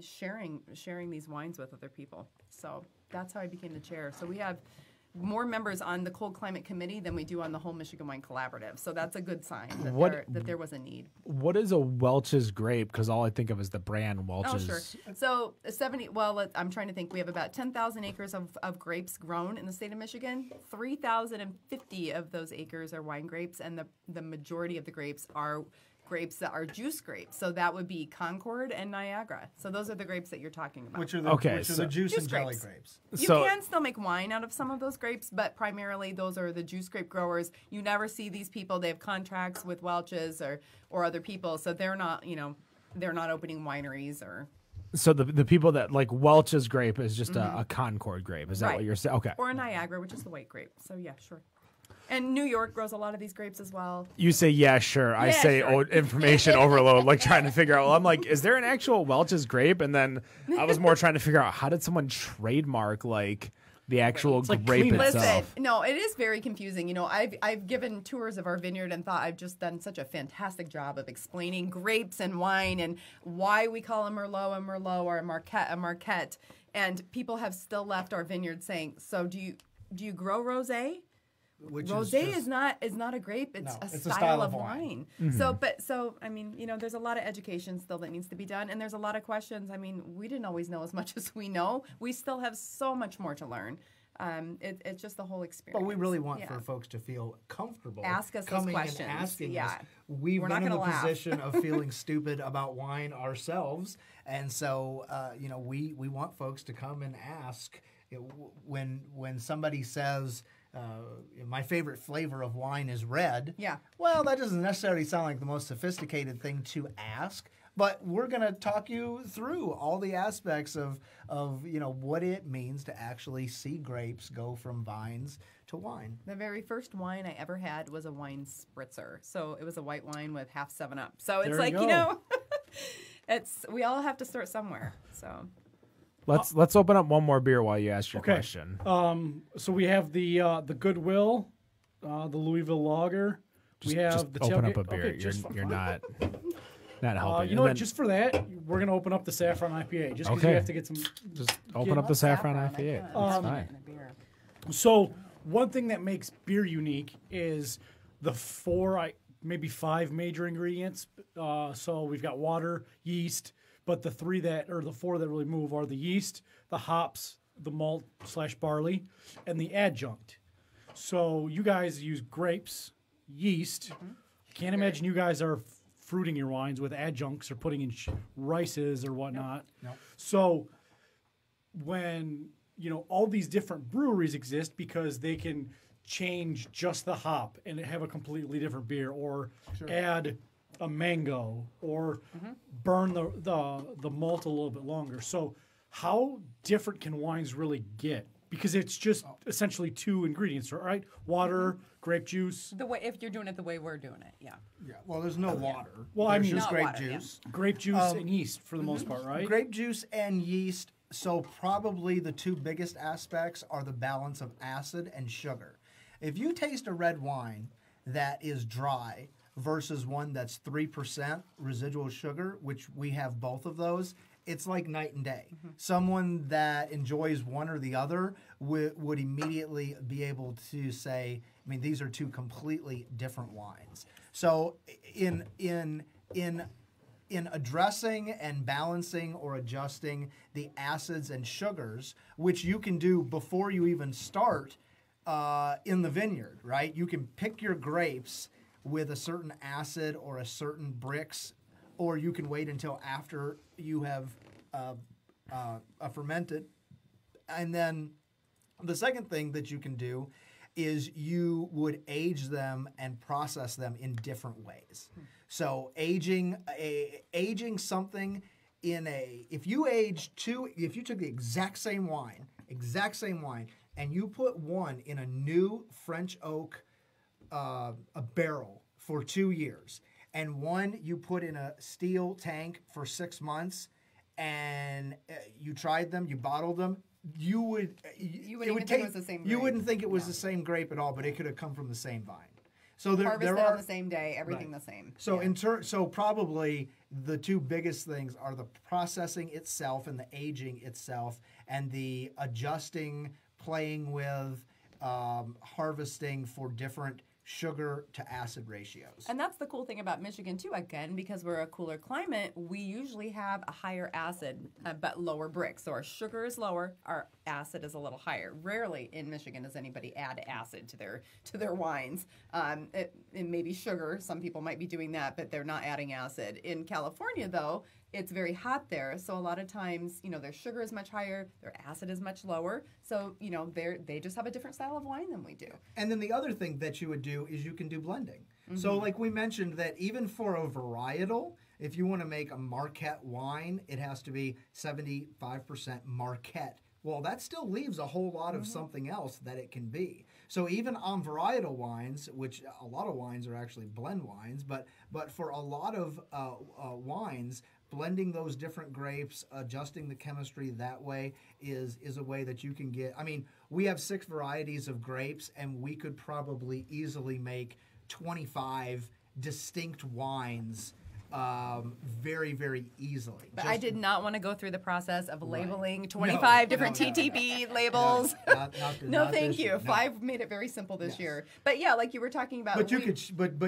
Speaker 6: sharing these wines with other people. So that's how I became the chair. So we have more members on the Cold Climate Committee than we do on the whole Michigan Wine Collaborative. So that's a good sign that there was a need.
Speaker 2: What is a Welch's grape? Because all I think of is the brand Welch's.
Speaker 6: Oh, sure. So I'm trying to think. We have about 10,000 acres of grapes grown in the state of Michigan. 3,050 of those acres are wine grapes, and the majority of the grapes are grapes that are juice grapes. So that would be Concord and Niagara. So those are the grapes that you're talking about.
Speaker 5: Which are the juice and jelly grapes.
Speaker 6: You can still make wine out of some of those grapes, but primarily those are the juice grape growers. You never see these people. They have contracts with Welch's or other people, so they're not opening wineries or.
Speaker 2: So the people that like Welch's grape is just a Concord grape. Is that what you're saying? Okay.
Speaker 6: Or a Niagara, which is the white grape. So yeah, sure. And New York grows a lot of these grapes as well.
Speaker 2: You say, yeah, sure. I say, sure. Information overload, like trying to figure out. Well, I'm like, is there an actual Welch's grape? And then I was more trying to figure out, how did someone trademark like the actual grape itself?
Speaker 6: Listen, no, it is very confusing. You know, I've given tours of our vineyard and thought I've just done such a fantastic job of explaining grapes and wine and why we call a Merlot a Merlot or a Marquette a Marquette. And people have still left our vineyard saying, so do you grow rosé? Rosé is not a grape; it's a style of wine. Mm-hmm. So I mean, you know, there's a lot of education still that needs to be done, and there's a lot of questions. I mean, we didn't always know as much as we know. We still have so much more to learn. It's just the whole experience.
Speaker 5: But we really want for folks to feel comfortable.
Speaker 6: Ask us those questions.
Speaker 5: And asking us. We've been in the position of feeling stupid about wine ourselves, and so you know, we want folks to come and ask. When somebody says. My favorite flavor of wine is red.
Speaker 6: Yeah.
Speaker 5: Well, that doesn't necessarily sound like the most sophisticated thing to ask, but we're going to talk you through all the aspects of you know what it means to actually see grapes go from vines to wine.
Speaker 6: The very first wine I ever had was a wine spritzer. So it was a white wine with half 7-Up. So it's you know, we all have to start somewhere. So.
Speaker 2: Let's open up one more beer while you ask your question.
Speaker 3: So we have the Goodwill, the Louisville Lager. We have the
Speaker 2: open up a beer.
Speaker 3: Okay,
Speaker 2: you're not helping.
Speaker 3: You know what? Just for that, we're gonna open up the Saffron IPA. Just because we have to get some.
Speaker 2: Just open up the Saffron IPA. That's fine.
Speaker 3: So one thing that makes beer unique is the maybe 5 major ingredients. So we've got water, yeast. But the 4 that really move are the yeast, the hops, the malt/barley, and the adjunct. So you guys use grapes, yeast. Can't imagine you guys are fruiting your wines with adjuncts or putting in rices or whatnot.
Speaker 5: No.
Speaker 3: So when, you know, all these different breweries exist because they can change just the hop and have a completely different beer or add a mango or burn the malt a little bit longer. So how different can wines really get? Because it's just essentially 2 ingredients, right? Water, grape juice.
Speaker 6: If you're doing it the way we're doing it, yeah.
Speaker 5: Yeah. Well, there's no water.
Speaker 3: Well, I mean,
Speaker 5: just grape juice.
Speaker 3: Yeah. Grape juice and yeast for the most part, right?
Speaker 5: Grape juice and yeast. So probably the 2 biggest aspects are the balance of acid and sugar. If you taste a red wine that is dry versus one that's 3% residual sugar, which we have both of those, it's like night and day. Someone that enjoys one or the other would immediately be able to say, I mean, these are 2 completely different wines. So in addressing and balancing or adjusting the acids and sugars, which you can do before you even start in the vineyard, right? You can pick your grapes with a certain acid or a certain Brix, or you can wait until after you have fermented. And then the second thing that you can do is you would age them and process them in different ways. So aging something if you took the exact same wine, and you put one in a new French oak a barrel for 2 years, and one you put in a steel tank for 6 months, and you tried them, you bottled them, you wouldn't think it was the same grape. You wouldn't think it was the same grape at all, but it could have come from the same vine. So
Speaker 6: harvested on the same day, everything the same.
Speaker 5: So so probably the two biggest things are the processing itself and the aging itself, and the adjusting, playing with, harvesting for different sugar to acid ratios.
Speaker 6: And that's the cool thing about Michigan too, again, because we're a cooler climate, we usually have a higher acid but lower Brix. So our sugar is lower, our acid is a little higher. Rarely in Michigan does anybody add acid to their wines. It may be sugar, some people might be doing that, but they're not adding acid. In California though, it's very hot there, so a lot of times, their sugar is much higher, their acid is much lower, so, they just have a different style of wine than we do.
Speaker 5: And then the other thing that you would do is you can do blending. Mm-hmm. So like we mentioned that even for a varietal, if you want to make a Marquette wine, it has to be 75% Marquette. Well, that still leaves a whole lot of something else that it can be. So even on varietal wines, which a lot of wines are actually blend wines, but for a lot of wines, blending those different grapes, adjusting the chemistry that way is a way that you can get. I mean, we have 6 varieties of grapes, and we could probably easily make 25 distinct wines very, very easily.
Speaker 6: But I did not want to go through the process of labeling 25 different TTB labels. No, thank you. 5 made it very simple this year. But yeah, like you were talking about.
Speaker 5: But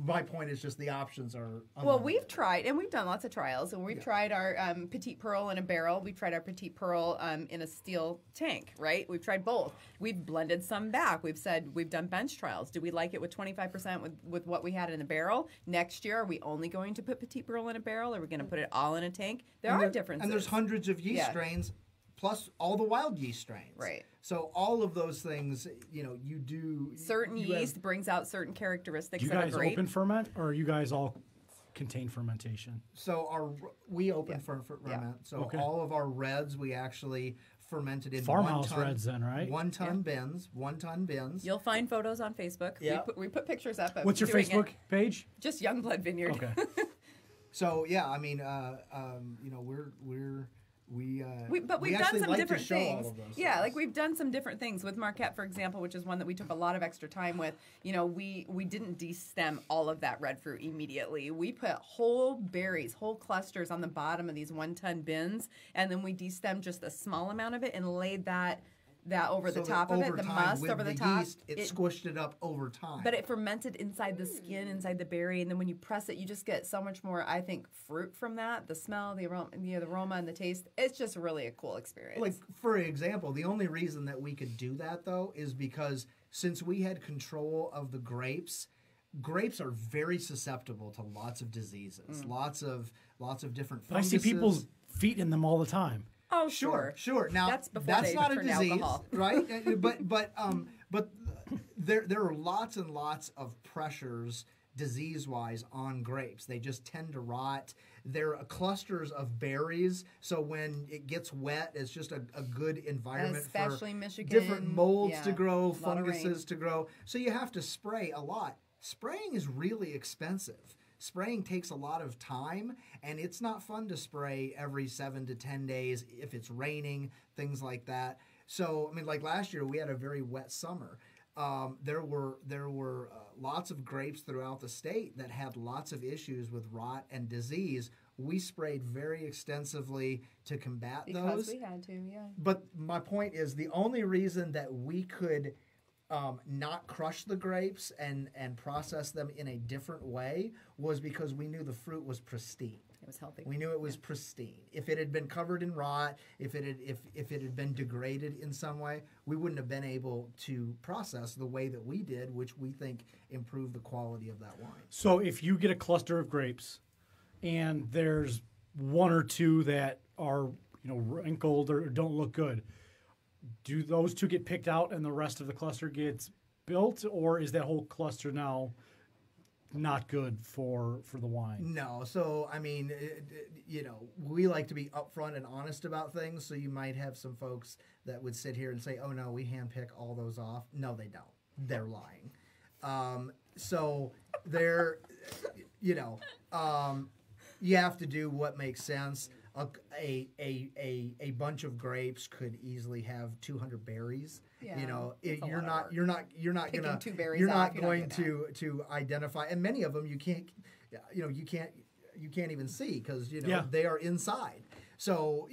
Speaker 5: my point is just the options are. Unlimited.
Speaker 6: Well, we've tried, and we've done lots of trials, and we've tried our Petite Pearl in a barrel. We've tried our Petite Pearl in a steel tank, right? We've tried both. We've blended some back. We've said we've done bench trials. Do we like it with 25% with what we had in the barrel? Next year, are we only going to put Petite Pearl in a barrel? Or are we going to put it all in a tank? There are differences.
Speaker 5: And there's hundreds of yeast strains, plus all the wild yeast strains.
Speaker 6: Right.
Speaker 5: So all of those things, you do.
Speaker 6: Certain yeast brings out certain characteristics.
Speaker 3: Do you guys open ferment, or are you guys all contain fermentation?
Speaker 5: So we open ferment. So all of our reds we actually fermented in
Speaker 3: farmhouse reds, then, right?
Speaker 5: 1 ton bins.
Speaker 6: You'll find photos on Facebook.
Speaker 5: Yeah.
Speaker 6: We put pictures up. Of
Speaker 3: What's your Facebook page?
Speaker 6: Just Youngblood Vineyard.
Speaker 3: Okay.
Speaker 5: So yeah, I mean, we've
Speaker 6: done some different things. Yeah, like we've done some different things with Marquette, for example, which is one that we took a lot of extra time with. We didn't destem all of that red fruit immediately. We put whole berries, whole clusters on the bottom of these 1 ton bins, and then we destemmed just a small amount of it and laid that over the top of it, the must over the top.
Speaker 5: Yeast, it squished it up over time.
Speaker 6: But it fermented inside the skin, inside the berry, and then when you press it, you just get so much more, I think, fruit from that. The smell, the aroma, and the taste. It's just really a cool experience.
Speaker 5: Like, for example, the only reason that we could do that, though, is because since we had control of the grapes are very susceptible to lots of diseases, lots of different funguses.
Speaker 3: I see people's feet in them all the time.
Speaker 6: Oh, sure.
Speaker 5: Now
Speaker 6: that's
Speaker 5: not a disease,
Speaker 6: alcohol.
Speaker 5: right? but there are lots and lots of pressures disease-wise on grapes. They just tend to rot. They're clusters of berries, so when it gets wet, it's just a good environment
Speaker 6: especially
Speaker 5: for
Speaker 6: Michigan,
Speaker 5: different molds to grow, funguses to grow. So you have to spray a lot. Spraying is really expensive. Spraying takes a lot of time, and it's not fun to spray every 7 to 10 days if it's raining, things like that. So, I mean, like last year, we had a very wet summer. There were lots of grapes throughout the state that had lots of issues with rot and disease. We sprayed very extensively to combat those.
Speaker 6: Because we had to, yeah.
Speaker 5: But my point is, the only reason that we could not crush the grapes and process them in a different way was because we knew the fruit was pristine.
Speaker 6: It was healthy.
Speaker 5: We knew it was pristine. If it had been covered in rot, if it had been degraded in some way, we wouldn't have been able to process the way that we did, which we think improved the quality of that wine.
Speaker 3: So if you get a cluster of grapes and there's one or two that are wrinkled or don't look good, do those two get picked out and the rest of the cluster gets built, or is that whole cluster now not good for the wine?
Speaker 5: No. So, I mean, we like to be upfront and honest about things. So you might have some folks that would sit here and say, oh, no, we handpick all those off. No, they don't. They're lying. So they're, you have to do what makes sense. A bunch of grapes could easily have 200 berries.
Speaker 6: Yeah,
Speaker 5: you're not
Speaker 6: Picking
Speaker 5: gonna
Speaker 6: 2 berries
Speaker 5: you're
Speaker 6: off,
Speaker 5: not going to identify, and many of them you can't even see because they are inside. So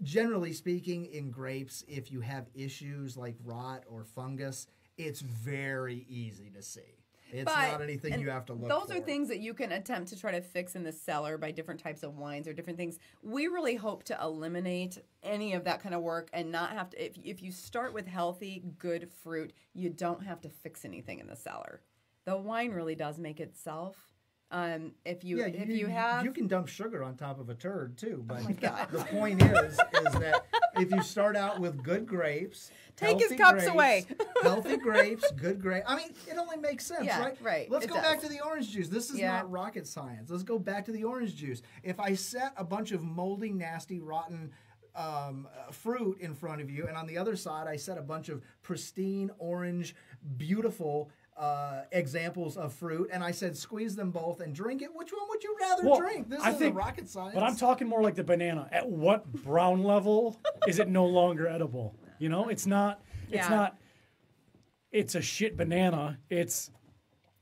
Speaker 5: generally speaking, in grapes, if you have issues like rot or fungus, it's very easy to see. It's not anything you have to look for.
Speaker 6: Those are things that you can attempt to try to fix in the cellar by different types of wines or different things. We really hope to eliminate any of that kind of work and not have to. If you start with healthy, good fruit, you don't have to fix anything in the cellar. The wine really does make itself. If you
Speaker 5: can dump sugar on top of a turd too, but
Speaker 6: God.
Speaker 5: The point is that if you start out with good grapes,
Speaker 6: take his cups away.
Speaker 5: Healthy grapes, good grapes. I mean, it only makes sense, right?
Speaker 6: Right.
Speaker 5: Let's go back to the orange juice. This is not rocket science. Let's go back to the orange juice. If I set a bunch of moldy, nasty, rotten fruit in front of you, and on the other side I set a bunch of pristine, orange, beautiful examples of fruit, and I said squeeze them both and drink it, which one would you rather drink? This isn't rocket science.
Speaker 3: But I'm talking more like the banana. At what brown level is it no longer edible? It's not. It's not. It's a shit banana. If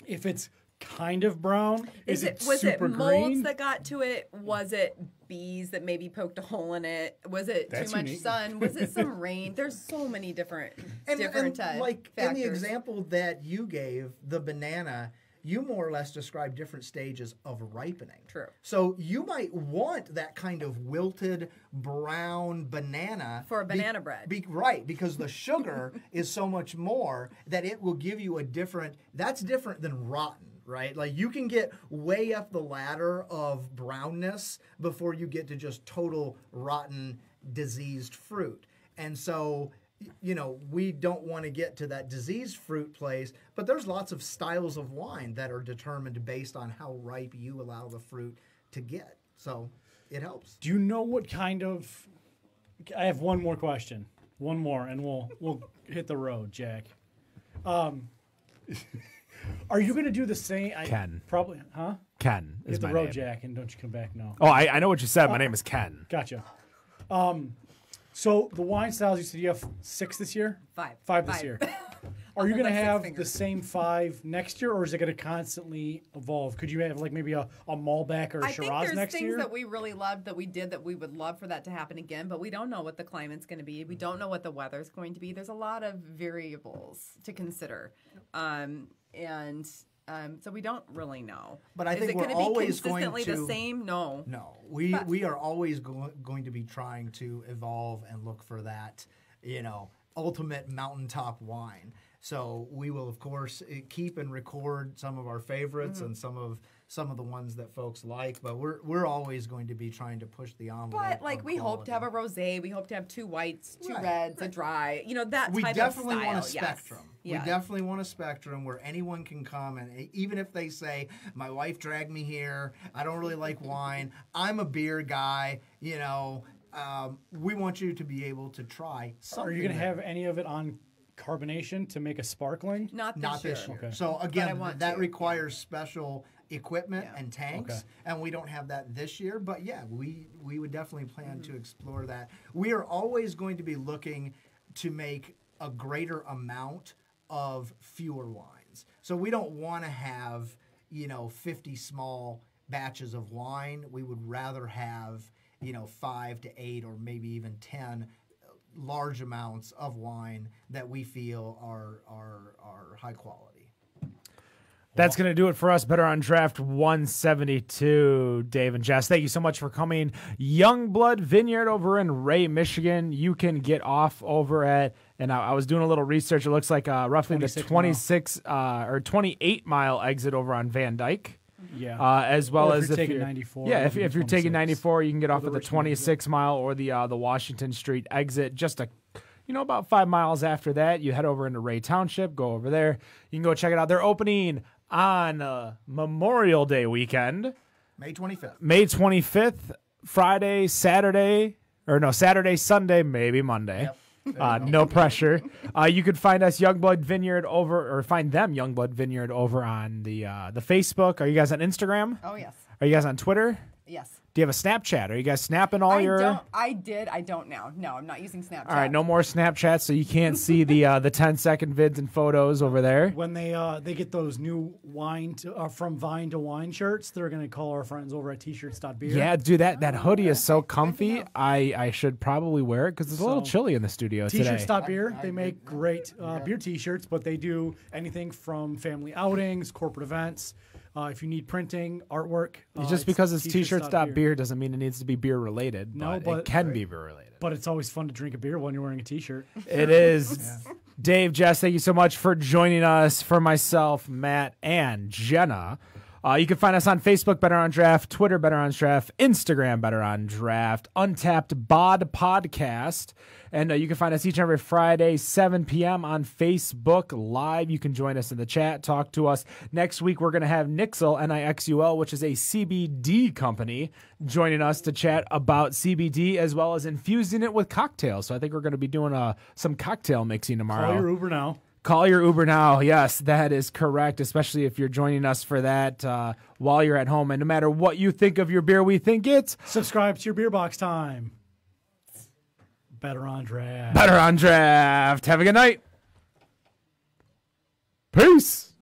Speaker 3: it's kind of brown, was it super
Speaker 6: molds
Speaker 3: green?
Speaker 6: that got to it? Was it bees that maybe poked a hole in it? Was it too much sun? Was it some rain? There's so many different
Speaker 5: like
Speaker 6: factors.
Speaker 5: in the example that you gave, the banana, you more or less described different stages of ripening.
Speaker 6: True.
Speaker 5: So you might want that kind of wilted brown banana
Speaker 6: for a banana bread.
Speaker 5: Right, because the sugar is so much more that it will give you that's different than rotten. Right? Like you can get way up the ladder of brownness before you get to just total rotten, diseased fruit. And so, we don't want to get to that diseased fruit place, but there's lots of styles of wine that are determined based on how ripe you allow the fruit to get. So it helps.
Speaker 3: Do you know what kind of... I have one more question. One more, and we'll hit the road, Jack. Are you going to do the same?
Speaker 2: Ken.
Speaker 3: Probably, huh?
Speaker 2: Ken is
Speaker 3: hit the
Speaker 2: my
Speaker 3: road,
Speaker 2: name.
Speaker 3: Jack, and don't you come back now.
Speaker 2: Oh, I know what you said. My name is Ken.
Speaker 3: Gotcha. So the wine styles, you said you have 6 this year?
Speaker 6: 5.
Speaker 3: 5 this year. Are you going to have the
Speaker 6: fingers.
Speaker 3: same 5 next year, or is it going to constantly evolve? Could you have like maybe a Malbec or a Shiraz next year?
Speaker 6: I think there's things that we really loved that we did that we would love for that to happen again, but we don't know what the climate's going to be. We don't know what the weather's going to be. There's a lot of variables to consider. So we don't really know.
Speaker 5: But I think
Speaker 6: Is it
Speaker 5: we're
Speaker 6: going to be
Speaker 5: always
Speaker 6: consistently
Speaker 5: going to
Speaker 6: the same? No.
Speaker 5: No, we are always going to be trying to evolve and look for that, ultimate mountaintop wine. So we will, of course, keep and record some of our favorites and some of the ones that folks like. But we're always going to be trying to push the envelope.
Speaker 6: But like we hope to have a rosé, we hope to have 2 whites, 2 reds, a dry, that
Speaker 5: we
Speaker 6: type
Speaker 5: definitely
Speaker 6: of style.
Speaker 5: want a spectrum.
Speaker 6: Yes.
Speaker 5: We definitely want a spectrum where anyone can come, and even if they say, my wife dragged me here, I don't really like wine, I'm a beer guy, we want you to be able to try something.
Speaker 3: Are you going to have any of it on carbonation to make a sparkling?
Speaker 6: Not this year.
Speaker 3: Okay.
Speaker 5: So again, that requires special equipment and tanks,
Speaker 3: Okay.
Speaker 5: and we don't have that this year. But yeah, we would definitely plan to explore that. We are always going to be looking to make a greater amount of fewer wines. So we don't want to have 50 small batches of wine. We would rather have 5 to 8 or maybe even 10 large amounts of wine that we feel are high quality.
Speaker 2: That's going to do it for us. Better on Draft 172, Dave and Jess. Thank you so much for coming. Youngblood Vineyard over in Ray, Michigan. You can get off over at, and I was doing a little research. It looks like roughly the 26 or 28 mile exit over on Van Dyke.
Speaker 3: Yeah.
Speaker 2: As well as
Speaker 3: if you're taking 94.
Speaker 2: Yeah, if you're taking 94, you can get off at the
Speaker 3: Richmond
Speaker 2: 26 mile or the Washington Street exit. Just about 5 miles after that, you head over into Ray Township. Go over there. You can go check it out. They're opening on Memorial Day weekend,
Speaker 5: May 25th.
Speaker 2: May 25th, Friday, Saturday, Sunday, maybe Monday.
Speaker 5: Yep.
Speaker 2: No pressure. You could find us Youngblood Vineyard find them Youngblood Vineyard over on the Facebook. Are you guys on Instagram?
Speaker 6: Oh, yes.
Speaker 2: Are you guys on Twitter?
Speaker 6: Yes.
Speaker 2: Do you have a Snapchat? Are you guys snapping all your?
Speaker 6: I don't now. No, I'm not using Snapchat.
Speaker 2: All right, no more Snapchat, so you can't see the 10-second vids and photos over there.
Speaker 3: When they get those new wine from vine to wine shirts, they're gonna call our friends over at t-shirts.beer.
Speaker 2: Yeah, dude, that hoodie is so comfy. I should probably wear it because it's a little chilly in the studio today.
Speaker 3: T-shirts.beer. They make great beer t-shirts, but they do anything from family outings, corporate events. If you need printing, artwork.
Speaker 2: Just because it's t-shirts.beer doesn't mean it needs to be beer related.
Speaker 3: No,
Speaker 2: but it can be beer related.
Speaker 3: But it's always fun to drink a beer when you're wearing a t-shirt.
Speaker 2: It is. Dave, Jess, thank you so much for joining us. For myself, Matt, and Jenna. You can find us on Facebook, Better on Draft, Twitter, Better on Draft, Instagram, Better on Draft, Untapped Bod Podcast. And you can find us each and every Friday, 7 p.m. on Facebook Live. You can join us in the chat, talk to us. Next week, we're going to have Nixel, Nixul, which is a CBD company, joining us to chat about CBD as well as infusing it with cocktails. So I think we're going to be doing some cocktail mixing tomorrow.
Speaker 3: Call your Uber now.
Speaker 2: Call your Uber now. Yes, that is correct, especially if you're joining us for that while you're at home. And no matter what you think of your beer, we think it's
Speaker 3: Subscribe to your beer box time. Better on Draft.
Speaker 2: Better on Draft. Have a good night. Peace.